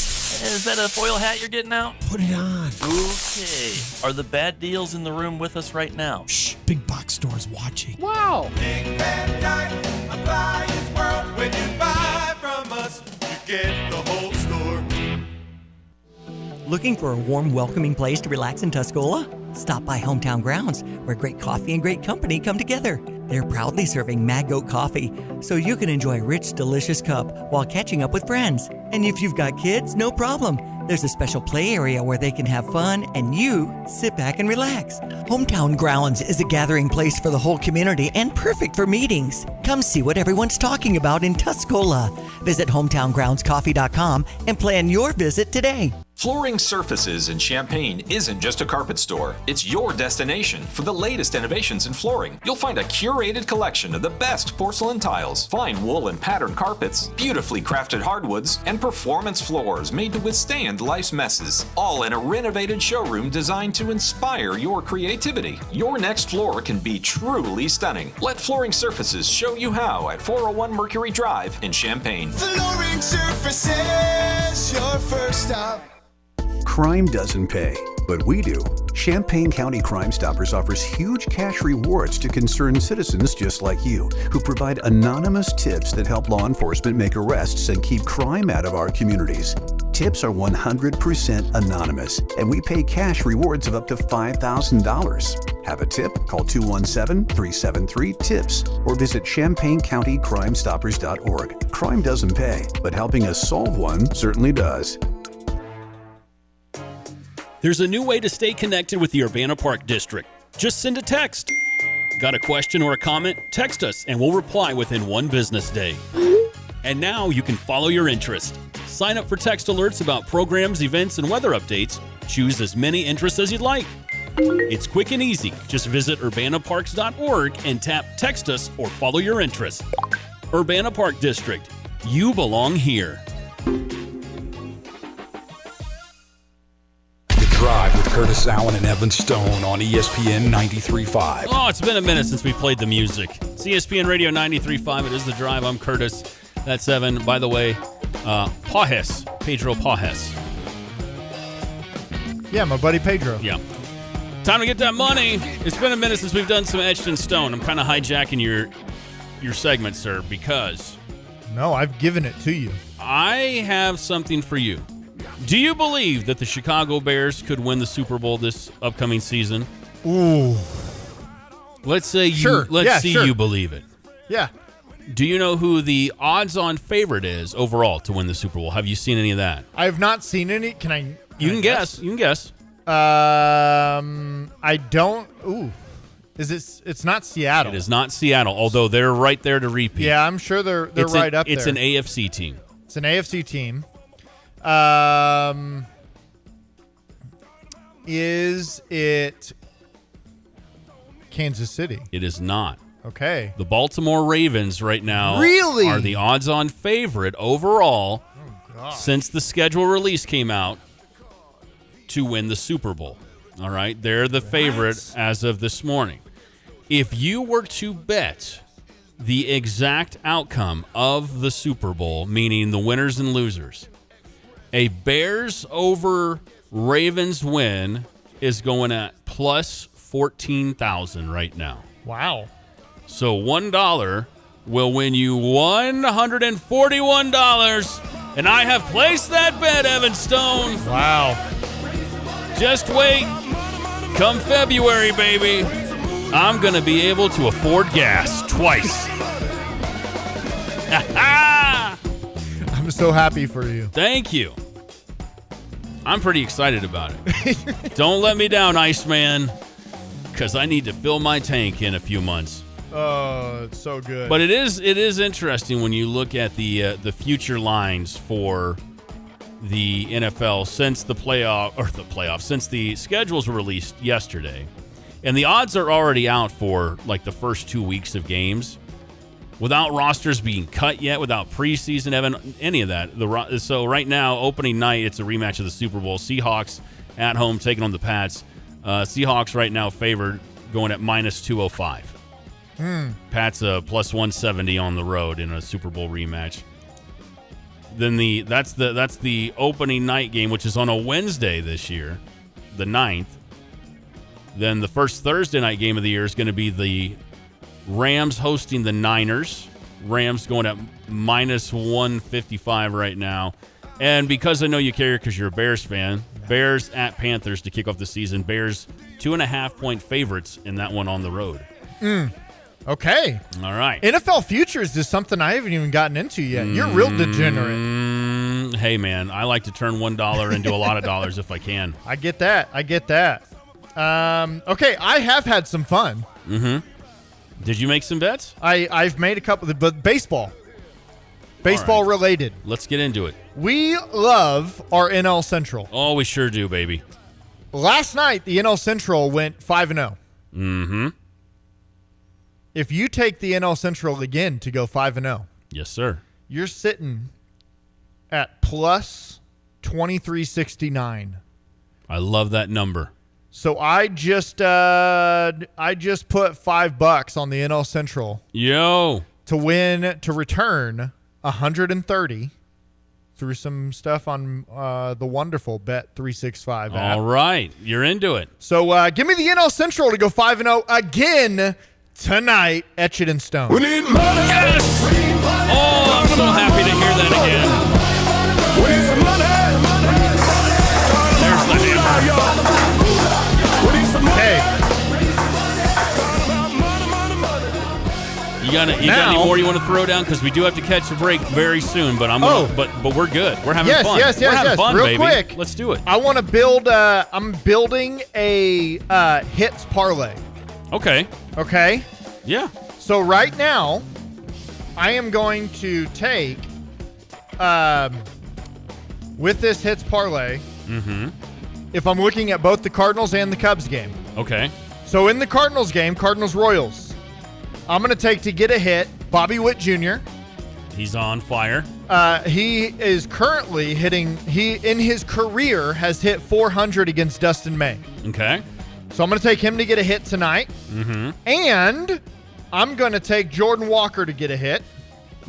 Is that a foil hat you're getting out? Put it on. Okay. Are the bad deals in the room with us right now? Shh. Big box stores watching. Wow. Big Van Dyke Appliance World. When you buy from us, you get the whole store. Looking for a warm, welcoming place to relax in Tuscola? Stop by Hometown Grounds, where great coffee and great company come together. They're proudly serving Mad Goat coffee, so you can enjoy a rich, delicious cup while catching up with friends. And if you've got kids, no problem. There's a special play area where they can have fun and you sit back and relax. Hometown Grounds is a gathering place for the whole community and perfect for meetings. Come see what everyone's talking about in Tuscola. Visit hometowngroundscoffee.com and plan your visit today. Flooring Surfaces in Champaign isn't just a carpet store. It's your destination for the latest innovations in flooring. You'll find a curated collection of the best porcelain tiles, fine wool and pattern carpets, beautifully crafted hardwoods, and performance floors made to withstand life's messes. All in a renovated showroom designed to inspire your creativity. Your next floor can be truly stunning. Let Flooring Surfaces show you how at 401 Mercury Drive in Champaign. Flooring Surfaces, your first stop. Crime doesn't pay, but we do. Champaign County Crime Stoppers offers huge cash rewards to concerned citizens just like you, who provide anonymous tips that help law enforcement make arrests and keep crime out of our communities. Tips are 100% anonymous, and we pay cash rewards of up to $5,000. Have a tip? Call 217-373-TIPS or visit ChampaignCountyCrimeStoppers.org. Crime doesn't pay, but helping us solve one certainly does. There's a new way to stay connected with the Urbana Park District. Just send a text. Got a question or a comment? Text us and we'll reply within one business day. And now you can follow your interest. Sign up for text alerts about programs, events, and weather updates. Choose as many interests as you'd like. It's quick and easy. Just visit urbanaparks.org and tap Text Us or follow your interest. Urbana Park District. You belong here. Drive with Curtis Allen and Evan Stone on ESPN 93.5. Oh, it's been a minute since we played the music. It's ESPN Radio 93.5. It is The Drive. I'm Curtis. That's Evan. By the way, Pajes, Pedro Pajes. Yeah, my buddy Pedro. Yeah. Time to get that money. It's been a minute since we've done some etched in stone. I'm kind of hijacking your segment, sir, because... No, I've given it to you. I have something for you. Do you believe that the Chicago Bears could win the Super Bowl this upcoming season? Ooh. Let's say you. Sure. Let's see sure. you believe it. Yeah. Do you know who the odds-on favorite is overall to win the Super Bowl? Have you seen any of that? I have not seen any. Can I? You can guess. You can guess. I don't. Ooh. Is it? It's not Seattle. It is not Seattle, although they're right there to repeat. Yeah, I'm sure they're right up there. It's an AFC team. It's an AFC team. Is it Kansas City? It is not. Okay. The Baltimore Ravens right now really are the odds-on favorite overall since the schedule release came out to win the Super Bowl. All right, they're the favorite as of this morning. If you were to bet the exact outcome of the Super Bowl, meaning the winners and losers, a Bears over Ravens win is going at plus 14,000 right now. Wow. So $1 will win you $141, and I have placed that bet, Evan Stone. Wow. Just wait. Come February, baby, I'm going to be able to afford gas twice. I'm so happy for you. Thank you. I'm pretty excited about it. Don't let me down, Iceman, because I need to fill my tank in a few months. Oh, it's so good. But it is interesting when you look at the future lines for the NFL since since the schedules were released yesterday, and the odds are already out for like the first 2 weeks of games, without rosters being cut yet, without preseason, any of that. So right now, opening night, it's a rematch of the Super Bowl. Seahawks at home taking on the Pats. Seahawks right now favored, going at minus 205. Pats plus 170 on the road in a Super Bowl rematch. Then that's the opening night game, which is on a Wednesday this year, the 9th. Then the first Thursday night game of the year is going to be the Rams hosting the Niners. Rams going at minus 155 right now. And because I know you care because you're a Bears fan, Bears at Panthers to kick off the season. Bears 2.5-point favorites in that one on the road. Okay. All right. NFL futures is something I haven't even gotten into yet. You're real degenerate. Hey, man, I like to turn $1 into a lot of dollars if I can. I get that. Okay, I have had some fun. Mm-hmm. Did you make some bets? I've made a couple, but baseball related. Let's get into it. We love our NL Central. Oh, we sure do, baby. Last night, the NL Central went 5-0. Mm-hmm. If you take the NL Central again to go 5-0, yes, sir, you're sitting at plus 2369. I love that number. So I just put $5 on the NL Central. Yo, to return 130 through some stuff on the wonderful Bet365 app. All right, you're into it. So give me the NL Central to go 5-0 again tonight. Etch it in stone. We need money. Yes! Oh, I'm so happy to hear that again. We need some money. There's the hammer. We need some money. Hey. You got any more you want to throw down? Because we do have to catch a break very soon. But but we're good. We're having fun. Yes. We're having fun, Real baby. quick, let's do it. I want to build. I'm building a hits parlay. Okay. Yeah. So right now, I am going to take with this hits parlay. Mm-hmm. If I'm looking at both the Cardinals and the Cubs game. Okay. So in the Cardinals game, Cardinals-Royals, I'm going to take to get a hit Bobby Witt Jr. He's on fire. He is currently hitting. He in his career has hit 400 against Dustin May. Okay. So I'm going to take him to get a hit tonight. Mm-hmm. And I'm going to take Jordan Walker to get a hit.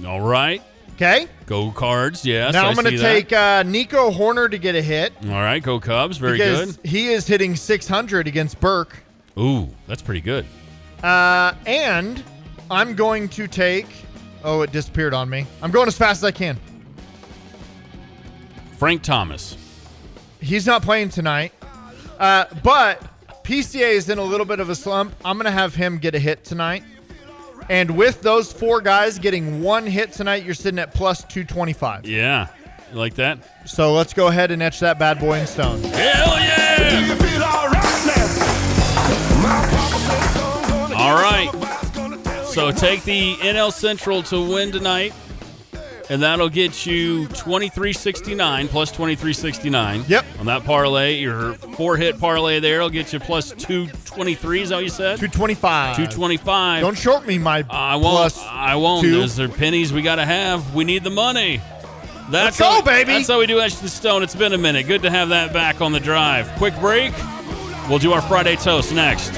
All right. Okay. Go Cards, yes. Now I'm going to take Nico Horner to get a hit. All right, go Cubs. Very because good. He is hitting 600 against Burke. Ooh, that's pretty good. And I'm going to take... Oh, it disappeared on me. I'm going as fast as I can. Frank Thomas. He's not playing tonight. But PCA is in a little bit of a slump. I'm going to have him get a hit tonight. And with those 4 guys getting 1 hit tonight, you're sitting at plus 225. Yeah. You like that? So let's go ahead and etch that bad boy in stone. Hell yeah! All right. So take the NL Central to win tonight, and that'll get you 2369 plus 2369. Yep. On that parlay, your 4-hit parlay there will get you plus 223. Is that what you said? 225. 225. Don't short me, my I won't. plus I won't. 2. Those are pennies we got to have. We need the money. Let's go, baby. That's how we do Etch the Stone. It's been a minute. Good to have that back on the drive. Quick break. We'll do our Friday toast next.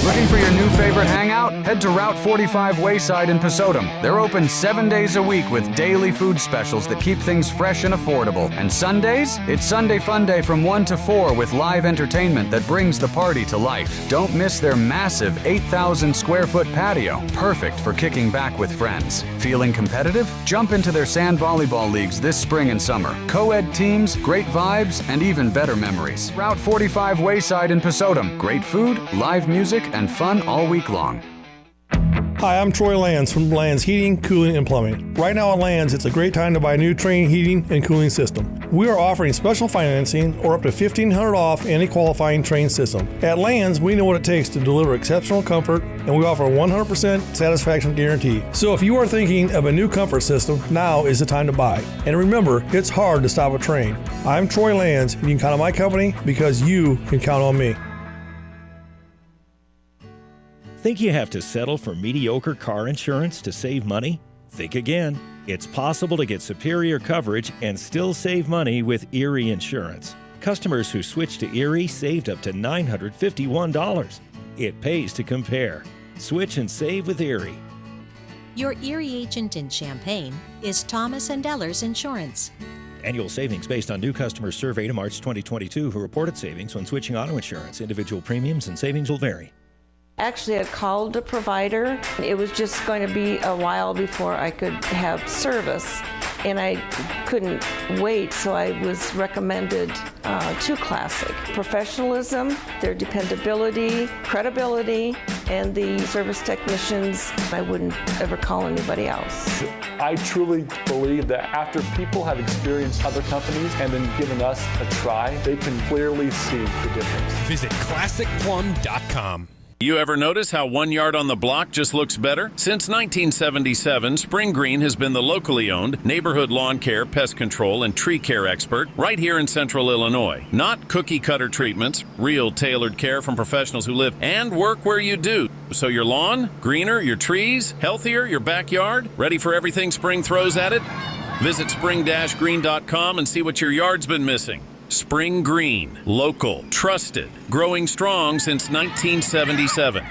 Looking for your new favorite hangout? Head to Route 45 Wayside in Pasodum. They're open 7 days a week with daily food specials that keep things fresh and affordable. And Sundays? It's Sunday Fun Day from 1 to 4 with live entertainment that brings the party to life. Don't miss their massive 8,000 square foot patio. Perfect for kicking back with friends. Feeling competitive? Jump into their sand volleyball leagues this spring and summer. Co-ed teams, great vibes, and even better memories. Route 45 Wayside in Pasodum. Great food, live music, and fun all week long. Hi, I'm Troy Lands from Lands Heating, Cooling, and Plumbing. Right now at Lands, it's a great time to buy a new Trane heating and cooling system. We are offering special financing or up to $1,500 off any qualifying Trane system. At Lands, we know what it takes to deliver exceptional comfort, and we offer a 100% satisfaction guarantee. So if you are thinking of a new comfort system, now is the time to buy. And remember, it's hard to stop a Trane. I'm Troy Lands, and you can count on my company because you can count on me. Think you have to settle for mediocre car insurance to save money? Think again. It's possible to get superior coverage and still save money with Erie Insurance. Customers who switched to Erie saved up to $951. It pays to compare. Switch and save with Erie. Your Erie agent in Champaign is Thomas & Ellers Insurance. Annual savings based on new customers surveyed in March 2022 who reported savings when switching auto insurance. Individual premiums and savings will vary. Actually, I called the provider. It was just going to be a while before I could have service, and I couldn't wait, so I was recommended to Classic. Professionalism, their dependability, credibility, and the service technicians, I wouldn't ever call anybody else. I truly believe that after people have experienced other companies and then given us a try, they can clearly see the difference. Visit ClassicPlum.com. You ever notice how 1 yard on the block just looks better? Since 1977, Spring Green has been the locally owned neighborhood lawn care, pest control, and tree care expert right here in Central Illinois. Not cookie-cutter treatments, real tailored care from professionals who live and work where you do. So your lawn, greener, your trees, healthier, your backyard, ready for everything spring throws at it? Visit spring-green.com and see what your yard's been missing. Spring Green, local, trusted, growing strong since 1977.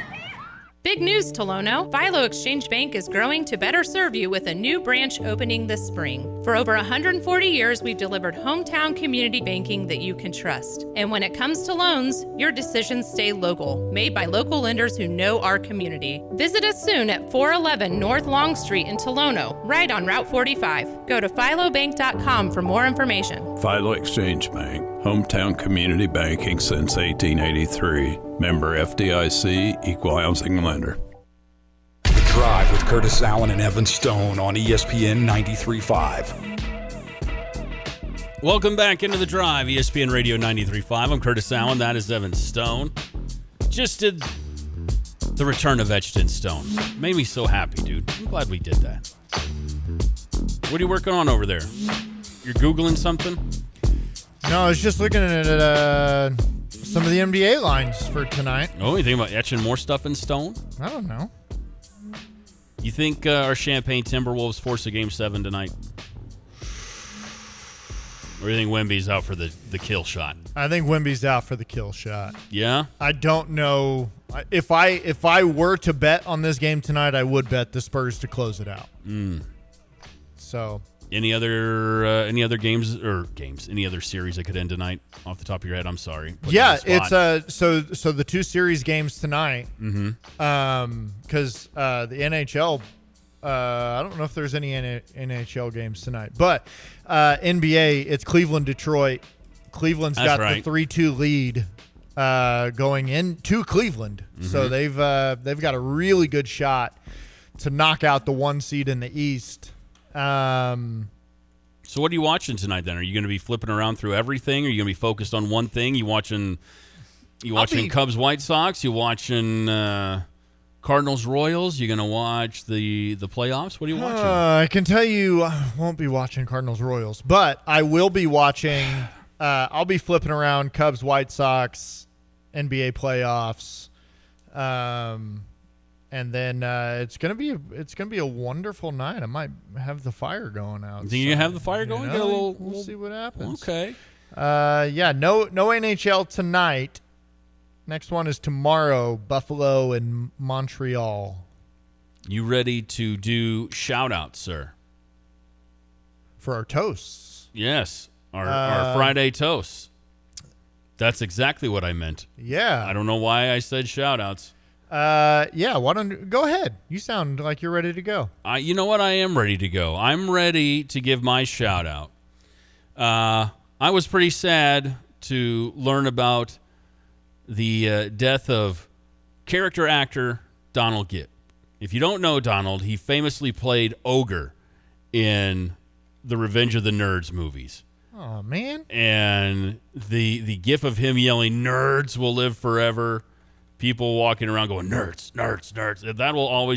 Big news, Tolono. Philo Exchange Bank is growing to better serve you with a new branch opening this spring. For over 140 years, we've delivered hometown community banking that you can trust. And when it comes to loans, your decisions stay local, made by local lenders who know our community. Visit us soon at 411 North Long Street in Tolono, right on Route 45. Go to philobank.com for more information. Philo Exchange Bank, hometown community banking since 1883. Member FDIC, equal housing lender. The Drive with Curtis Allen and Evan Stone on ESPN 93.5. Welcome back into the Drive, ESPN Radio 93.5. I'm Curtis Allen. That is Evan Stone. Just did the return of Etched in Stone. Made me so happy, dude. I'm glad we did that. What are you working on over there? You're Googling something? No, I was just looking at some of the NBA lines for tonight. Oh, you think about etching more stuff in stone? I don't know. You think our Champaign Timberwolves force a Game 7 tonight? Or do you think Wemby's out for the kill shot? I think Wemby's out for the kill shot. Yeah? I don't know. If I were to bet on this game tonight, I would bet the Spurs to close it out. So... Any other games? Any other series that could end tonight off the top of your head? I'm sorry. Yeah, it's so the 2 series games tonight. Mm-hmm. Because the NHL I don't know if there's any NHL games tonight, but NBA, it's Cleveland, Detroit. Cleveland's got the 3-2 lead going into Cleveland, so they've got a really good shot to knock out the 1 seed in the East. So what are you watching tonight then? Are you going to be flipping around through everything? Are you going to be focused on one thing? You watching Cubs White Sox? You watching Cardinals Royals? You going to watch the playoffs? What are you watching? I can tell you I won't be watching Cardinals Royals, but I will be watching I'll be flipping around Cubs White Sox, NBA playoffs. And then it's gonna be a wonderful night. I might have the fire going out. Do you have the fire going? You know, we'll see what happens. Okay. No NHL tonight. Next one is tomorrow. Buffalo and Montreal. You ready to do shout outs, sir? For our toasts. Yes, our Friday toasts. That's exactly what I meant. Yeah. I don't know why I said shout outs. Why don't go ahead? You sound like you're ready to go. You know what? I am ready to go. I'm ready to give my shout out. I was pretty sad to learn about the death of character actor Donald Gibb. If you don't know Donald, he famously played Ogre in the Revenge of the Nerds movies. Oh man! And the gif of him yelling "Nerds will live forever." People walking around going, nerds, nerds, nerds. That will always